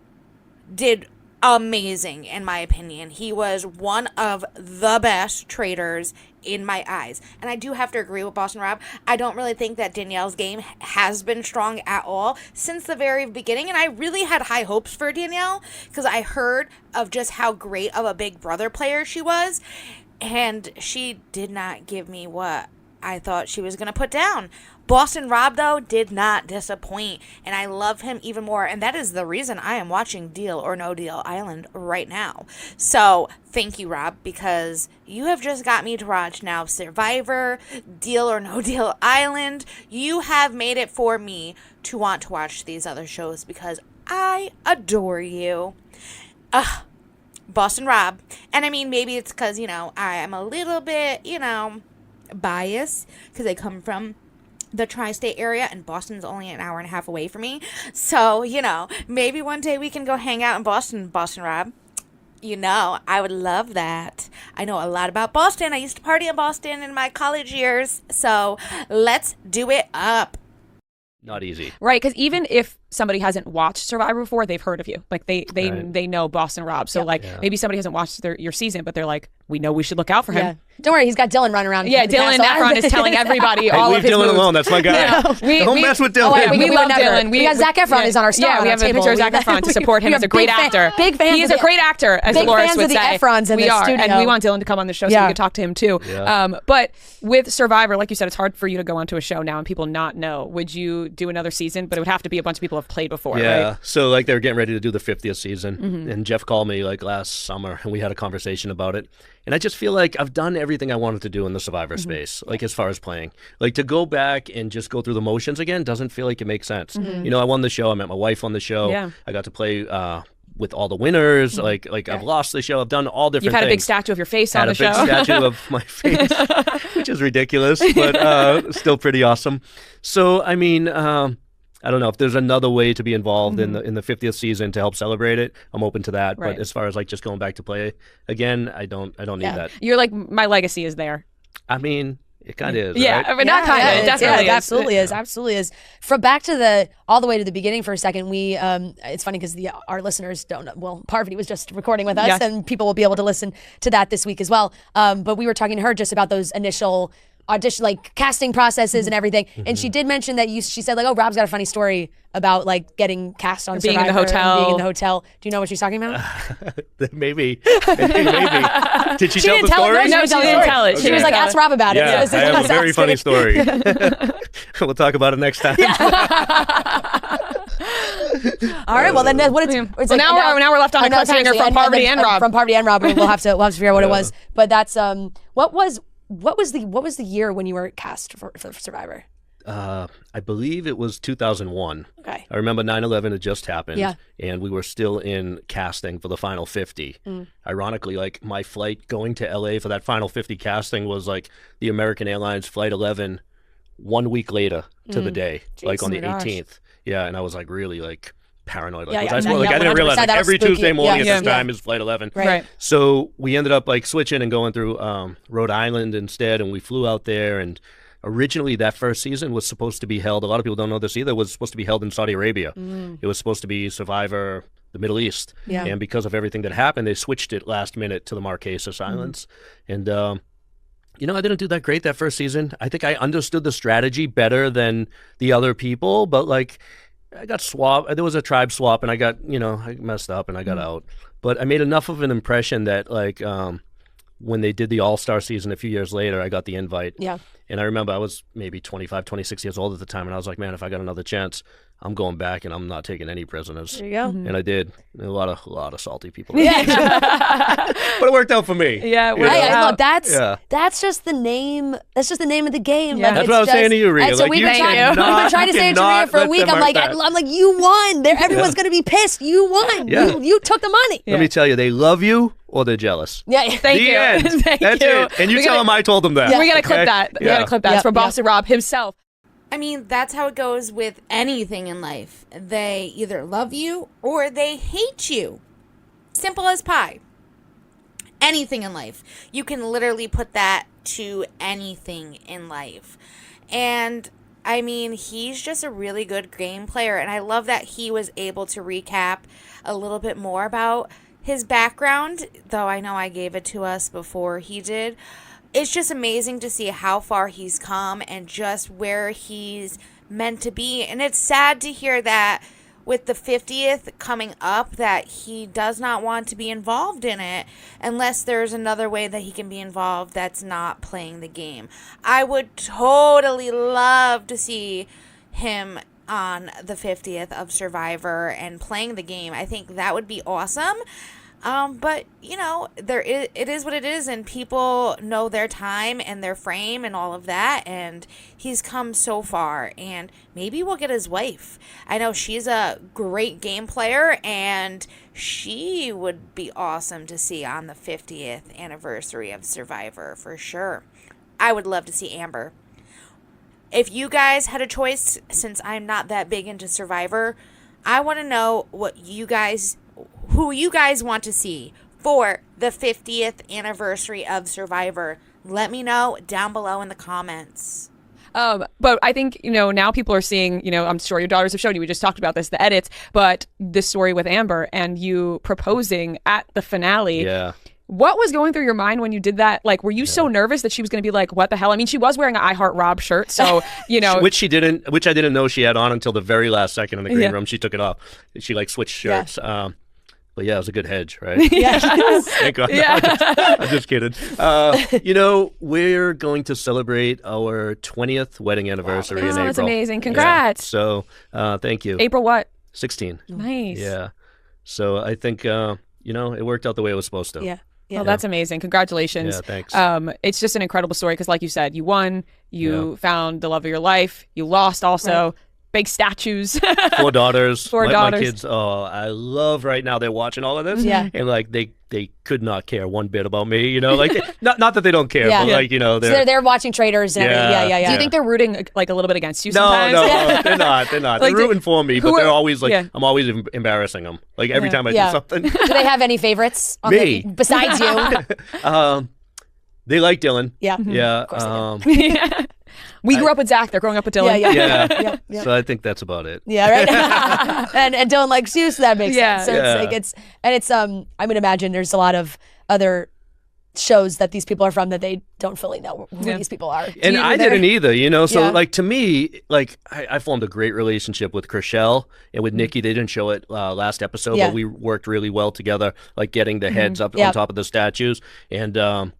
did amazing, in my opinion. He was one of the best Traitors in my eyes. And I do have to agree with Boston Rob. I don't really think that Danielle's game has been strong at all since the very beginning, and I really had high hopes for Danielle because I heard of just how great of a Big Brother player she was, and she did not give me what I thought she was going to put down. Boston Rob, though, did not disappoint, and I love him even more, and that is the reason I am watching Deal or No Deal Island right now. So, thank you, Rob, because you have just got me to watch now Survivor, Deal or No Deal Island. You have made it for me to want to watch these other shows because I adore you. Boston Rob. And I mean, maybe it's because, I am a little bit, bias because I come from the tri-state area and Boston's only an hour and a half away from me. So, maybe one day we can go hang out in Boston, Rob. I would love that. I know a lot about Boston. I used to party in Boston in my college years. So, let's do it up. Not easy. Right, because even if somebody hasn't watched Survivor before, they've heard of you. Like they know Boston Rob. So maybe somebody hasn't watched your season, but they're like, we know we should look out for him. Don't worry, he's got Dylan running around. Yeah, Dylan Efron is telling everybody all of his Dylan moves. alone. That's my guy. Don't mess with Dylan. We love Dylan. We got Zac Efron is on our star. Yeah, we have a picture of Zac Efron to support him as a great actor. Big fans. He is a great actor, as big Dolores fans would of the say. Efrons in we the are, studio. and we want Dylan to come on the show so we can talk to him too. Yeah. But with Survivor, like you said, it's hard for you to go onto a show now and people not know. Would you do another season? But it would have to be a bunch of people who have played before, right? So like they were getting ready to do the 50th season, and Jeff called me like last summer, and we had a conversation about it. And I just feel like I've done everything I wanted to do in the Survivor space, like as far as playing. Like to go back and just go through the motions again doesn't feel like it makes sense. You know, I won the show. I met my wife on the show. Yeah. I got to play with all the winners. Like I've lost the show. I've done all different You've had things. a big statue of your face on the show. Had a big statue of my face, which is ridiculous, but still pretty awesome. So, I mean, I don't know if there's another way to be involved in the 50th season to help celebrate it. I'm open to that. Right. But as far as like just going back to play again, I don't need that. You're like, my legacy is there. I mean, it kind of is. Yeah, right? I mean, not kind of. It definitely it absolutely is. Absolutely is. From back to all the way to the beginning for a second, we it's funny because our listeners don't know. Well, Parvati was just recording with us, and people will be able to listen to that this week as well. But we were talking to her just about those initial audition, like casting processes and everything. And she did mention that she said like, oh, Rob's got a funny story about like getting cast on being in the Survivor hotel. and being in the hotel. Do you know what she's talking about? Maybe. Did she tell the didn't tell story? it. No, she didn't tell it. She was like, ask Rob about it. Yeah, So I have a very ask funny it. story. We'll talk about it next time. All right. Well, then what it's Well, now we're left on a cliffhanger from Parvati and Rob. From Parvati and Rob, we'll have to figure out what it was. But that's what was the year when you were cast for Survivor? I believe it was 2001. Okay. I remember 9/11 had just happened. Yeah. And we were still in casting for the final 50. Ironically, like my flight going to LA for that final 50 casting was like the American Airlines Flight 11 1 week later to the day, like on the 18th. Yeah, and I was like really like paranoid. Like, I didn't realize like, every Tuesday morning at this time is Flight 11. Right. So we ended up like switching and going through Rhode Island instead, and we flew out there. And originally that first season was supposed to be held, a lot of people don't know this either, was supposed to be held in Saudi Arabia. It was supposed to be Survivor the Middle East. Yeah. And because of everything that happened, they switched it last minute to the Marquesas Islands. And you know, I didn't do that great that first season. I think I understood the strategy better than the other people, but like I got swapped. There was a tribe swap, and I got, I messed up and I got out. But I made enough of an impression that like when they did the All-Star season a few years later, I got the invite. Yeah. And I remember I was maybe 25, 26 years old at the time, and I was like, man, if I got another chance, I'm going back and I'm not taking any prisoners. There you go. And I did. A lot of salty people. Yeah. But it worked out for me. Yeah. Look, that's just the name. That's just the name of the game. Yeah. Like, That's what I was saying to you, Rhea. And so Like, we've been trying to say it to Rhea for a week. I'm like, you won. Everyone's gonna be pissed. You won. Yeah. You took the money. Let me tell you, they love you or they're jealous. Yeah. Thank The you. end. Thank That's you. it. And you tell them I told them that. We gotta clip that. We gotta clip that. It's from Boston Rob himself. I mean, that's how it goes with anything in life. They either love you or they hate you. Simple as pie. Anything in life. You can literally put that to anything in life. And I mean, he's just a really good game player. And I love that he was able to recap a little bit more about his background, though I know I gave it to us before he did. It's just amazing to see how far he's come and just where he's meant to be. And it's sad to hear that with the 50th coming up that he does not want to be involved in it unless there's another way that he can be involved that's not playing the game. I would totally love to see him on the 50th of Survivor and playing the game. I think that would be awesome. But it is what it is, and people know their time and their frame and all of that, and he's come so far, and maybe we'll get his wife. I know she's a great game player, and she would be awesome to see on the 50th anniversary of Survivor for sure. I would love to see Amber. If you guys had a choice, since I'm not that big into Survivor, I want to know who you guys want to see for the 50th anniversary of Survivor. Let me know down below in the comments. But I think, now people are seeing, I'm sure your daughters have shown you, we just talked about this, the edits, but this story with Amber and you proposing at the finale. Yeah. What was going through your mind when you did that? Like, were you so nervous that she was going to be like, what the hell? I mean, she was wearing an I Heart Rob shirt, so, you know. Which I didn't know she had on until the very last second in the green room. She took it off. She like switched shirts. Yeah. But yeah, it was a good hedge, right? Yeah. Thank God. Yeah. I'm just kidding. You know, we're going to celebrate our 20th wedding anniversary in April. That's amazing. Congrats. Yeah. So thank you. April what? 16. Nice. Yeah. So I think, you know, it worked out the way it was supposed to. Yeah. Well, that's amazing. Congratulations. Yeah, thanks. It's just an incredible story because, like you said, you won, you found the love of your life, you lost also. Right. Big statues. 4 daughters. Four daughters. My kids, I love right now they're watching all of this. Yeah. And like they could not care one bit about me, you know, like not that they don't care, but like, you know, they're watching Traitors and everything. Yeah. Do you think they're rooting like a little bit against you No, sometimes? no, they're not. Like, they're rooting for me, but they're always like, I'm always embarrassing them. Like every time I do something. Do they have any favorites? Me. Besides you? They like Dylan. Yeah. Yeah. Of course they do. We grew up with Zach. They're growing up with Dylan. Yeah. So I think that's about it. Yeah, right. and Dylan likes you, so that makes sense. So it's I would imagine there's a lot of other shows that these people are from that they don't fully know who these people are. And I didn't either, you know. So like to me, like I formed a great relationship with Chrishell and with Nikki. They didn't show it last episode, but we worked really well together, like getting the heads up on top of the statues. And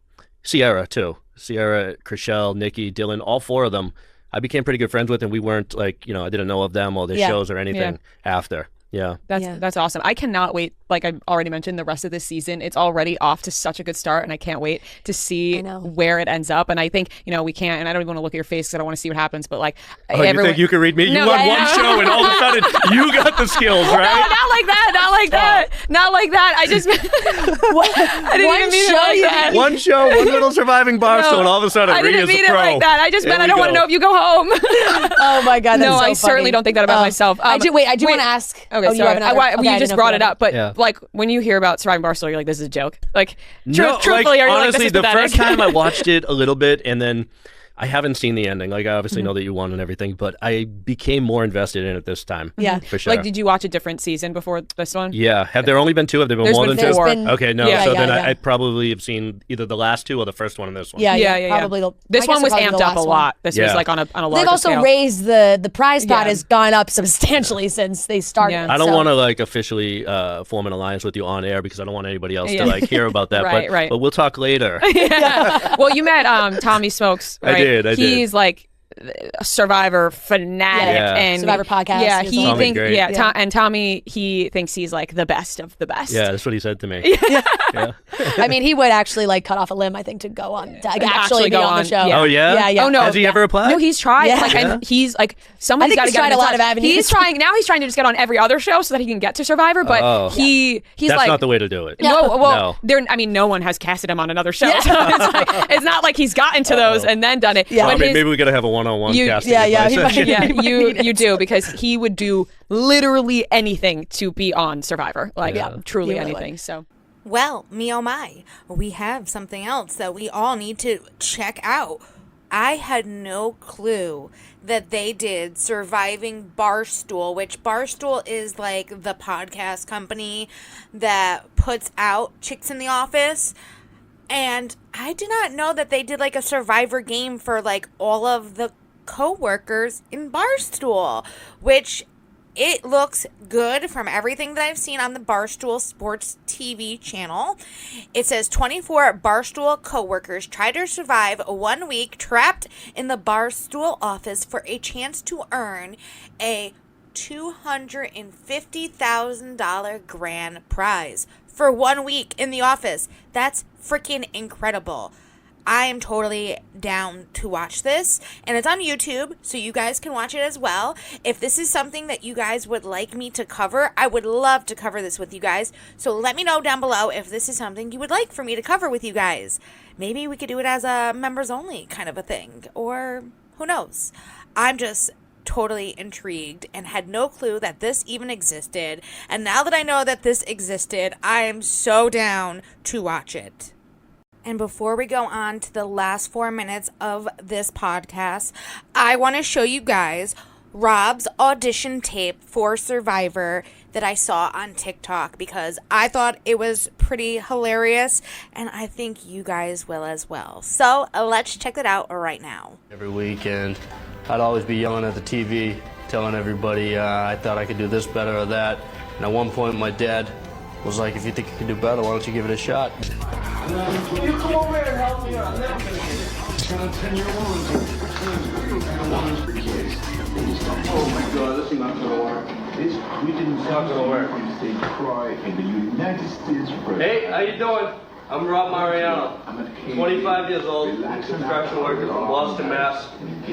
Ciara too. Ciara, Chrishell, Nikki, Dylan, all 4 of them, I became pretty good friends with, and we weren't like, you know, I didn't know of them or their shows or anything after. Yeah. That's awesome. I cannot wait. Like I already mentioned, the rest of this season, it's already off to such a good start, and I can't wait to see where it ends up. And I think, you know, we can't, and I don't even want to look at your face because I don't want to see what happens, but like. You think you can read me? You won one show, and all of a sudden, you got the skills, right? No, not like that. Not like that. Not like that. I just. I didn't even mean it like that. One show, one little surviving bar show, and all of a sudden, I didn't mean it like that. I just meant I don't want to know if you go home. Oh my God. No, so I certainly don't think that about myself. I do want to ask. Okay, sorry. You just brought it up, but like when you hear about Surviving Barstool, you're like, this is a joke. Like, truthfully, are you honestly, like, this is the pathetic? first time I watched it a little bit, and then I haven't seen the ending. Like, I obviously know that you won and everything, but I became more invested in it this time. Yeah. For sure. Like, did you watch a different season before this one? Yeah. Have there only been 2? Have there been There's more been than 2? 4. Okay, no. So then I probably have seen either the last 2 or the first one and this one. Yeah. Probably this one was amped up a lot. This was like on a larger They've also scale. raised the prize pot has gone up substantially since they started. I don't want to like officially form an alliance with you on air because I don't want anybody else to like hear about that. Right. But we'll talk later. Well, you met Tommy Smokes, right? I did. He's like a Survivor fanatic and Survivor podcast. Yeah, he Tommy's thinks great. and Tommy, he thinks he's like the best of the best. Yeah, that's what he said to me. Yeah. I mean, he would actually like cut off a limb, I think, to go on to actually be on the show. Yeah. Oh yeah. Yeah. Oh no. Has he ever applied? No, he's tried. Yeah. Like, and he's like somebody's got to he's get tried him a in lot of touch. avenues. He's trying to just get on every other show so that he can get to Survivor. But he's that's like not the way to do it. No. I mean, no one has casted him on another show. So it's not like he's gotten to those and then done it. Yeah. But Maybe we gotta have a one-on-one casting. You do, because he would do literally anything to be on Survivor, like truly anything. So, well, me oh my, we have something else that we all need to check out. I had no clue that they did Surviving Barstool, which Barstool is like the podcast company that puts out Chicks in the Office. And I did not know that they did like a Survivor game for like all of the co-workers in Barstool, which it looks good from everything that I've seen on the Barstool Sports TV channel. It says 24 Barstool co-workers try to survive 1 week trapped in the Barstool office for a chance to earn a $250,000 grand prize for 1 week in the office. That's freaking incredible. I am totally down to watch this, and it's on YouTube, so you guys can watch it as well. If this is something that you guys would like me to cover, I would love to cover this with you guys. So let me know down below if this is something you would like for me to cover with you guys. Maybe we could do it as a members only kind of a thing, or who knows. I'm just totally intrigued and had no clue that this even existed. And now that I know that this existed, I am so down to watch it. And before we go on to the last 4 minutes of this podcast, I want to show you guys Rob's audition tape for Survivor. that I saw on TikTok because I thought it was pretty hilarious, and I think you guys will as well. So let's check it out right now. Every weekend, I'd always be yelling at the TV, telling everybody I thought I could do this better or that. And at one point, my dad was like, if you think you can do better, why don't you give it a shot? Can you come over here and help me out? Oh my God, this is not gonna work. We didn't not gonna work. Stage cry in the United States. Hey, how you doing? I'm Rob Mariano, 25 years old, construction worker from Boston, Mass. I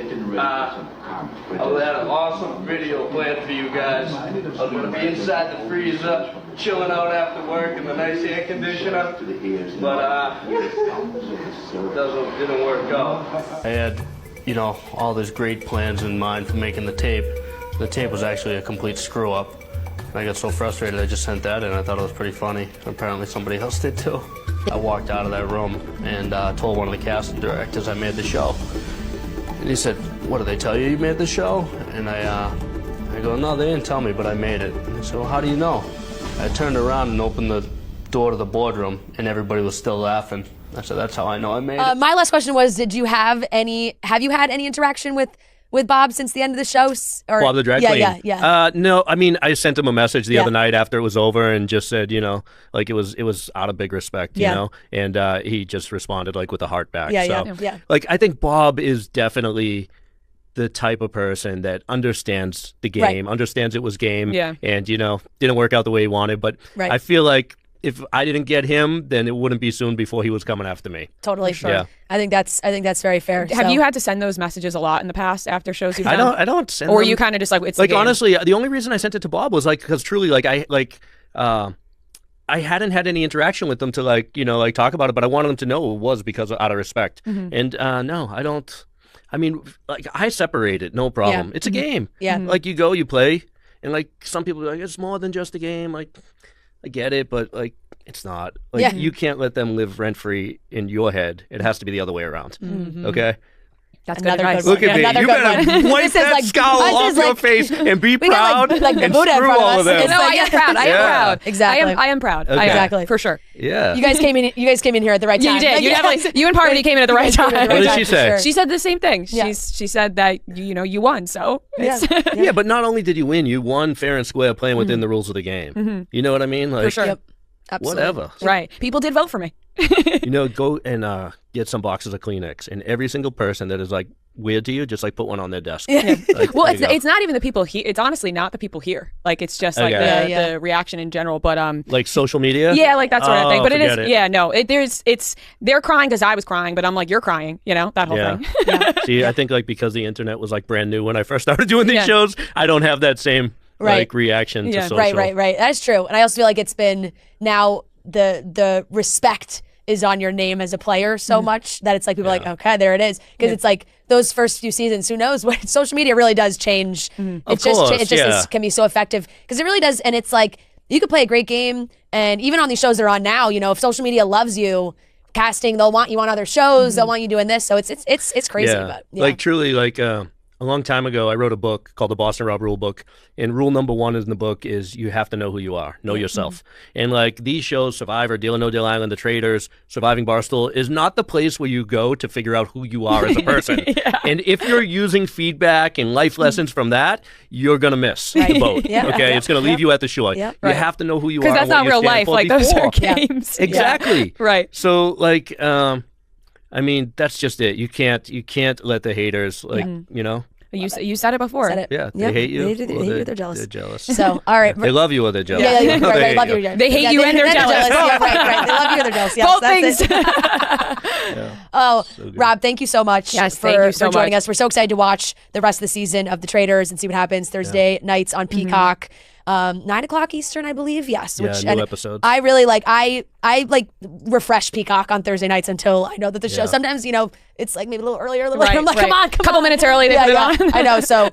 had an awesome video planned for you guys. I was going to be inside the freezer, chilling out after work in the nice air conditioner, but it didn't work out. I had, all these great plans in mind for making the tape. The tape was actually a complete screw up. I got so frustrated I just sent that in. I thought it was pretty funny. Apparently somebody else did too. I walked out of that room and told one of the casting directors I made the show. And he said, what, did they tell you made the show? And I go, no, they didn't tell me, but I made it. And he said, well, how do you know? I turned around and opened the door to the boardroom, and everybody was still laughing. I said, that's how I know I made it. My last question was, have you had any interaction with Bob since the end of the show? Or, Bob the drag queen? Yeah. No, I mean, I sent him a message the other night after it was over and just said, like it was out of big respect, you know? And he just responded like with a heart back. Yeah. Like, I think Bob is definitely the type of person that understands the game, understands it was game, and, didn't work out the way he wanted. But I feel like if I didn't get him, then it wouldn't be soon before he was coming after me. Totally. Sure. Yeah. I think that's very fair. Have you had to send those messages a lot in the past after shows you've done? I don't send them. Or you kind of just like, it's like, the game. honestly, the only reason I sent it to Bob was like, because truly, like, I hadn't had any interaction with them to like talk about it, but I wanted them to know it was because out of respect. Mm-hmm. And no, I don't. I mean, like, I separate it, no problem. Yeah. It's a game. Yeah. Like, you go, you play, and like some people are like, it's more than just a game. Like, I get it, but like, it's not. Like, you can't let them live rent free in your head. It has to be the other way around. Mm-hmm. Okay. That's good advice. Look at me. You better wipe that scowl off your face and be proud and screw all of them. No, I am proud. I am proud. Exactly. I am proud. Okay. Exactly. For sure. Yeah. You guys came in here at the right time. You did. You definitely. You and Parvati came in at the right time. What did she say? She said the same thing. She said that you won. So yeah, but not only did you win, you won fair and square playing within the rules of the game. Mm-hmm. You know what I mean? Like, for sure. Yep. Absolutely. Whatever. Right. People did vote for me. Go and get some boxes of Kleenex, and every single person that is like weird to you, just like put one on their desk. Like, well, it's not even the people here. It's honestly not the people here. Like, it's just like the reaction in general. But like social media. Yeah, like that sort of thing. But it is. It. Yeah, no. They're crying because I was crying, but I'm like, you're crying. That whole thing. Yeah. See, I think like because the internet was like brand new when I first started doing these shows, I don't have that same like reaction to social. Right. That's true. And I also feel like it's been now the respect is on your name as a player so much that it's like people are like, okay, there it is. Because it's like those first few seasons, who knows what social media really does change. It just can be so effective because it really does. And it's like you could play a great game, and even on these shows they're on now, if social media loves you, casting, they'll want you on other shows, they'll want you doing this. So it's crazy. But, like truly, like a long time ago, I wrote a book called the Boston Rob Rule Book, and rule number 1 in the book is you have to know who you are, know yourself. And like these shows, Survivor, Deal or No Deal Island, The Traitors, Surviving Barstool, is not the place where you go to figure out who you are as a person. And if you're using feedback and life lessons from that, you're going to miss the boat. It's going to leave you at the shore. You have to know who you are. Because that's not real life. Like, those are games. Exactly. Right. So like, I mean, that's just it. You can't let the haters You said it before. Yeah, they hate you. They hate you. They're jealous. They're jealous. So, all right. They love you or they're jealous. Yeah, they love you. They hate you and they're jealous. Yeah, right. They love you and they're jealous. Yes, both things. Oh, so Rob, thank you so much for joining us. We're so excited to watch the rest of the season of The Traitors and see what happens Thursday nights on Peacock. 9:00 Eastern, I believe. Yes. New episodes. I really like. I refresh Peacock on Thursday nights until I know that the show. Sometimes it's like maybe a little earlier. I'm like, come on, couple minutes early. They put it on. I know. So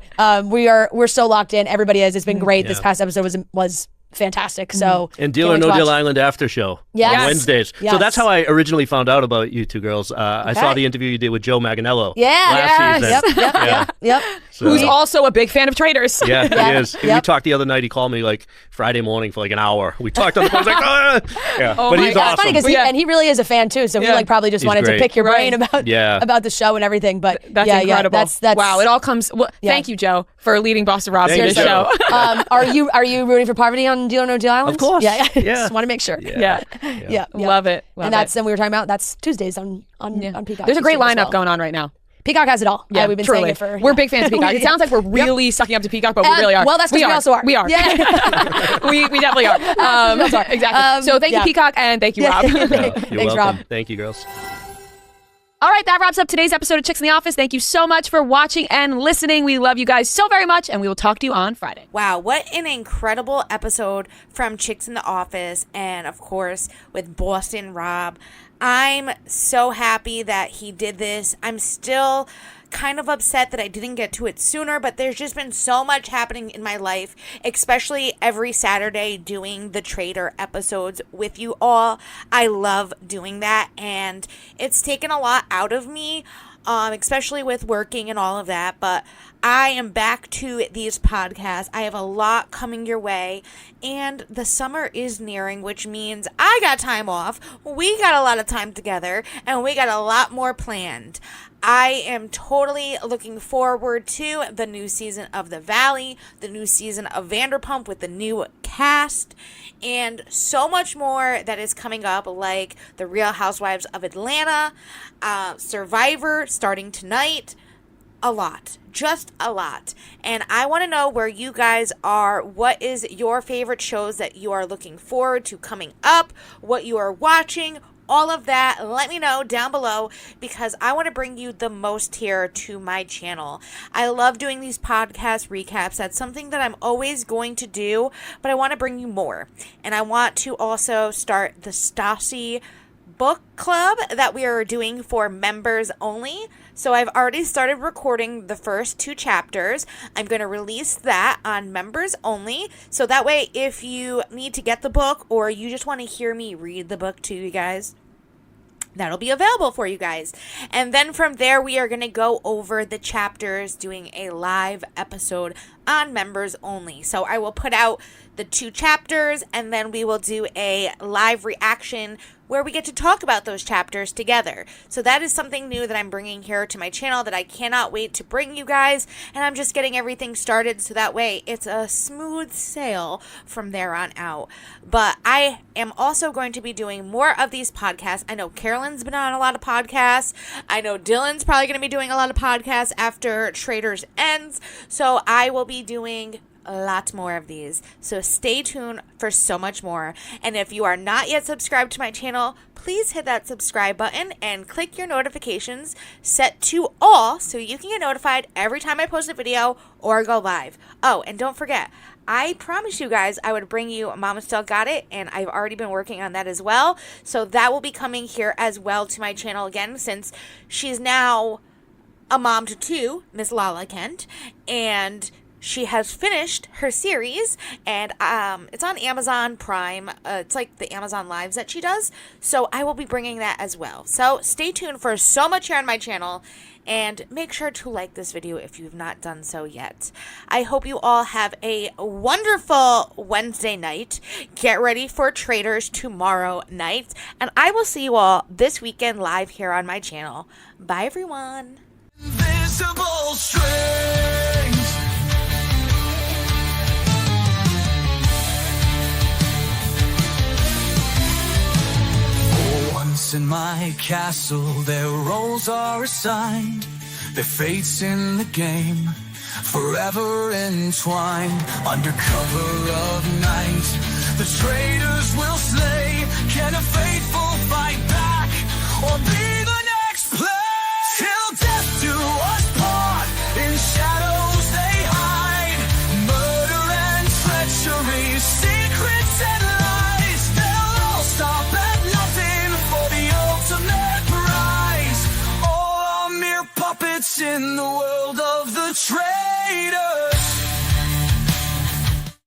we're so locked in. Everybody is. It's been great. This past episode was fantastic. So and Deal or No Deal Island after show on Wednesdays. Yes. So that's how I originally found out about you two girls. I saw the interview you did with Joe Manganiello. Last season. Yep. So. Who's also a big fan of Traitors. Yeah, he is. We talked the other night. He called me like Friday morning for like an hour. We talked on the phone. I was like, yeah. But he's awesome. It's funny because he really is a fan too. So he like probably just wanted to pick your brain about the show and everything. But that's incredible. That's wow. It all comes. Well, thank you, Joe, for leading Boston Rob to the show. Are you rooting for Parvati on Deal or No Deal Islands? Of course. Yeah. Just want to make sure. Yeah. Love it. And that's we were talking about. That's Tuesdays on Peacock. There's a great lineup going on right now. Peacock has it all. Yeah, we've been truly. saying it for. We're big fans of Peacock. It sounds like we're really sucking up to Peacock, but we really are. Well, that's because we also are. We are. Yeah. we definitely are. Exactly. So thank you, Peacock, and thank you, Rob. You're Thanks, welcome. Rob. Thank you, girls. All right, that wraps up today's episode of Chicks in the Office. Thank you so much for watching and listening. We love you guys so very much, and we will talk to you on Friday. Wow, what an incredible episode from Chicks in the Office, and of course with Boston Rob. I'm so happy that he did this. I'm still kind of upset that I didn't get to it sooner, but there's just been so much happening in my life, especially every Saturday doing the Traitor episodes with you all. I love doing that, and it's taken a lot out of me, especially with working and all of that, but I am back to these podcasts. I have a lot coming your way, and the summer is nearing, which means I got time off, we got a lot of time together, and we got a lot more planned. I am totally looking forward to the new season of The Valley, the new season of Vanderpump with the new cast, and so much more that is coming up, like The Real Housewives of Atlanta, Survivor starting tonight. A lot, just a lot. And I want to know where you guys are. What is your favorite shows that you are looking forward to coming up? What you are watching? All of that, let me know down below, because I want to bring you the most here to my channel. I love doing these podcast recaps. That's something that I'm always going to do, but I want to bring you more. And I want to also start the Stassi book club that we are doing for members only. So I've already started recording the first 2 chapters. I'm going to release that on members only. So that way, if you need to get the book or you just want to hear me read the book to you guys, that'll be available for you guys. And then from there, we are going to go over the chapters, doing a live episode on members only. So I will put out the 2 chapters, and then we will do a live reaction where we get to talk about those chapters together. So that is something new that I'm bringing here to my channel that I cannot wait to bring you guys, and I'm just getting everything started so that way it's a smooth sail from there on out. But I am also going to be doing more of these podcasts. I know Carolyn's been on a lot of podcasts. I know Dylan's probably going to be doing a lot of podcasts after Traitors ends. So I will be doing a lot more of these, so stay tuned for so much more. And if you are not yet subscribed to my channel, please hit that subscribe button and click your notifications set to all so you can get notified every time I post a video or go live. Oh, and don't forget, I promised you guys I would bring you Mama Still Got It, and I've already been working on that as well, so that will be coming here as well to my channel again, since she's now a mom to 2, Miss Lala Kent, and she has finished her series, and it's on Amazon Prime. It's like the Amazon Lives that she does, so I will be bringing that as well. So stay tuned for so much here on my channel, and make sure to like this video if you've not done so yet. I hope you all have a wonderful Wednesday night. Get ready for Traitors tomorrow night, and I will see you all this weekend live here on my channel. Bye, everyone. Invisible strings. Once in my castle, their roles are assigned, their fates in the game, forever entwined. Under cover of night, the traitors will slay. Can a faithful fight back, or be the next play? Till death do us part, in shadows they hide. Murder and treachery, secrets and lies. They'll all stop at nothing for the ultimate prize. All are mere puppets in the world of the traitors.